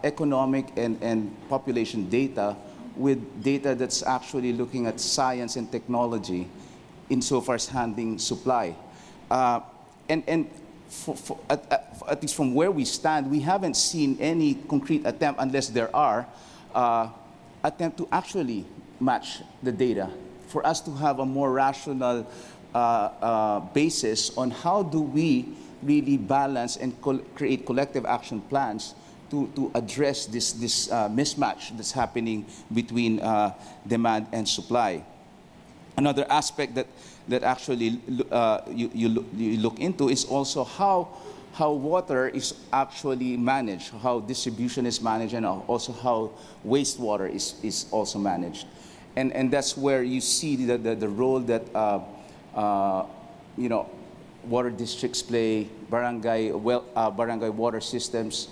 economic and population data with data that's actually looking at science and technology insofar as handling supply? And at least from where we stand, we haven't seen any concrete attempt, unless there are, attempt to actually match the data for us to have a more rational basis on how do we really balance and create collective action plans to address this mismatch that's happening between demand and supply. Another aspect that actually you look into is also how water is actually managed, how distribution is managed, and also how wastewater is also managed. And that's where you see the role that water districts play, barangay water systems,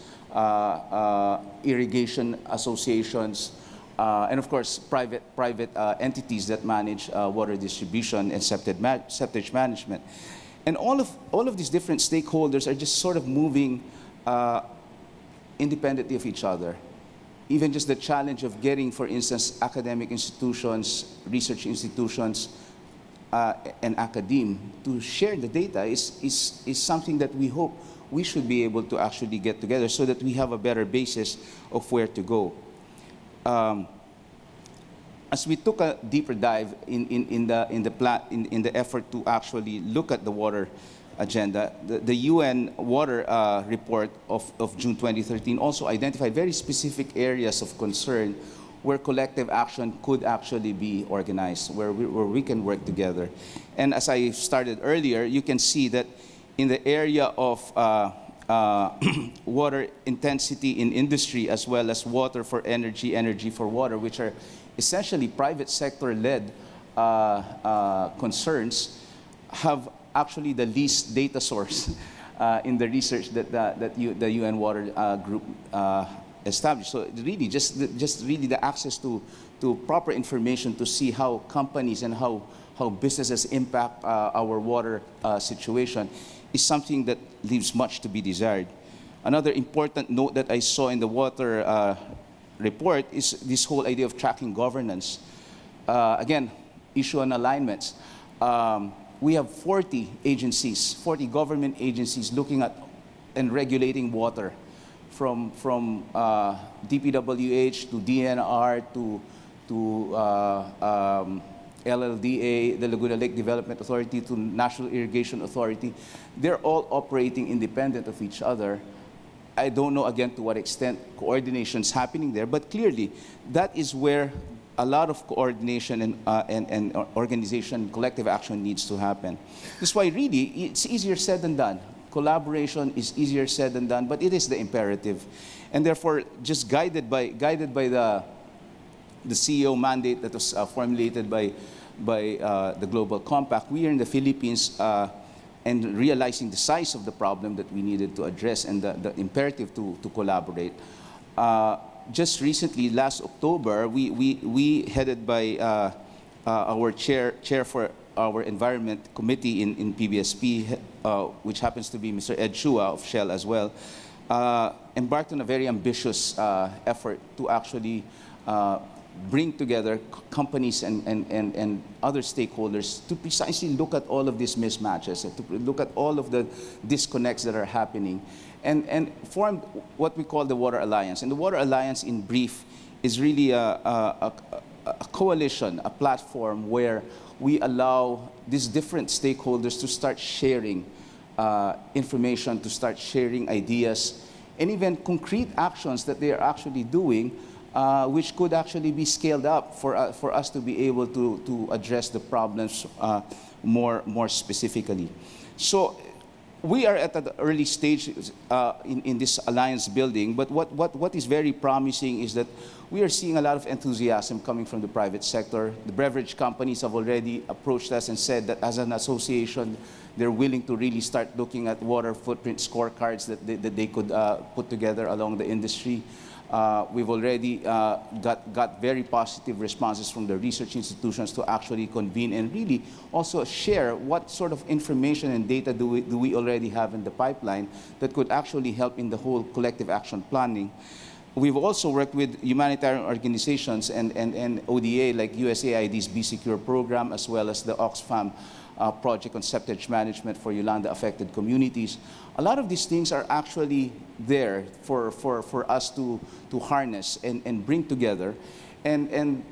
irrigation associations, and of course private entities that manage water distribution and septage management. And all of these different stakeholders are just sort of moving independently of each other. Even just the challenge of getting, for instance, academic institutions, research institutions, and academe to share the data is something that we hope we should be able to actually get together so that we have a better basis of where to go. As we took a deeper dive in the effort to actually look at the water agenda, the UN Water Report of June 2013 also identified very specific areas of concern where collective action could actually be organized, where we can work together. And as I started earlier, you can see that in the area of water intensity in industry, as well as water for energy, energy for water, which are essentially private sector-led concerns, have actually the least data source in the research that the UN Water Group established. So really, just really the access to proper information to see how companies and how businesses impact our water situation is something that leaves much to be desired. Another important note that I saw in the water report is this whole idea of tracking governance. Again, issue on alignments. We have 40 agencies, 40 government agencies looking at and regulating water, from DPWH to DNR to LLDA, the Laguna Lake Development Authority, to National Irrigation Authority. They're all operating independent of each other. I don't know, again, to what extent coordination is happening there, but clearly that is where a lot of coordination and organization, collective action needs to happen. That's why really it's easier said than done. Collaboration is easier said than done, but it is the imperative. And therefore, just guided by the CEO mandate that was formulated by the Global Compact, we here in the Philippines, and realizing the size of the problem that we needed to address and the imperative to collaborate. Just recently, last October, we headed by our chair for our environment committee in PBSP, which happens to be Mr. Ed Shua of Shell as well, embarked on a very ambitious effort to actually bring together companies and other stakeholders to precisely look at all of these mismatches, to look at all of the disconnects that are happening, and formed what we call the Water Alliance. And the Water Alliance, in brief, is really a coalition, a platform where we allow these different stakeholders to start sharing information, to start sharing ideas, and even concrete actions that they are actually doing, which could actually be scaled up for us to be able to address the problems more specifically. So we are at an early stage in this alliance building, but what is very promising is that we are seeing a lot of enthusiasm coming from the private sector. The beverage companies have already approached us and said that as an association, they're willing to really start looking at water footprint scorecards that they could put together along the industry. We've already got very positive responses from the research institutions to actually convene and really also share what sort of information and data do we already have in the pipeline that could actually help in the whole collective action planning. We've also worked with humanitarian organizations and ODA like USAID's Be Secure program, as well as the Oxfam project on septage management for Yolanda-affected communities. A lot of these things are actually there for us to harness and bring together. And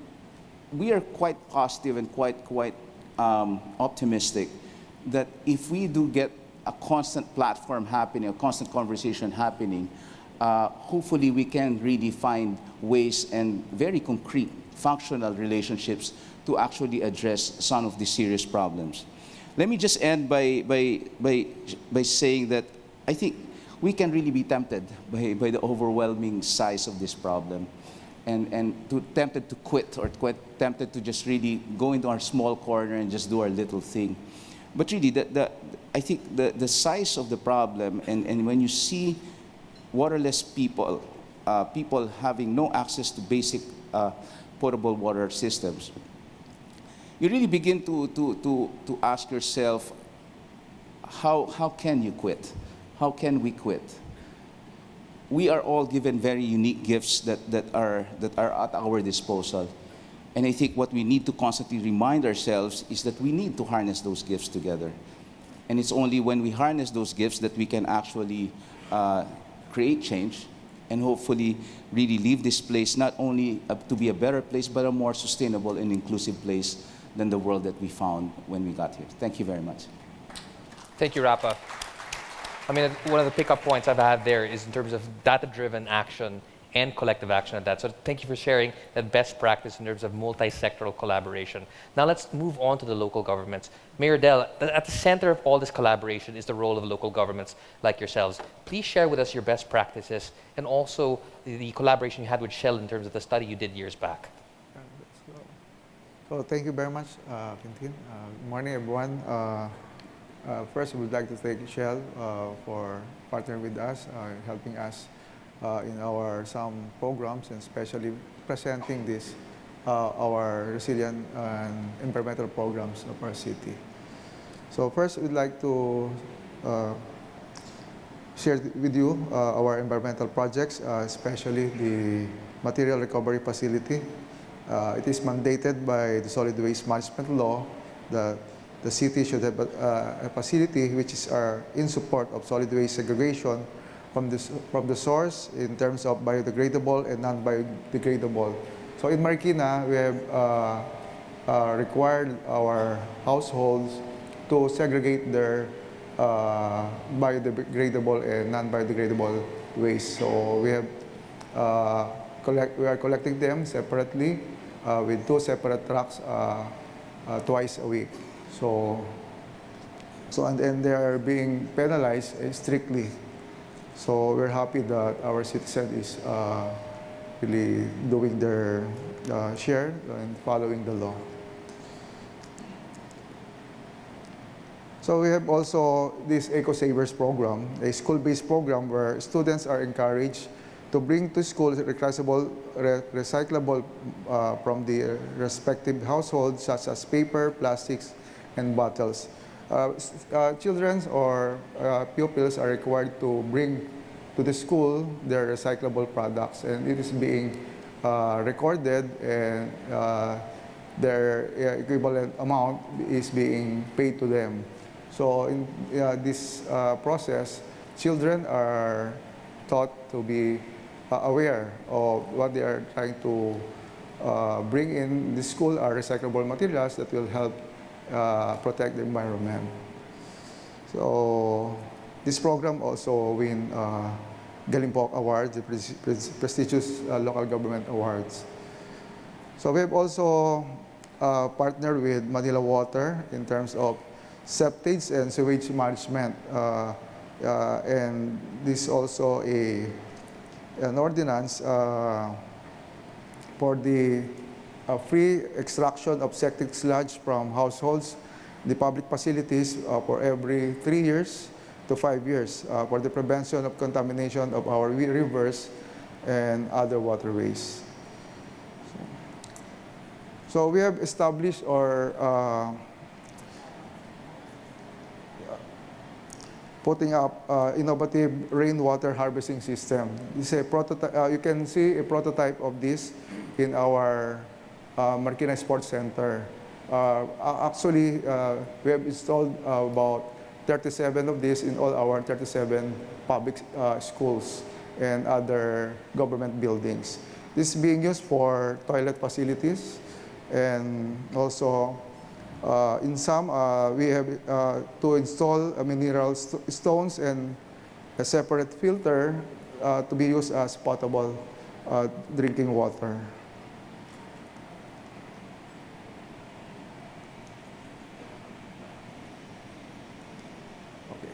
we are quite positive and quite optimistic that if we do get a constant platform happening, a constant conversation happening, hopefully we can really find ways and very concrete functional relationships to actually address some of these serious problems. Let me just end by saying that I think we can really be tempted by the overwhelming size of this problem and tempted to quit or tempted to just really go into our small corner and just do our little thing. But really, I think the size of the problem, and when you see waterless people, people having no access to basic potable water systems, you really begin to ask yourself, how can you quit? How can we quit? We are all given very unique gifts that are at our disposal. And I think what we need to constantly remind ourselves is that we need to harness those gifts together. And it's only when we harness those gifts that we can actually create change and hopefully really leave this place not only to be a better place, but a more sustainable and inclusive place than the world that we found when we got here. Thank you very much. Thank you, Rapa. I mean, one of the pickup points I've had there is in terms of data-driven action and collective action at that. So thank you for sharing that best practice in terms of multi-sectoral collaboration. Now let's move on to the local governments. Mayor Del, at the center of all this collaboration is the role of local governments like yourselves. Please share with us your best practices and also the collaboration you had with Shell in terms of the study you did years back. So thank you very much, Quintin. Good morning, everyone. First, we would like to thank Shell for partnering with us, helping us in some programs, and especially presenting this, our resilient and environmental programs of our city. So first, we'd like to share with you our environmental projects, especially the material recovery facility It is mandated by the Solid Waste Management Law that the city should have a facility which is in support of solid waste segregation from the source in terms of biodegradable and non-biodegradable. So in Marikina, we have required our households to segregate their biodegradable and non-biodegradable waste. So we are collecting them separately with 2 separate trucks twice a week. And then they are being penalized strictly. So we're happy that our citizen is really doing their share and following the law. So we have also this Eco Savers program, a school-based program where students are encouraged to bring to school recyclable from the respective households, such as paper, plastics, and bottles. Children or pupils are required to bring to the school their recyclable products, and it is being recorded, and their equivalent amount is being paid to them. So in this process, children are taught to be aware of what they are trying to bring in the school are recyclable materials that will help protect the environment. So this program also win Galimpok Awards, the prestigious local government awards. So we have also partnered with Manila Water in terms of septage and sewage management, and this also an ordinance for the free extraction of septic sludge from households, the public facilities for every 3 years to 5 years for the prevention of contamination of our rivers and other waterways. So we have established our putting up innovative rainwater harvesting system. This is a prototype. You can see a prototype of this in our Marikina Sports Center. Actually, we have installed about 37 of these in all our 37 public schools and other government buildings. This is being used for toilet facilities, and also in some, we have to install mineral stones and a separate filter to be used as potable drinking water. Okay.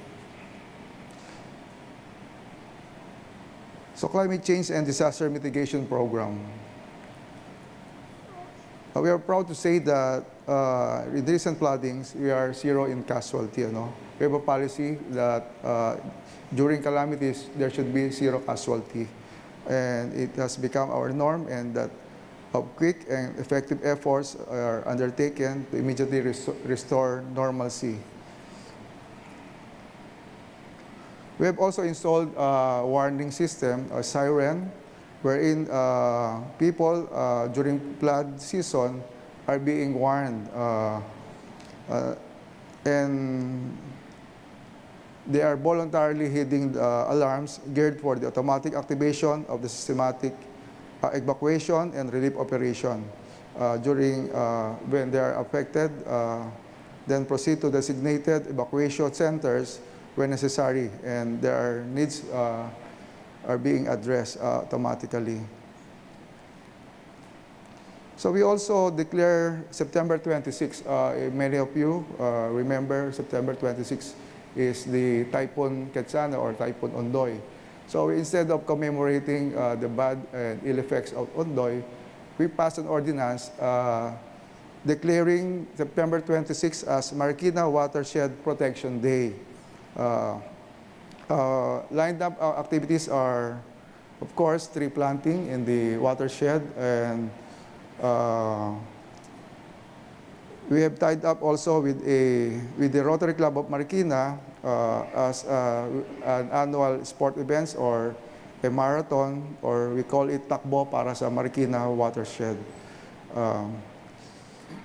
So climate change and disaster mitigation program. We are proud to say that in recent floodings, we are zero in casualty. We have a policy that during calamities, there should be zero casualty. And it has become our norm, and that quick and effective efforts are undertaken to immediately restore normalcy. We have also installed a warning system, a siren, wherein people during flood season are being warned, and they are voluntarily heeding the alarms geared for the automatic activation of the systematic evacuation and relief operation during when they are affected, then proceed to designated evacuation centers when necessary, and their needs are being addressed automatically. So we also declare September 26. Many of you remember September 26 is the Typhoon Quetzana or Typhoon Ondoy. So instead of commemorating the bad and ill effects of Ondoy, we passed an ordinance declaring September 26 as Marikina Watershed Protection Day. Lined up activities are, of course, tree planting in the watershed, and we have tied up also with the Rotary Club of Marikina as an annual sport events or a marathon, or we call it Takbo para sa Marikina Watershed. Um,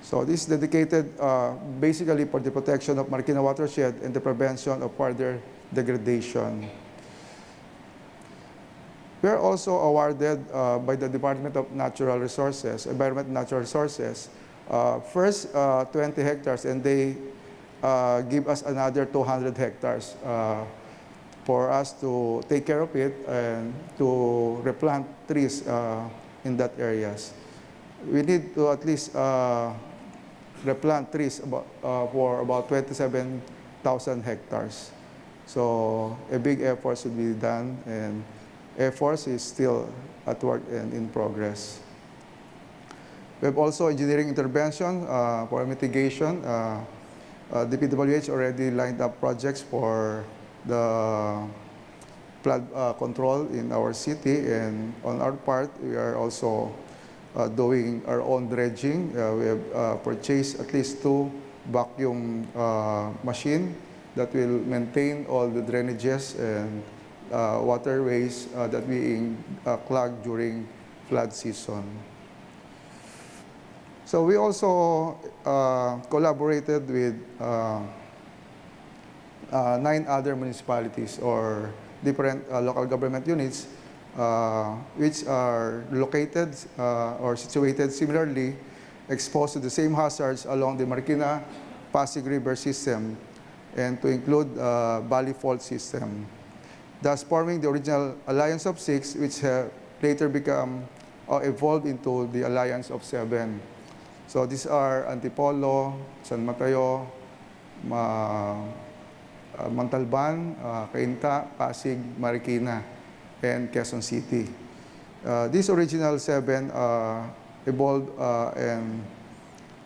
so this is dedicated basically for the protection of Marikina watershed and the prevention of further degradation. We are also awarded by the Department of Natural Resources, Environment and Natural Resources, first 20 hectares, and they give us another 200 hectares for us to take care of it and to replant trees in that areas. We need to at least replant trees for about 27,000 hectares. So a big effort should be done, and efforts is still at work and in progress. We have also engineering intervention for mitigation. The PWH already lined up projects for the flood control in our city, and on our part, we are also doing our own dredging. We have purchased at least 2 vacuum machines that will maintain all the drainages and waterways that being clogged during flood season. So we also collaborated with 9 other municipalities or different local government units which are located or situated similarly, exposed to the same hazards along the Marikina Pasig River system, and to include Valley Fault system, thus forming the original Alliance of 6, which later become evolved into the Alliance of 7. So these are Antipolo, San Mateo, Montalban, Cainta, Pasig, Marikina, and Quezon City. These original 7 evolved and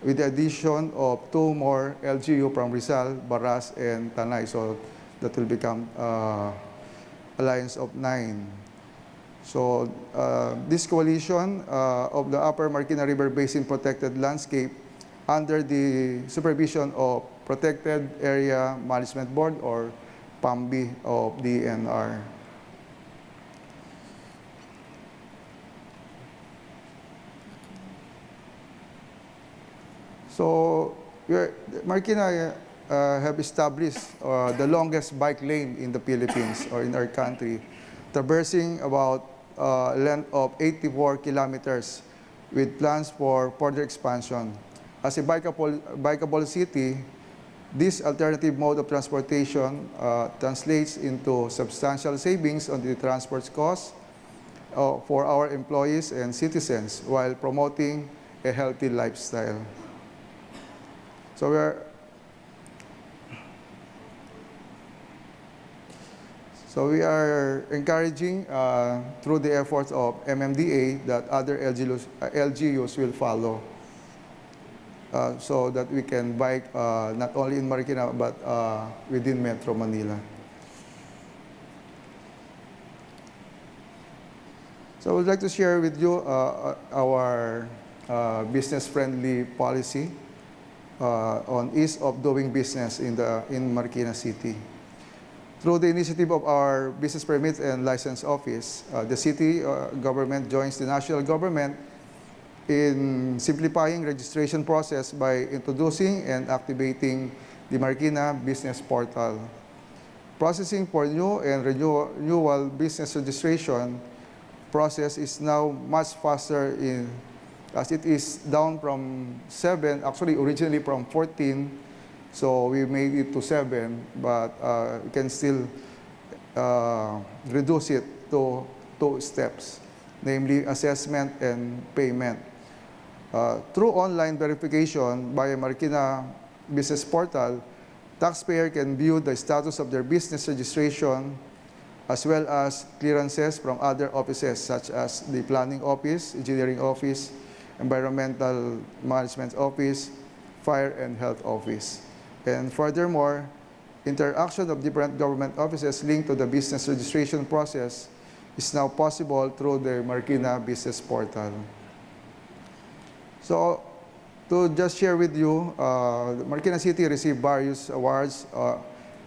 with the addition of 2 more LGU from Rizal, Baras, and Tanay. So that will become Alliance of 9. So this coalition of the Upper Marikina River Basin Protected Landscape under the supervision of Protected Area Management Board or PAMB of DNR. So Marikina have established the longest bike lane in the Philippines or in our country, traversing about a length of 84 kilometers with plans for further expansion. As a bikeable city, this alternative mode of transportation translates into substantial savings on the transport costs for our employees and citizens while promoting a healthy lifestyle. So we are encouraging through the efforts of MMDA that other LGUs will follow so that we can bike not only in Marikina but within Metro Manila. So I would like to share with you our business-friendly policy on ease of doing business in Marikina City. Through the initiative of our Business Permits and License Office, the city government joins the national government in simplifying registration process by introducing and activating the Marikina Business Portal. Processing for new and renewal business registration process is now much faster as it is down from 7, actually originally from 14, so we made it to 7, but we can still reduce it to 2 steps, namely assessment and payment. Through online verification by a Marikina Business Portal, taxpayer can view the status of their business registration as well as clearances from other offices such as the Planning Office, Engineering Office, Environmental Management Office, Fire and Health Office. And furthermore, interaction of different government offices linked to the business registration process is now possible through the Marikina Business Portal. So, to just share with you, Marikina City received various awards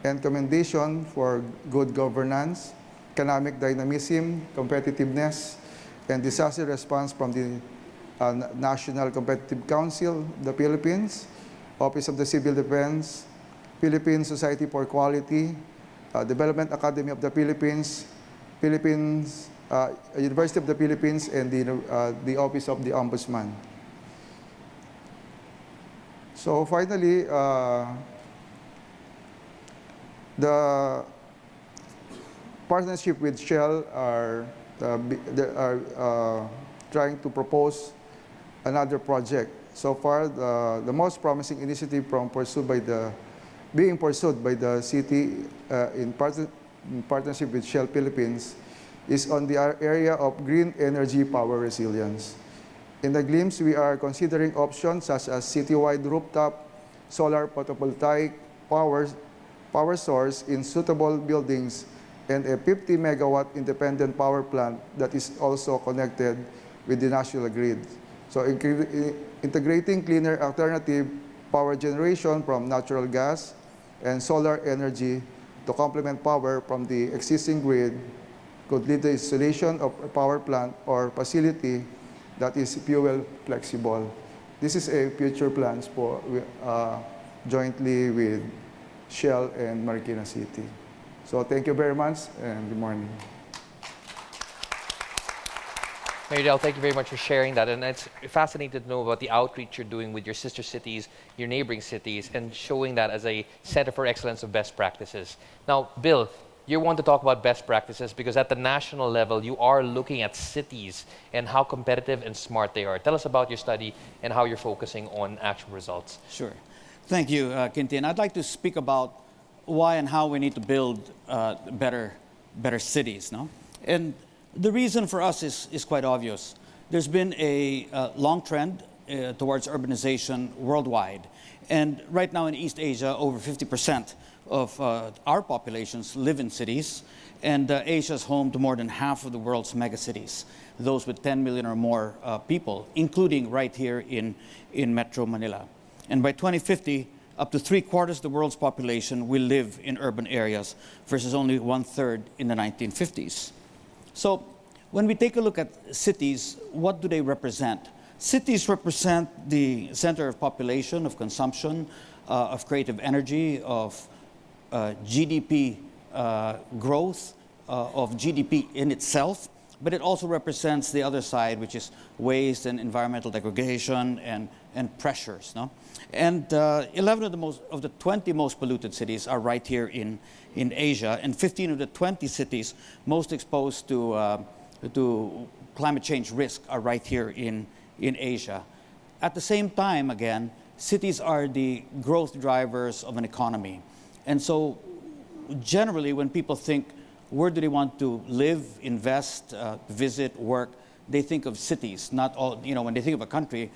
and commendation for good governance, economic dynamism, competitiveness, and disaster response from the National Competitive Council of the Philippines, Office of the Civil Defense, Philippine Society for Quality, Development Academy of the Philippines, University of the Philippines, and the Office of the Ombudsman. So finally, the partnership with Shell are trying to propose another project. So far, the most promising initiative being pursued by the city in partnership with Shell Philippines is on the area of green energy power resilience. In the glimpse, we are considering options such as citywide rooftop solar photovoltaic power source in suitable buildings and a 50 megawatt independent power plant that is also connected with the national grid. So integrating cleaner alternative power generation from natural gas and solar energy to complement power from the existing grid could lead to installation of a power plant or facility that is fuel flexible. This is a future plans for jointly with Shell and Marikina City. So thank you very much and good morning. Maridel, thank you very much for sharing that. And it's fascinating to know about the outreach you're doing with your sister cities, your neighboring cities, and showing that as a center for excellence of best practices. Now, Bill, you want to talk about best practices because at the national level, you are looking at cities and how competitive and smart they are. Tell us about your study and how you're focusing on actual results. Sure. Thank you, Quintin. I'd like to speak about why and how we need to build better cities. No? And the reason for us is quite obvious. There's been a long trend towards urbanization worldwide. And right now in East Asia, over 50% of our populations live in cities. And Asia is home to more than half of the world's megacities, those with 10 million or more people, including right here in Metro Manila. And by 2050, up to 3/4 of the world's population will live in urban areas versus only 1/3 in the 1950s. So when we take a look at cities, what do they represent? Cities represent the center of population, of consumption, of creative energy, of GDP growth, of GDP in itself, but it also represents the other side, which is waste and environmental degradation and pressures. No? And 11 of the 20 most polluted cities are right here in Asia, and 15 of the 20 cities most exposed to climate change risk are right here in Asia. At the same time, again, cities are the growth drivers of an economy. And so generally, when people think, where do they want to live, invest, visit, work, they think of cities. Not all, when they think of a country,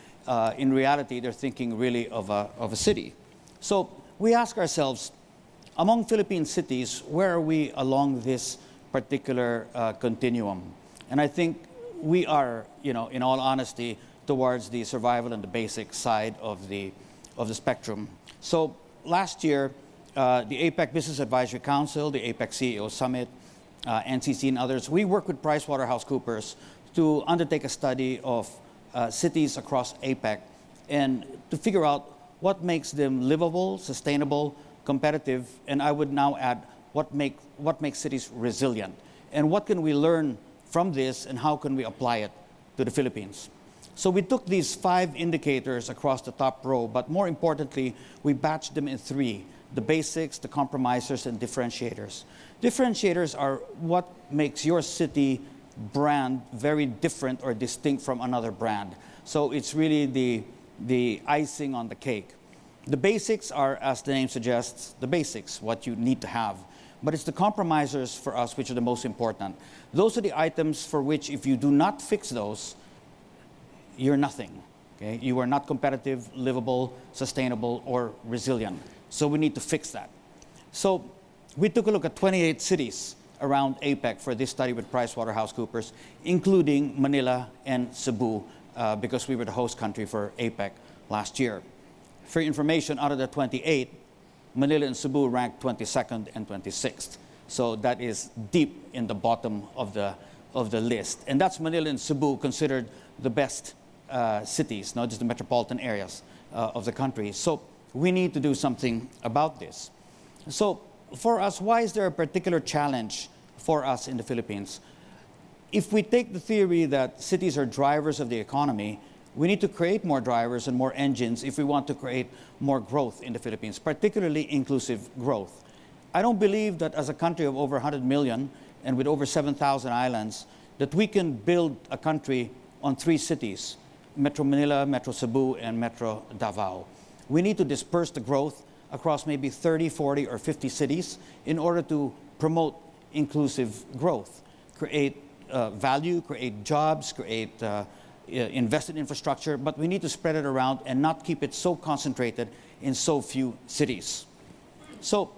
in reality, they're thinking really of a city. So we ask ourselves, among Philippine cities, where are we along this particular continuum? And I think we are, in all honesty, towards the survival and the basic side of the spectrum. So last year, the APEC Business Advisory Council, the APEC CEO Summit, NCC and others, we worked with PricewaterhouseCoopers to undertake a study of cities across APEC and to figure out what makes them livable, sustainable, competitive, and I would now add what makes cities resilient. And what can we learn from this and how can we apply it to the Philippines? So we took these 5 indicators across the top row, but more importantly, we batched them in 3. The basics, the compromisers, and differentiators. Differentiators are what makes your city brand very different or distinct from another brand. So it's really the icing on the cake. The basics are, as the name suggests, the basics, what you need to have. But it's the compromisers for us which are the most important. Those are the items for which if you do not fix those, you're nothing. Okay? You are not competitive, livable, sustainable, or resilient. So we need to fix that. So we took a look at 28 cities around APEC for this study with PricewaterhouseCoopers, including Manila and Cebu, because we were the host country for APEC last year. For information, out of the 28, Manila and Cebu ranked 22nd and 26th. So that is deep in the bottom of the list. And that's Manila and Cebu considered the best cities, not just the metropolitan areas of the country. So we need to do something about this. So for us, why is there a particular challenge for us in the Philippines? If we take the theory that cities are drivers of the economy, we need to create more drivers and more engines if we want to create more growth in the Philippines, particularly inclusive growth. I don't believe that as a country of over 100 million and with over 7,000 islands, that we can build a country on 3 cities, Metro Manila, Metro Cebu, and Metro Davao. We need to disperse the growth across maybe 30, 40, or 50 cities in order to promote inclusive growth, create value, create jobs, create invest in infrastructure, but we need to spread it around and not keep it so concentrated in so few cities. So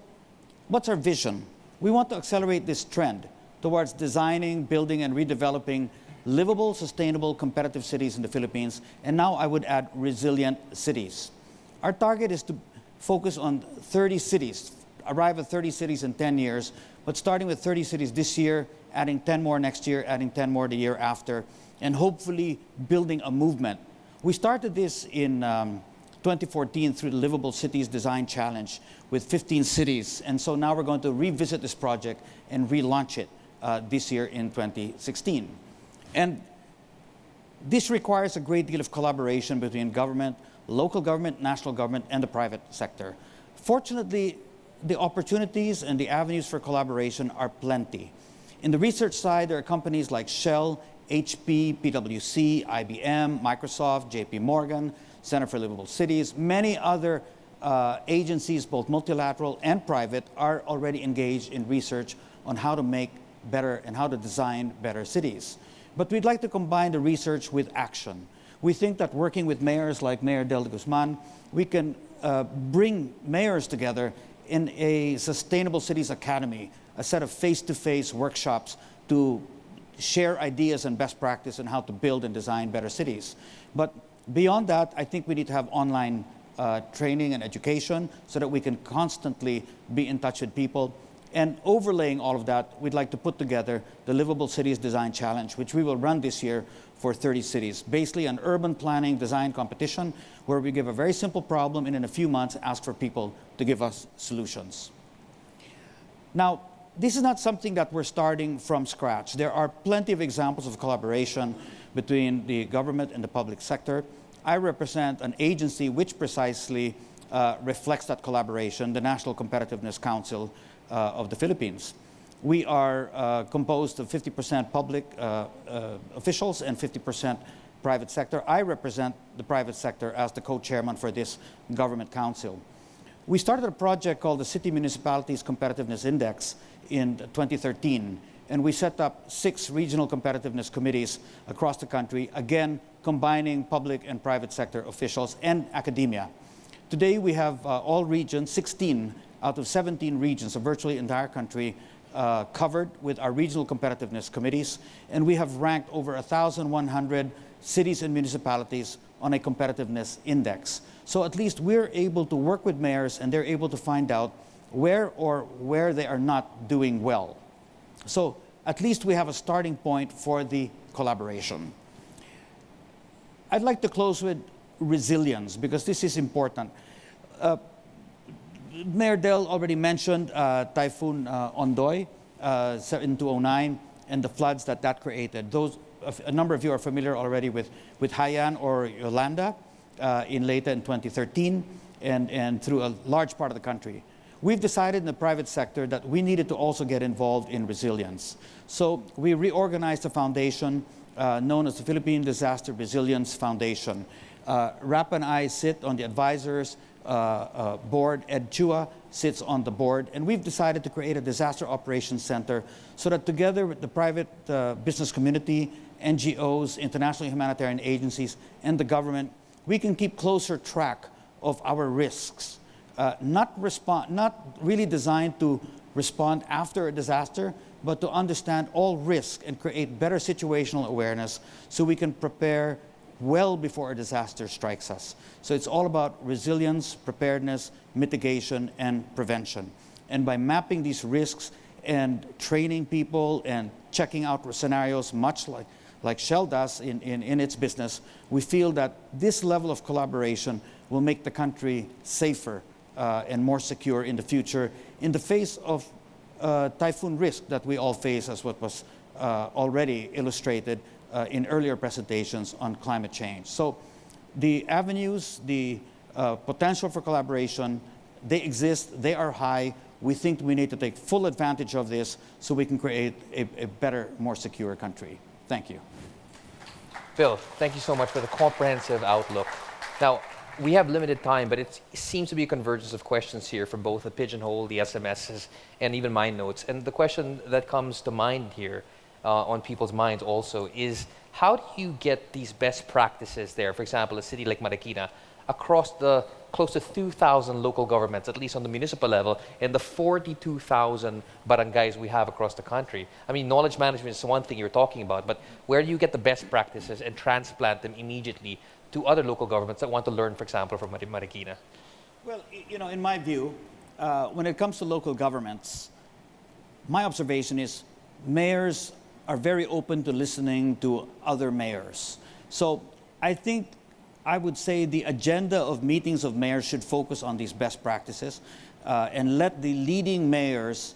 what's our vision? We want to accelerate this trend towards designing, building, and redeveloping livable, sustainable, competitive cities in the Philippines, and now I would add resilient cities. Our target is to focus on 30 cities, arrive at 30 cities in 10 years, but starting with 30 cities this year, adding 10 more next year, adding 10 more the year after, and hopefully building a movement. We started this in 2014 through the Livable Cities Design Challenge with 15 cities, and so now we're going to revisit this project and relaunch it this year in 2016. And this requires a great deal of collaboration between government, local government, national government, and the private sector. Fortunately, the opportunities and the avenues for collaboration are plenty. In the research side, there are companies like Shell, HP, PwC, IBM, Microsoft, JP Morgan, Center for Livable Cities. Many other agencies, both multilateral and private, are already engaged in research on how to make better and how to design better cities. But we'd like to combine the research with action. We think that working with mayors like Mayor Del Guzman, we can bring mayors together in a Sustainable Cities Academy, a set of face-to-face workshops to share ideas and best practice on how to build and design better cities. But beyond that, I think we need to have online training and education so that we can constantly be in touch with people. And overlaying all of that, we'd like to put together the Livable Cities Design Challenge, which we will run this year for 30 cities. Basically an urban planning design competition where we give a very simple problem and in a few months ask for people to give us solutions. Now, this is not something that we're starting from scratch. There are plenty of examples of collaboration between the government and the public sector. I represent an agency which precisely reflects that collaboration, the National Competitiveness Council of the Philippines. We are composed of 50% public officials and 50% private sector. I represent the private sector as the co-chairman for this government council. We started a project called the City Municipalities Competitiveness Index in 2013, and we set up 6 regional competitiveness committees across the country, again, combining public and private sector officials and academia. Today, we have all regions, 16 out of 17 regions of virtually the entire country covered with our regional competitiveness committees, and we have ranked over 1,100 cities and municipalities on a competitiveness index. So at least we're able to work with mayors and they're able to find out where they are not doing well. So at least we have a starting point for the collaboration. I'd like to close with resilience because this is important. Mayor Del already mentioned Typhoon Ondoy in 2009 and the floods that created. A number of you are familiar already with Haiyan or Yolanda in Leyte in 2013 and through a large part of the country. We've decided in the private sector that we needed to also get involved in resilience. So we reorganized a foundation known as the Philippine Disaster Resilience Foundation. Rap and I sit on the advisors board. Ed Chua sits on the board. And we've decided to create a disaster operations center so that together with the private business community, NGOs, international humanitarian agencies, and the government, we can keep closer track of our risks. Not really designed to respond after a disaster, but to understand all risk and create better situational awareness so we can prepare well before a disaster strikes us. So it's all about resilience, preparedness, mitigation, and prevention. And by mapping these risks and training people and checking out scenarios much like Shell does in its business, we feel that this level of collaboration will make the country safer and more secure in the future in the face of typhoon risk that we all face, as what was already illustrated in earlier presentations on climate change. So the avenues, the potential for collaboration, they exist, they are high. We think we need to take full advantage of this so we can create a better, more secure country. Thank you. Phil, thank you so much for the comprehensive outlook. Now, we have limited time, but it seems to be a convergence of questions here from both the Pigeonhole, the SMSs, and even my notes. And the question that comes to mind here on people's minds also is, how do you get these best practices there, for example, a city like Marikina, across the close to 2,000 local governments, at least on the municipal level, and the 42,000 barangays we have across the country? I mean, knowledge management is one thing you're talking about, but where do you get the best practices and transplant them immediately to other local governments that want to learn, for example, from Marikina? Well, you know, in my view, when it comes to local governments, my observation is mayors are very open to listening to other mayors. So I think I would say the agenda of meetings of mayors should focus on these best practices and let the leading mayors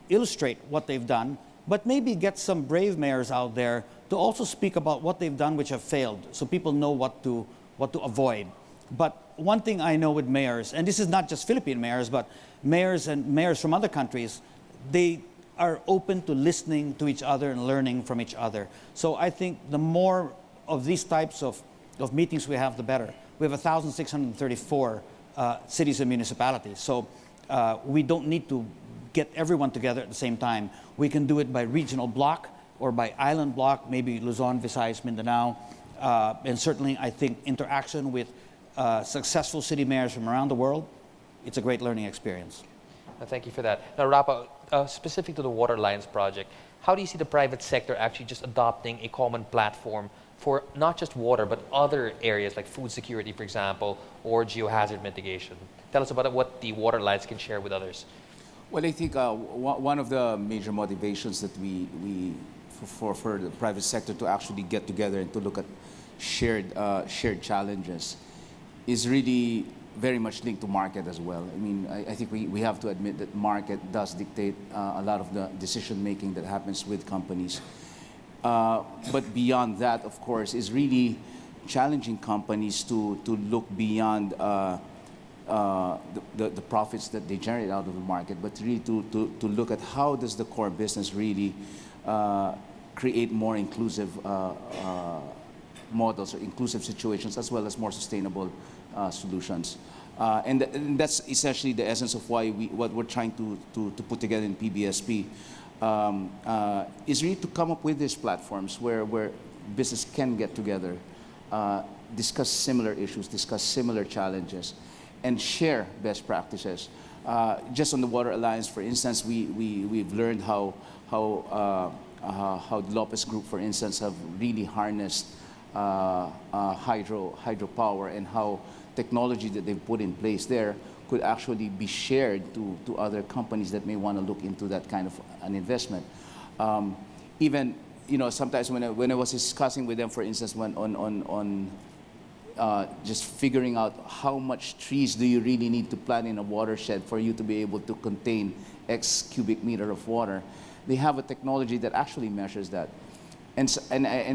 illustrate what they've done, but maybe get some brave mayors out there to also speak about what they've done which have failed, so people know what to avoid. But one thing I know with mayors, and this is not just Philippine mayors, but mayors and mayors from other countries, they are open to listening to each other and learning from each other. So I think the more of these types of meetings we have, the better. We have 1,634 cities and municipalities, so we don't need to get everyone together at the same time. We can do it by regional block or by island block, maybe Luzon, Visayas, Mindanao, and certainly I think interaction with successful city mayors from around the world, it's a great learning experience. Thank you for that. Now, Rapa, specific to the Water Alliance project, how do you see the private sector actually just adopting a common platform for not just water, but other areas like food security, for example, or geohazard mitigation? Tell us about what the Water Alliance can share with others. Well, I think one of the major motivations that for the private sector to actually get together and to look at shared challenges is really very much linked to market as well. I mean, I think we have to admit that market does dictate a lot of the decision making that happens with companies. But beyond that, of course, is really challenging companies to look beyond the profits that they generate out of the market, but really to look at how does the core business really create more inclusive models or inclusive situations, as well as more sustainable solutions. And that's essentially the essence of why what we're trying to put together in PBSP is really to come up with these platforms where business can get together, discuss similar issues, discuss similar challenges, and share best practices. Just on the Water Alliance, for instance, we've learned how the Lopez Group, for instance, have really harnessed hydropower, and how technology that they've put in place there could actually be shared to other companies that may want to look into that kind of an investment. Even, you know, sometimes when I was discussing with them, for instance, on just figuring out how much trees do you really need to plant in a watershed for you to be able to contain X cubic meter of water, they have a technology that actually measures that. And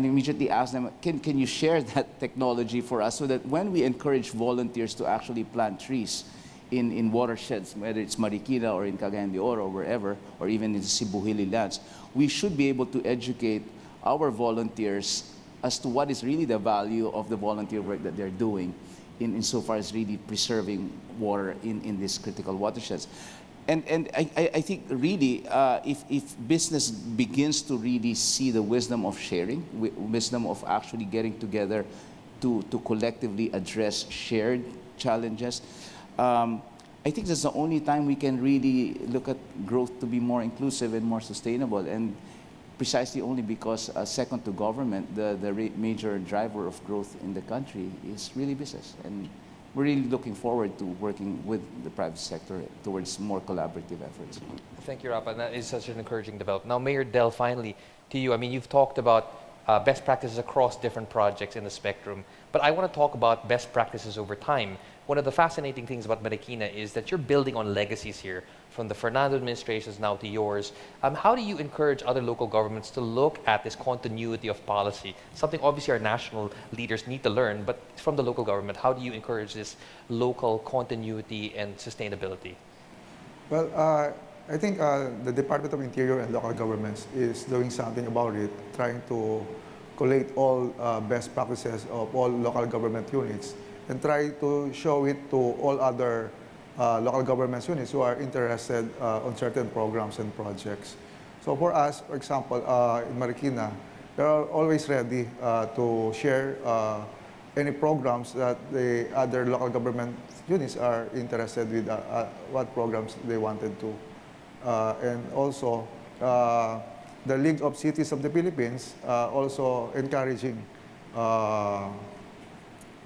immediately asked them, can you share that technology for us so that when we encourage volunteers to actually plant trees in watersheds, whether it's Marikina or in Cagayan de Oro or wherever, or even in the Cebu lands, we should be able to educate our volunteers as to what is really the value of the volunteer work that they're doing insofar as really preserving water in these critical watersheds. And I think really, if business begins to really see the wisdom of sharing, wisdom of actually getting together to collectively address shared challenges, I think that's the only time we can really look at growth to be more inclusive and more sustainable. And precisely only because, second to government, the major driver of growth in the country is really business. And we're really looking forward to working with the private sector towards more collaborative efforts. Thank you, Rapa. That is such an encouraging development. Now, Mayor Del, finally, to you. I mean, you've talked about best practices across different projects in the spectrum, but I want to talk about best practices over time. One of the fascinating things about Marikina is that you're building on legacies here, from the Fernando administrations now to yours. How do you encourage other local governments to look at this continuity of policy? Something obviously our national leaders need to learn, but from the local government, how do you encourage this local continuity and sustainability? Well, I think the Department of Interior and local governments is doing something about it, trying to collate all best practices of all local government units and try to show it to all other local government units who are interested on certain programs and projects. So for us, for example, in Marikina, they are always ready to share any programs that the other local government units are interested with, what programs they wanted to. And also, the League of Cities of the Philippines also encouraging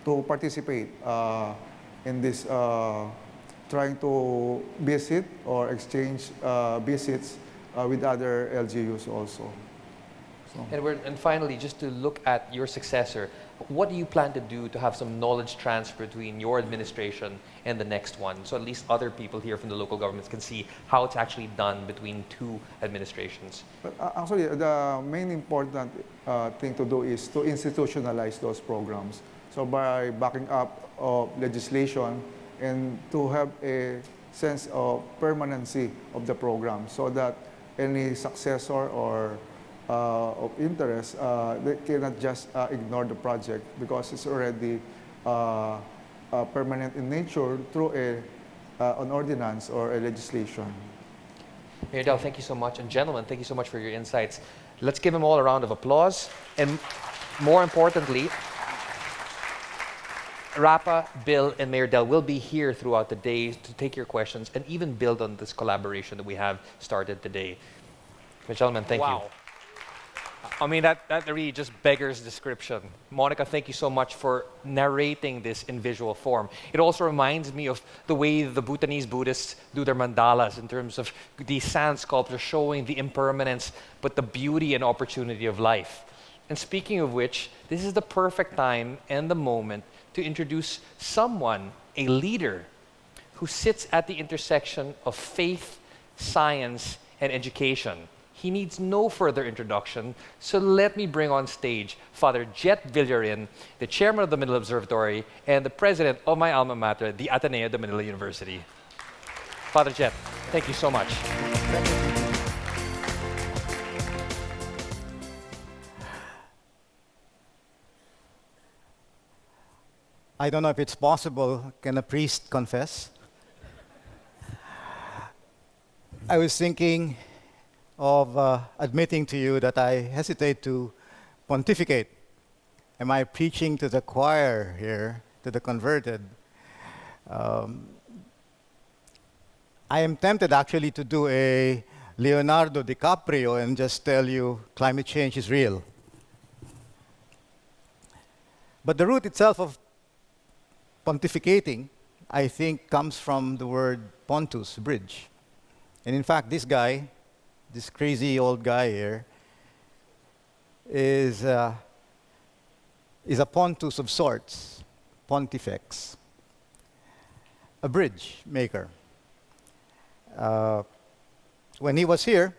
to participate in this, trying to visit or exchange visits with other LGUs also. So. And finally, just to look at your successor, what do you plan to do to have some knowledge transfer between your administration and the next one? So at least other people here from the local governments can see how it's actually done between two administrations. But actually, the main important thing to do is to institutionalize those programs. So by backing up of legislation and to have a sense of permanency of the program so that any successor or of interest, they cannot just ignore the project because it's already permanent in nature through an ordinance or a legislation. Mayor Del, thank you so much. And gentlemen, thank you so much for your insights. Let's give them all a round of applause. And more importantly, Rapa, Bill, and Mayor Del will be here throughout the day to take your questions and even build on this collaboration that we have started today. Gentlemen, thank you. I mean, that really just beggars description. Monica, thank you so much for narrating this in visual form. It also reminds me of the way the Bhutanese Buddhists do their mandalas in terms of these sand sculptures showing the impermanence, but the beauty and opportunity of life. And speaking of which, this is the perfect time and the moment to introduce someone, a leader, who sits at the intersection of faith, science, and education. He needs no further introduction, so let me bring on stage Father Jet Villarin, the chairman of the Manila Observatory and the president of my alma mater, the Ateneo de Manila University. Father Jet, thank you so much. I don't know if it's possible. Can a priest confess? I was thinking of admitting to you that I hesitate to pontificate. Am I preaching to the choir here, to the converted? I am tempted actually to do a Leonardo DiCaprio and just tell you climate change is real. But the root itself of pontificating, I think, comes from the word pontus, bridge. And in fact, this guy, this crazy old guy here, is a pontus of sorts, pontifex, a bridge maker. When he was here,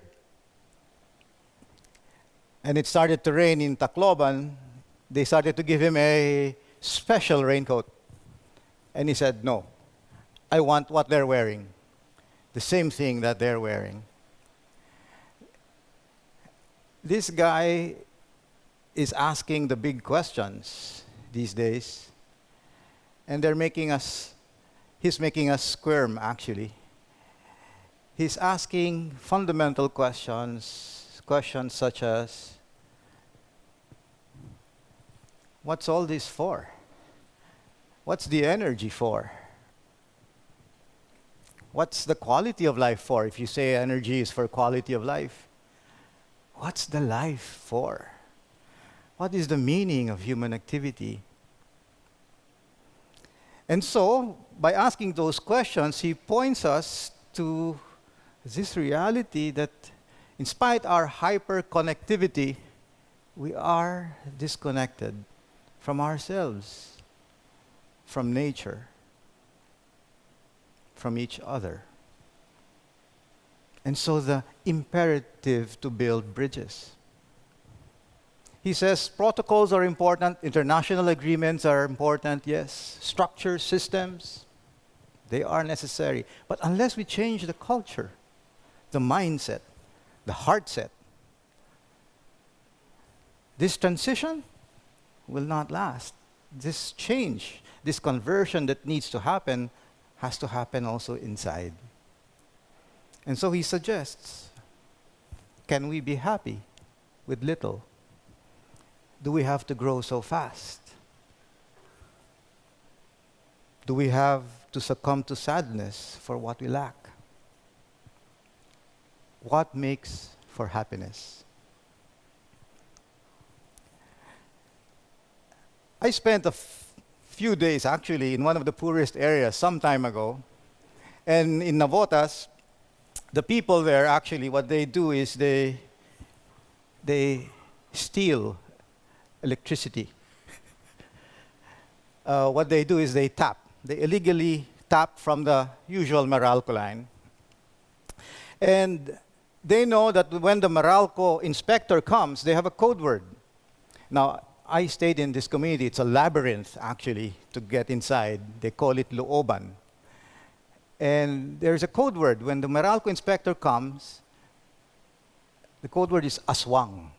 and it started to rain in Tacloban, they started to give him a special raincoat. And he said, no, I want what they're wearing, the same thing that they're wearing. This guy is asking the big questions these days, and he's making us squirm, actually. He's asking fundamental questions such as, what's all this for? What's the energy for? What's the quality of life for? If you say energy is for quality of life, what's the life for? What is the meaning of human activity? And so, by asking those questions, he points us to this reality that In spite our hyper connectivity, we are disconnected from ourselves, from nature, from each other. And so the imperative to build bridges. He says protocols are important, international agreements are important, yes. Structures, systems, they are necessary. But unless we change the culture, the mindset, the heart set, this transition will not last. This change, this conversion that needs to happen, has to happen also inside. And so he suggests, can we be happy with little? Do we have to grow so fast? Do we have to succumb to sadness for what we lack? What makes for happiness? I spent a few days actually in one of the poorest areas some time ago. And in Navotas, the people there actually, what they do is they steal electricity. What they do is they tap. They illegally tap from the usual Meralco line. And they know that when the Meralco inspector comes, they have a code word. Now, I stayed in this community. It's a labyrinth, actually, to get inside. They call it Looban. And there's a code word. When the Meralco inspector comes, the code word is aswang.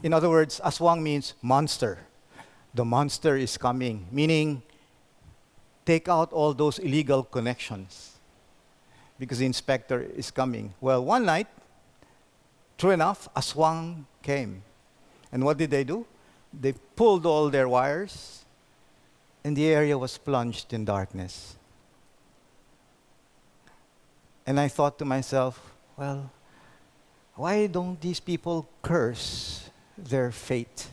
In other words, aswang means monster. The monster is coming, meaning take out all those illegal connections because the inspector is coming. Well, one night, true enough, aswang came. And what did they do? They pulled all their wires, and the area was plunged in darkness. And I thought to myself, well, why don't these people curse their fate?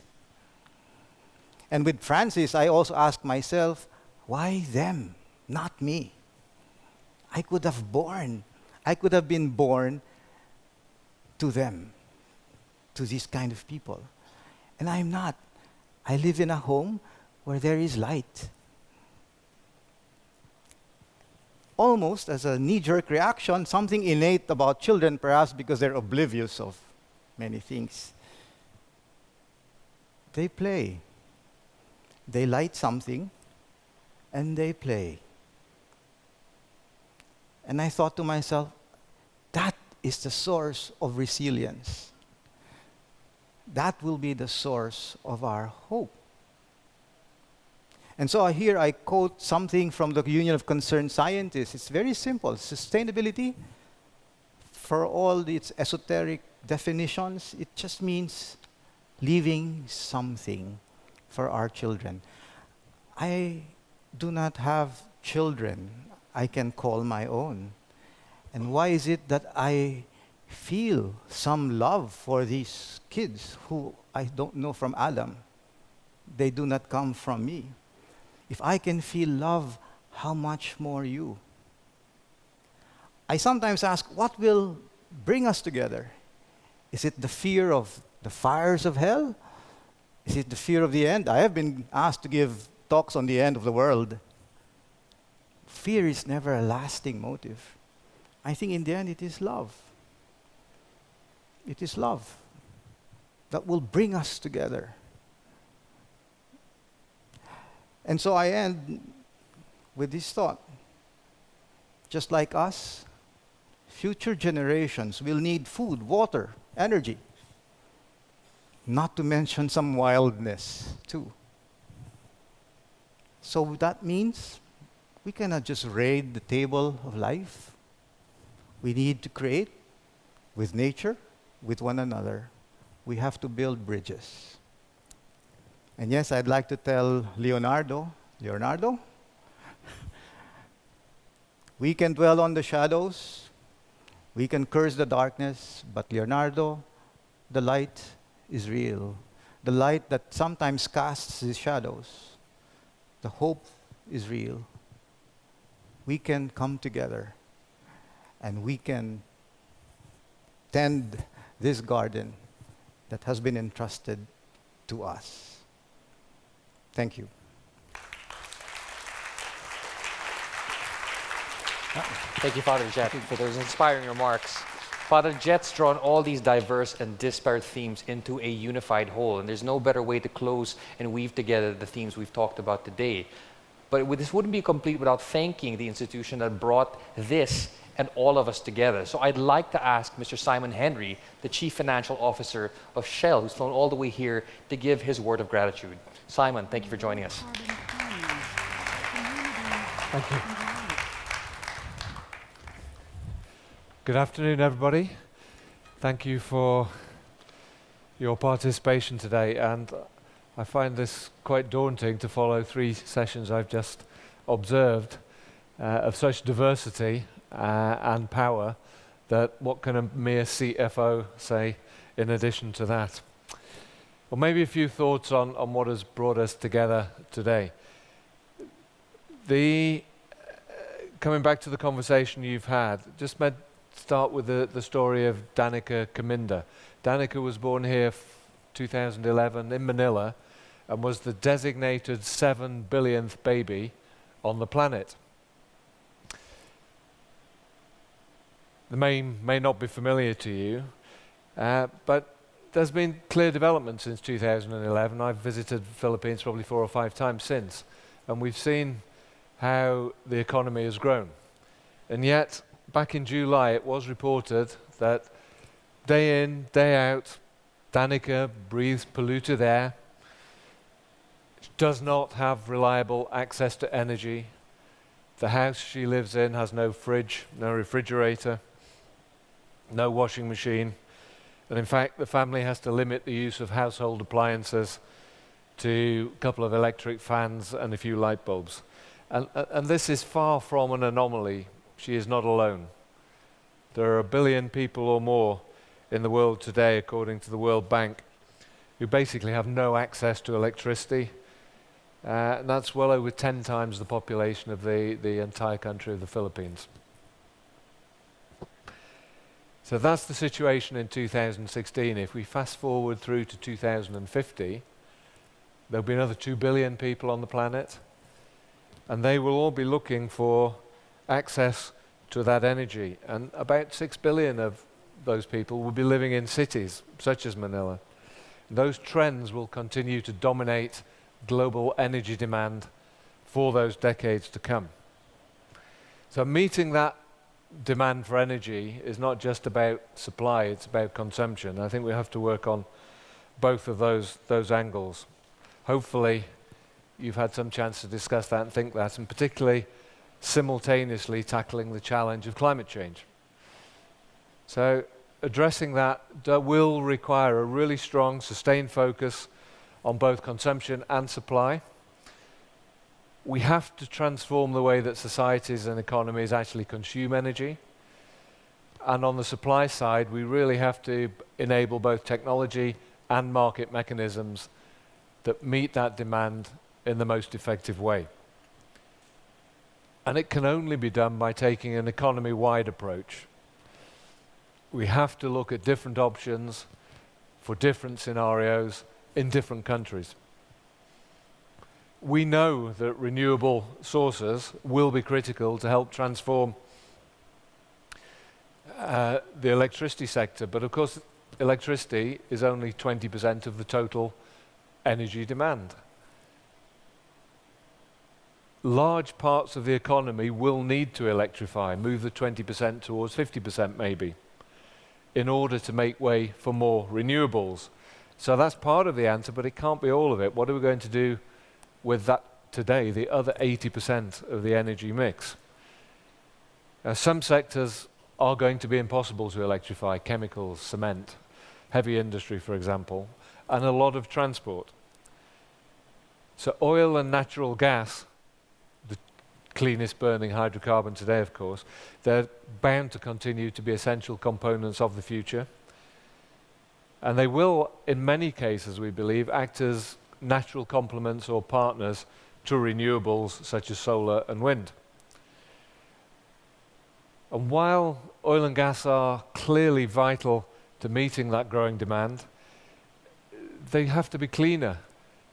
And with Francis, I also asked myself, why them, not me? I could have been born to them, to these kind of people. And I'm not. I live in a home where there is light. Almost as a knee-jerk reaction, something innate about children, perhaps because they're oblivious of many things. They play. They light something, and they play. And I thought to myself, that is the source of resilience. That will be the source of our hope. And so here I quote something from the Union of Concerned Scientists. It's very simple. Sustainability, for all its esoteric definitions, it just means leaving something for our children. I do not have children I can call my own. And why is it that I feel some love for these kids who I don't know from Adam? They do not come from me. If I can feel love, how much more you? I sometimes ask, what will bring us together? Is it the fear of the fires of hell? Is it the fear of the end? I have been asked to give talks on the end of the world. Fear is never a lasting motive. I think in the end it is love. It is love that will bring us together. And so I end with this thought. Just like us, future generations will need food, water, energy. Not to mention some wildness, too. So that means we cannot just raid the table of life. We need to create with nature, with one another. We have to build bridges. And yes, I'd like to tell Leonardo, we can dwell on the shadows, we can curse the darkness, but Leonardo, the light is real. The light that sometimes casts the shadows. The hope is real. We can come together and we can tend this garden that has been entrusted to us. Thank you. Thank you, Father Jet, for those inspiring remarks. Father Jet's drawn all these diverse and disparate themes into a unified whole, and there's no better way to close and weave together the themes we've talked about today. But this wouldn't be complete without thanking the institution that brought this and all of us together. So I'd like to ask Mr. Simon Henry, the Chief Financial Officer of Shell, who's flown all the way here to give his word of gratitude. Simon, thank you for joining us. Thank you. Good afternoon, everybody. Thank you for your participation today. And I find this quite daunting to follow 3 sessions I've just observed of such diversity and power, that what can a mere CFO say in addition to that? Well, maybe a few thoughts on what has brought us together today. Coming back to the conversation you've had, just start with the story of Danica Kaminda. Danica was born here 2011 in Manila and was the designated 7 billionth baby on the planet. The name may not be familiar to you, but there's been clear development since 2011. I've visited the Philippines probably 4 or 5 times since, and we've seen how the economy has grown. And yet, back in July, it was reported that day in, day out, Danica breathes polluted air, does not have reliable access to energy. The house she lives in has no fridge, no refrigerator, no washing machine. And in fact, the family has to limit the use of household appliances to a couple of electric fans and a few light bulbs. And this is far from an anomaly. She is not alone. There are 1 billion people or more in the world today, according to the World Bank, who basically have no access to electricity. And that's well over 10 times the population of the entire country of the Philippines. So that's the situation in 2016. If we fast forward through to 2050, there'll be another 2 billion people on the planet, and they will all be looking for access to that energy. And about 6 billion of those people will be living in cities, such as Manila. Those trends will continue to dominate global energy demand for those decades to come. So meeting that demand for energy is not just about supply, it's about consumption. I think we have to work on both of those angles. Hopefully you've had some chance to discuss that and think that, and particularly simultaneously tackling the challenge of climate change. So addressing that will require a really strong, sustained focus on both consumption and supply. We have to transform the way that societies and economies actually consume energy. And on the supply side, we really have to enable both technology and market mechanisms that meet that demand in the most effective way. And it can only be done by taking an economy-wide approach. We have to look at different options for different scenarios in different countries. We know that renewable sources will be critical to help transform the electricity sector, but of course electricity is only 20% of the total energy demand. Large parts of the economy will need to electrify, move the 20% towards 50% maybe, in order to make way for more renewables. So that's part of the answer, but it can't be all of it. What are we going to do with that today, the other 80% of the energy mix? Some sectors are going to be impossible to electrify: chemicals, cement, heavy industry, for example, and a lot of transport. So oil and natural gas, the cleanest burning hydrocarbon today, of course, they're bound to continue to be essential components of the future. And they will, in many cases, we believe, act as natural complements or partners to renewables such as solar and wind. And while oil and gas are clearly vital to meeting that growing demand, they have to be cleaner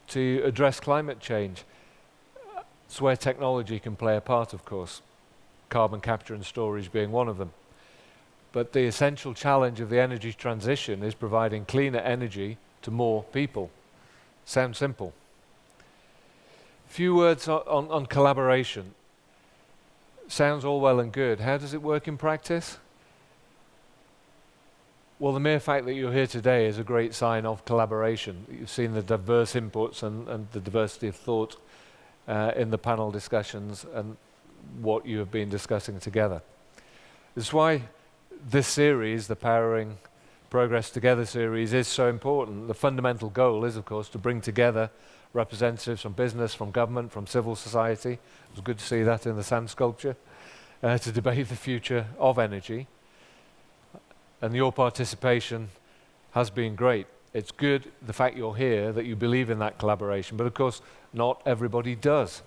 to address climate change. It's where technology can play a part, of course, carbon capture and storage being one of them. But the essential challenge of the energy transition is providing cleaner energy to more people. Sounds simple. Few words on collaboration. Sounds all well and good. How does it work in practice? Well, the mere fact that you're here today is a great sign of collaboration. You've seen the diverse inputs and the diversity of thought in the panel discussions and what you have been discussing together. That's why this series, the Powering Progress Together series, is so important. The fundamental goal is, of course, to bring together representatives from business, from government, from civil society. It was good to see that in the sand sculpture, to debate the future of energy. And your participation has been great. It's good, the fact you're here, that you believe in that collaboration, but of course, not everybody does.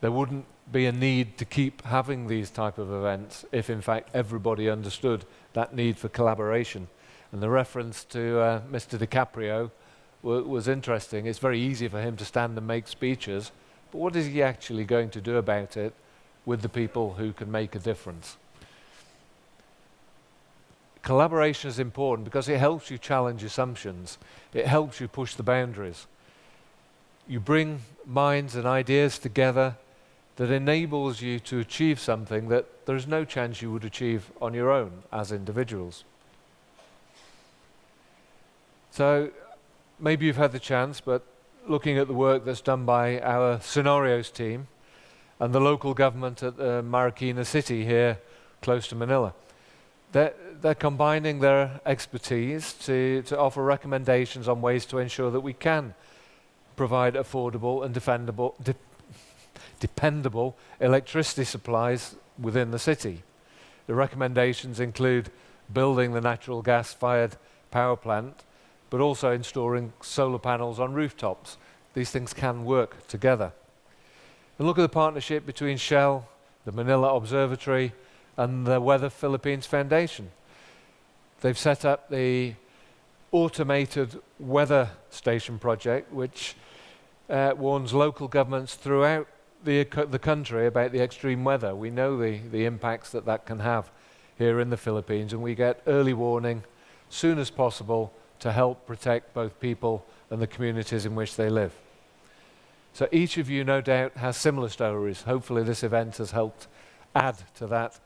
There wouldn't be a need to keep having these type of events if, in fact, everybody understood that need for collaboration. And the reference to Mr. DiCaprio was interesting. It's very easy for him to stand and make speeches, but what is he actually going to do about it with the people who can make a difference? Collaboration is important because it helps you challenge assumptions. It helps you push the boundaries. You bring minds and ideas together that enables you to achieve something that there's no chance you would achieve on your own as individuals. So maybe you've had the chance, but looking at the work that's done by our scenarios team and the local government at Marikina City here close to Manila, they're combining their expertise to offer recommendations on ways to ensure that we can provide affordable and dependable electricity supplies within the city. The recommendations include building the natural gas-fired power plant, but also installing solar panels on rooftops. These things can work together. And look at the partnership between Shell, the Manila Observatory, and the Weather Philippines Foundation. They've set up the automated weather station project, which warns local governments throughout the country about the extreme weather. We know the impacts that can have here in the Philippines, and we get early warning soon as possible to help protect both people and the communities in which they live. So each of you, no doubt, has similar stories. Hopefully this event has helped add to that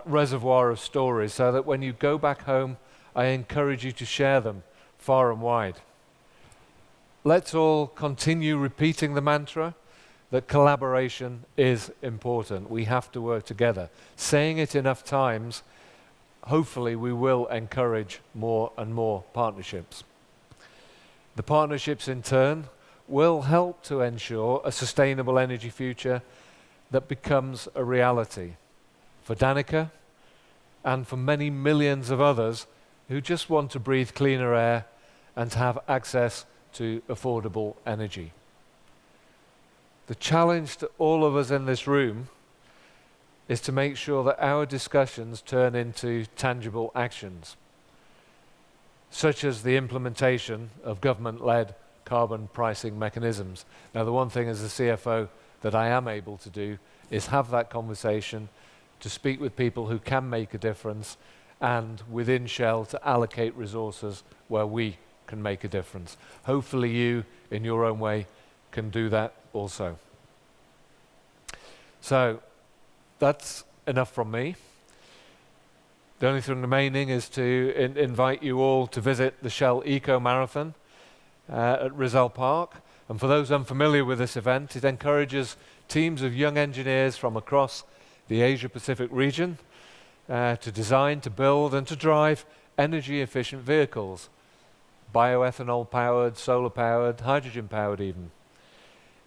reservoir of stories, so that when you go back home, I encourage you to share them far and wide. Let's all continue repeating the mantra that collaboration is important. We have to work together. Saying it enough times, hopefully we will encourage more and more partnerships. The partnerships in turn will help to ensure a sustainable energy future that becomes a reality for Danica and for many millions of others who just want to breathe cleaner air and to have access to affordable energy. The challenge to all of us in this room is to make sure that our discussions turn into tangible actions, such as the implementation of government-led carbon pricing mechanisms. Now, the one thing as a CFO that I am able to do is have that conversation, to speak with people who can make a difference, and within Shell to allocate resources where we can make a difference. Hopefully you, in your own way, can do that also. So that's enough from me. The only thing remaining is to invite you all to visit the Shell Eco Marathon at Rizal Park. And for those unfamiliar with this event, it encourages teams of young engineers from across the Asia-Pacific region to design, to build, and to drive energy-efficient vehicles, bioethanol-powered, solar-powered, hydrogen-powered even.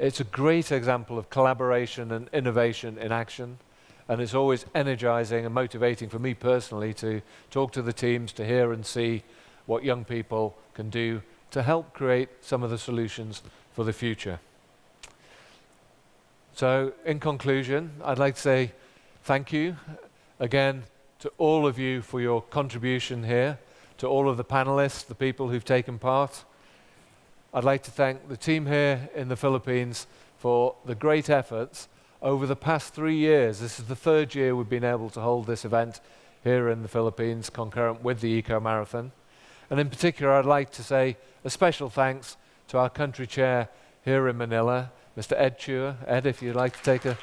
It's a great example of collaboration and innovation in action, and it's always energizing and motivating for me personally to talk to the teams, to hear and see what young people can do to help create some of the solutions for the future. So, in conclusion, I'd like to say thank you again to all of you for your contribution here, to all of the panelists, the people who've taken part. I'd like to thank the team here in the Philippines for the great efforts over the past 3 years. This is the 3rd year we've been able to hold this event here in the Philippines, concurrent with the Eco Marathon. And in particular, I'd like to say a special thanks to our country chair here in Manila, Mr. Ed Chua. Ed, if you'd like to take a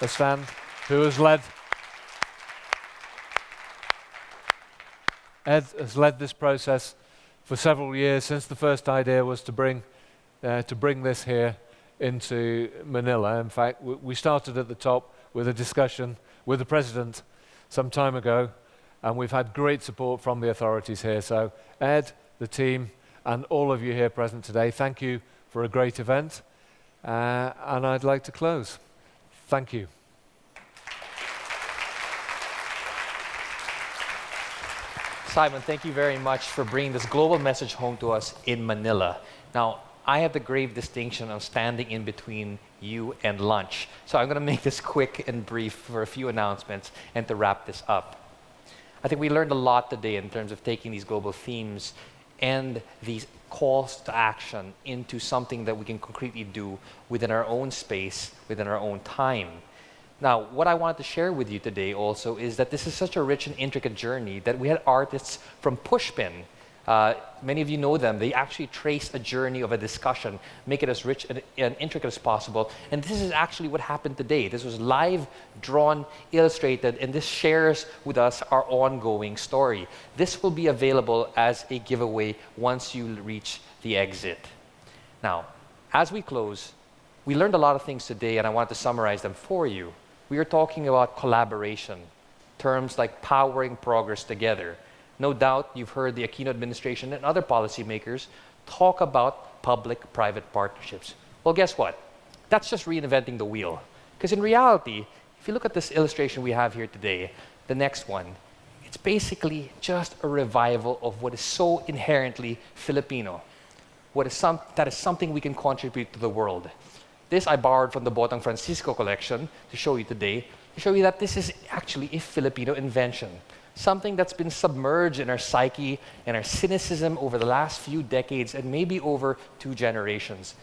stand, who has led Ed has led this process for several years since the first idea was to bring this here into Manila. In fact, we started at the top with a discussion with the president some time ago, and we've had great support from the authorities here. So Ed, the team, and all of you here present today, thank you for a great event. And I'd like to close. Thank you. Simon, thank you very much for bringing this global message home to us in Manila. Now, I have the grave distinction of standing in between you and lunch. So I'm going to make this quick and brief for a few announcements and to wrap this up. I think we learned a lot today in terms of taking these global themes and these calls to action into something that we can concretely do within our own space, within our own time. Now, what I wanted to share with you today also is that this is such a rich and intricate journey that we had artists from Pushpin. Many of you know them. They actually trace a journey of a discussion, make it as rich and intricate as possible. And this is actually what happened today. This was live, drawn, illustrated, and this shares with us our ongoing story. This will be available as a giveaway once you reach the exit. Now, as we close, we learned a lot of things today, and I want to summarize them for you. We are talking about collaboration, terms like powering progress together. No doubt you've heard the Aquino administration and other policymakers talk about public-private partnerships. Well, guess what? That's just reinventing the wheel. Because in reality, if you look at this illustration we have here today, the next one, it's basically just a revival of what is so inherently Filipino. That is something we can contribute to the world. This I borrowed from the Botang Francisco collection to show you today, to show you that this is actually a Filipino invention. Something that's been submerged in our psyche and our cynicism over the last few decades and maybe over 2 generations.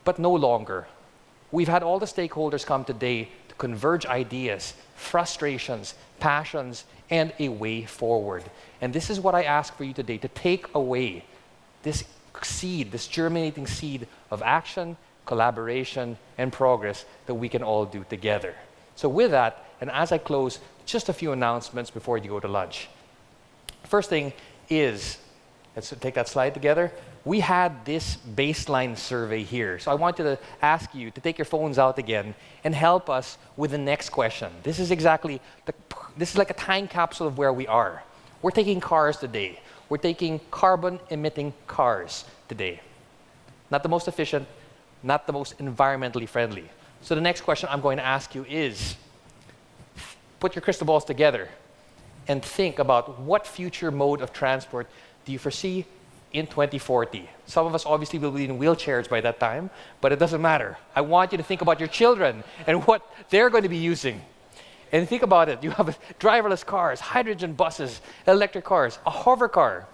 But no longer. We've had all the stakeholders come today to converge ideas, frustrations, passions, and a way forward. And this is what I ask for you today, to take away this seed, this germinating seed of action, collaboration, and progress that we can all do together. So with that, and as I close, just a few announcements before you go to lunch. First thing is, let's take that slide together. We had this baseline survey here. So I want to ask you to take your phones out again and help us with the next question. This is like a time capsule of where we are. We're taking cars today. We're taking carbon-emitting cars today. Not the most efficient, not the most environmentally friendly. So the next question I'm going to ask you is, put your crystal balls together and think about what future mode of transport do you foresee in 2040. Some of us obviously will be in wheelchairs by that time, but it doesn't matter. I want you to think about your children and what they're going to be using. And think about it. You have driverless cars, hydrogen buses, electric cars, a hover car.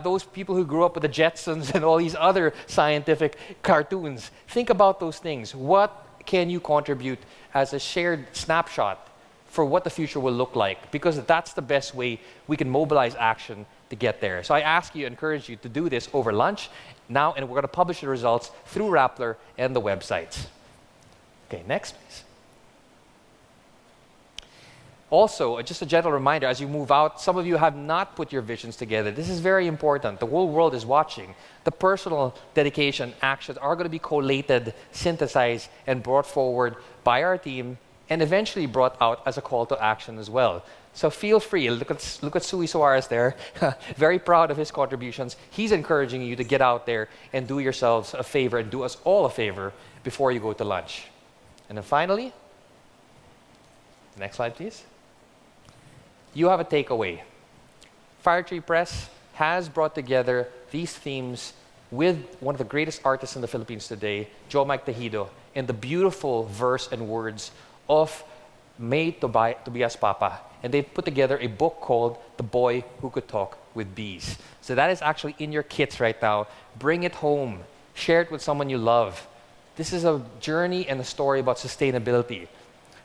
Those people who grew up with the Jetsons and all these other scientific cartoons, think about those things. What can you contribute as a shared snapshot for what the future will look like? Because that's the best way we can mobilize action to get there. So I ask you, encourage you to do this over lunch now, and we're going to publish the results through Rappler and the websites. Okay, next, please. Also, just a gentle reminder, as you move out, some of you have not put your visions together. This is very important. The whole world is watching. The personal dedication actions are going to be collated, synthesized, and brought forward by our team, and eventually brought out as a call to action as well. So feel free. Look at Sui Suarez there. Very proud of his contributions. He's encouraging you to get out there and do yourselves a favor and do us all a favor before you go to lunch. And then finally, next slide, please. You have a takeaway. Firetree Press has brought together these themes with one of the greatest artists in the Philippines today, Joe Mike Tejido, in the beautiful verse and words of made by Tobias Papa, and they've put together a book called The Boy Who Could Talk with Bees. So that is actually in your kits right now. Bring it home. Share it with someone you love. This is a journey and a story about sustainability.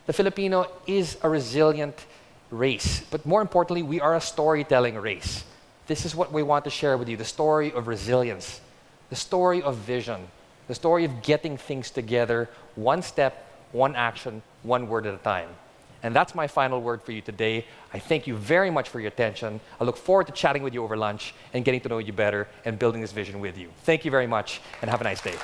The Filipino is a resilient race, but more importantly, we are a storytelling race. This is what we want to share with you, the story of resilience, the story of vision, the story of getting things together, one step, one action, one word at a time. And that's my final word for you today. I thank you very much for your attention. I look forward to chatting with you over lunch and getting to know you better and building this vision with you. Thank you very much, and have a nice day.